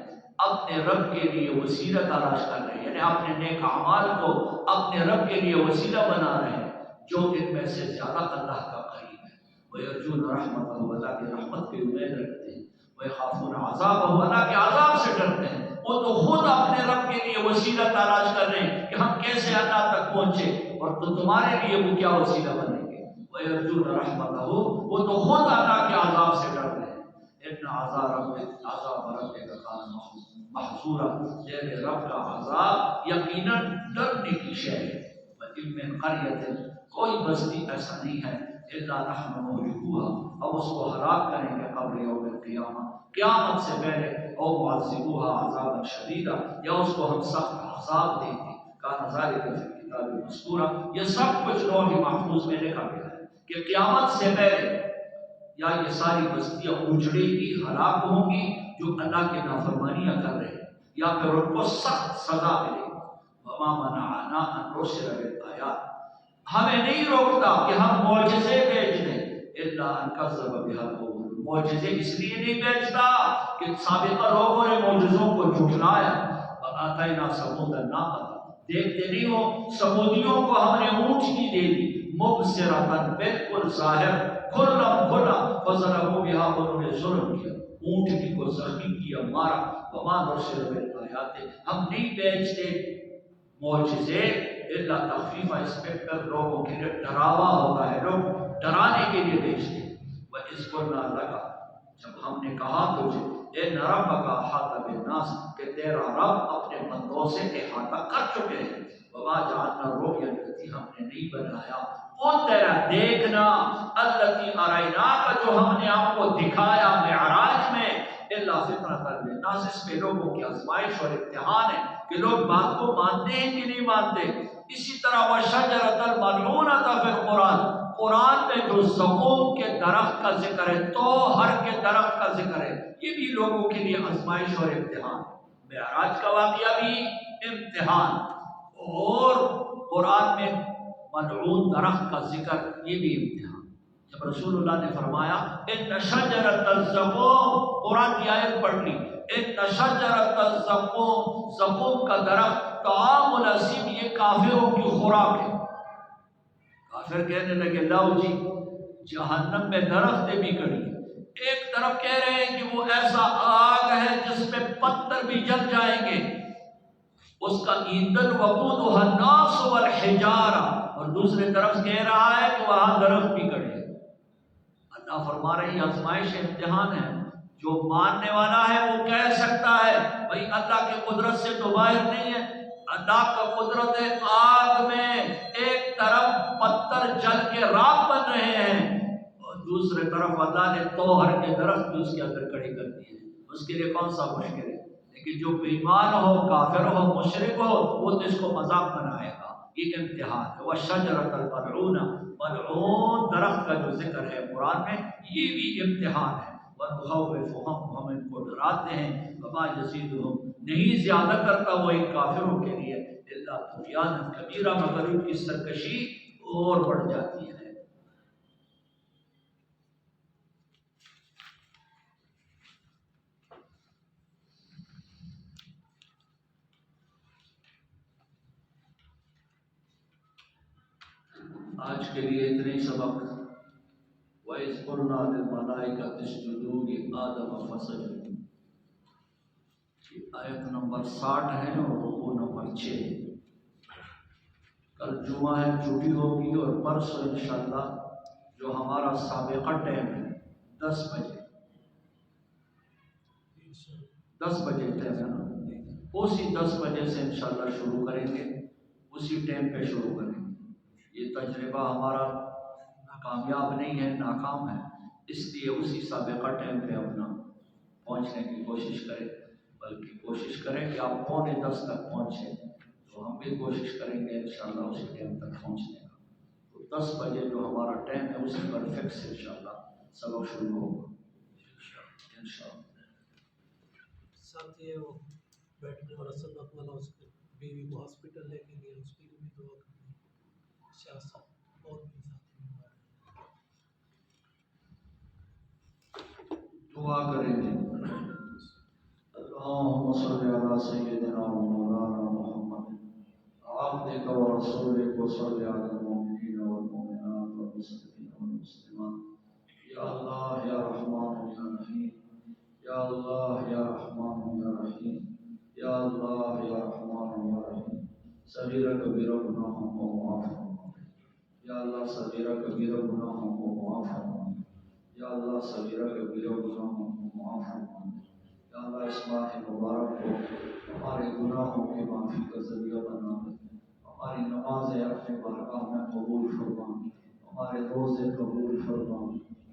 اپنے رب کے لیے وسیلہ تلاش کر رہے ہیں، یعنی اپنے نیک اعمال کو اپنے رب کے لیے وسیلہ بنا رہے ہیں، جو ان میں سے زیادہ اللہ کا قریب ہے۔ وَيَرْجُونَ رَحْمَتَهُ، اللہ کی رحمت کی امید رکھتے ہیں، وَيَخَافُونَ عَذَابَهُ، اللہ کے عذاب سے ڈرتے ہیں۔ وہ تو خود اپنے رب کے لیے وسیلہ تلاش کر رہے ہیں کہ ہم کیسے اللہ تک پہنچے، اور تو تمہارے لیے وہ کیا وسیلہ بنیں گے۔ وَيَرْجُونَ رَحْمَتَهُ، وہ تو خود اللہ کے عذاب سے ڈر رہے ہیں۔ إِنَّ عَذَابَ رَبِّكَ كَانَ مَحْذُورًا، تیرے رب کا عذاب یقیناً ڈرنے کی شے ہے۔ وَإِن مِّن قَرْيَةٍ، کوئی بستی ایسا نہیں ہے، إِلَّا نَحْنُ مُهْلِكُوهَا، ہم اس کو ہلاک کریں گے قبل یوم القیامہ، قیامت سے پہلے، او معذبوها عذابا شدیدا، یا اس کو ہم سخت عذاب دیں گے۔ کان ذلک فی الکتاب مسطورا، یہ سب کچھ لوح محفوظ میں لکھا گیا ہے کہ قیامت سے پہلے یا یہ ساری بستیاں اجڑے گی، ہلاک ہوں گی جو اللہ کی نافرمانیاں کر رہے ہیں، یا پھر ان کو سخت سزا ملے گی۔ وما منعنا ان نرسل بالآیات، ہمیں نہیں روکتا کہ ہم معجزے بھیج دیں، الا ان کذب بها الاولون، معجزے اس لیے نہیں بھیجتا کہ سابقہ لوگوں نے معجزوں کو جھٹلایا۔ وآتینا ثمود الناقۃ، دیکھتے نہیں ہو سمودیوں کو ہم نے اونٹنی دے دی، مبصرۃ، بالکل ظاہر، کھلا کھلا، فظلموا بها، انہوں نے ظلم کیا، اونٹنی کو زخمی کیا، مارا۔ وما نرسل بالآیات، ہم نہیں بھیجتے معجزے الا تخفیفا، اس پہ پر لوگوں کے لیے ڈراوا ہوتا ہے، لوگ ڈرانے کے لیے بھیجتے ہیں۔ وَإِذْ قُلْنَا لَكَ، جب ہم نے کہا تجھے، اِنَّ رَبَّكَ أَحَاطَ بِالنَّاسِ، کہ تیرا رب اپنے بندوں سے احاطہ کر چکے ہیں۔ وَمَا جَعَلْنَا الرُّؤْيَا الَّتِي، ہم نے نہیں بنایا وہ تیرا دیکھنا، الَّتِي أَرَيْنَاكَ، جو ہم نے آپ کو دکھایا معراج میں، إِلَّا فِتْنَةً لِلنَّاسِ، اس میں لوگوں کی آزمائش اور امتحان ہے کہ لوگ بات کو مانتے ہیں کہ نہیں مانتے۔ اسی طرح وَشَجَرَةَ الْمَلْعُونَةَ فِي الْقُرْآنِ، قرآن میں جو زقوم کے درخت کا ذکر ہے، توہر کے درخت کا ذکر ہے، یہ بھی لوگوں کے لیے آزمائش اور امتحان ہے۔ معراج کا واقعہ بھی امتحان، اور قرآن میں ملعون درخت کا ذکر، یہ بھی امتحان۔ جب رسول اللہ نے فرمایا ان شجرۃ الزقوم، قرآن کی آیت پڑھ لی، ان شجرۃ الزقوم، زقوم کا درخت، طعام الاثیم، یہ کافروں کی خوراک ہے۔ کافر کہنے لگے لاؤ جی، جہنم میں درخت بھی کڑی، ایک طرف کہہ رہے ہیں کہ وہ ایسا آگ ہے جس میں پتھر بھی جل جائیں گے، اس کا ایندھن وقودها الناس والحجارہ، اور دوسری طرف کہہ رہا ہے کہ وہاں درخت بھی کھڑے ہیں۔ اللہ فرما رہے ہیں آزمائش امتحان ہے، جو ماننے والا ہے وہ کہہ سکتا ہے بھائی اللہ کی قدرت سے تو باہر نہیں ہے۔ اللہ کا قدرت ہے آگ میں ایک طرف پتھر جل کے راکھ بن رہے ہیں اور دوسرے طرف اللہ نے توہر کے درخت بھی اس کے اندر کھڑے کر دیے، اس کے لیے کون سا مشکل ہے؟ لیکن جو بے ایمان ہو، کافر ہو، مشرک ہو، وہ تو اس کو مذاق بنائے گا۔ یہ امتحان ہے۔ وَالشَّجَرَةَ الْمَلْعُونَ، ملعون درخت کا جو ذکر ہے قرآن میں، یہ بھی امتحان ہے۔ وَنُخَوِّفُهُمْ، ہم ان کو ڈراتے ہیں، وَمَا يَزِيدُهُمْ، نہیں زیادہ کرتا وہ ان کافروں کے لیے، إِلَّا طُغْيَانًا كَبِيرًا، مگر ان کی سرکشی اور بڑھ جاتی ہے۔ آج کے لیے اتنے ہی سبق۔ وَإِذْ قُلْنَا لِلْمَلَائِكَةِ اسْجُدُوا لِآدَمَ فَسَجَدُوا، یہ آیت نمبر 60 ہے اور رکوع نمبر 6 ہے۔ کل جمعہ ہے، چھٹی ہوگی، اور پرسوں انشاءاللہ جو ہمارا سابقہ ٹائم ہے 10 بجے، 10 بجے ٹائم ہے نا، اسی 10 بجے سے انشاءاللہ شروع کریں گے، اسی ٹائم پہ شروع کریں گے۔ یہ تجربہ ہمارا کامیاب نہیں ہے، ناکام ہے، اس لیے اسی سابقہ ٹائم پہ اپنا پہنچنے کی کوشش کریں، بلکہ کوشش کریں کہ آپ 9:45 تک پہنچیں، تو ہم بھی کوشش کریں گے انشاءاللہ اسی ٹائم تک پہنچنے کا۔ تو 10 بجے جو ہمارا ٹائم ہے اسی پر فکس انشاءاللہ سبق شروع ہوگا انشاءاللہ۔ ساتھ یہ وہ بیٹھنے والا سبق والا، اس کے بیوی کو ہاسپٹل لے کے گئے، اس کے لیے بھی دعا کریں شاہ صاحب، اور بھی ساتھی دعا کریں گے۔ اللہم صلی علی سیدنا و مولانا محمد عبدک و رسولک و صلی علی المؤمنین والمؤمنات والمسلمین والمسلمات۔ یا اللہ یا رحمان یا رحیم، یا اللہ یا رحمان یا رحیم، یا اللہ یا رحمان یا رحیم، صغیرہ کبیرہ گناہوں کو معاف فرما، یا اللہ صغیرہ کبیرہ گناہوں کو معاف فرما، یا اللہ صغیرہ کبیرہ گناہوں کو معاف فرما، یا اللہ اس ماہ مبارک کو ہمارے گناہوں کے معافی کا ذریعہ بنا دے، ہماری نمازیں اپنے بارگاہ میں قبول فرما، ہمارے روزے قبول فرما،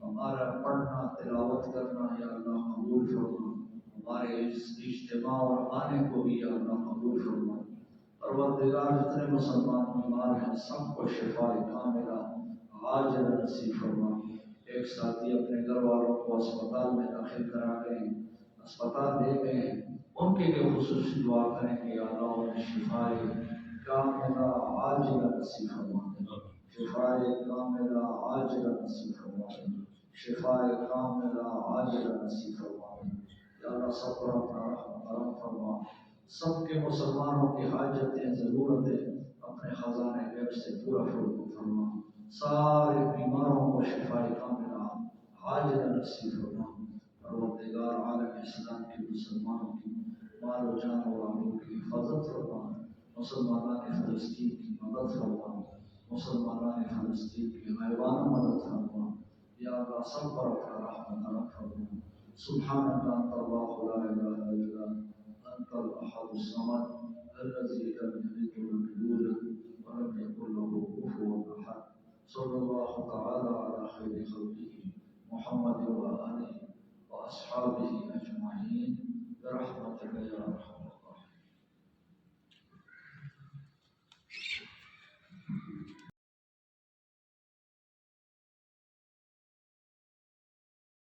ہمارا پڑھنا تلاوت کرنا یا اللہ قبول فرما، ہمارے اس اجتماع اور آنے کو بھی یا اللہ قبول فرما۔ پروردگار جتنے مسلمان بیمار ہیں سب کو شفا کاملہ عاجل نصیب فرما۔ ایک ساتھی اپنے گھر والوں کو اسپتال میں داخل کرا گئے ہیں، اسپتال لے گئے ہیں، ان کے لیے خصوصی دعا کریں کہ یا اللہ انہیں شفائے کاملہ عاجلہ نصیب فرما، شفائے کاملہ عاجلہ نصیب فرما، شفائے کاملہ عاجلہ نصیب فرما۔ یا اللہ سب پر اپنا رحم کرم فرما، سب کے مسلمانوں کی حاجتیں ضرورتیں اپنے خزانے غیب سے پورا فرما، سارے بیماروں کو شفائے کاملہ عاجلہ نصیب فرما۔ پروردگار عالم اسلام کے مسلمانوں کی مال و جان و آبرو کی حفاظت فرما، مسلمانان فلسطین کی مدد فرما، مسلمانان فلسطین کی غیبانہ مدد فرما۔ یا اللہ سب پر اپنا رحم کرم فرما۔ سبحانک انت اللہ لا الہ الا انت الاحد الصمد الذی لم یلد ولم یولد ولم یکن له کفوا احد۔ صلی اللہ تعالی علی خیر خلقہ محمد و آلہ و اصحابہ اجمعین برحمتک یا ارحم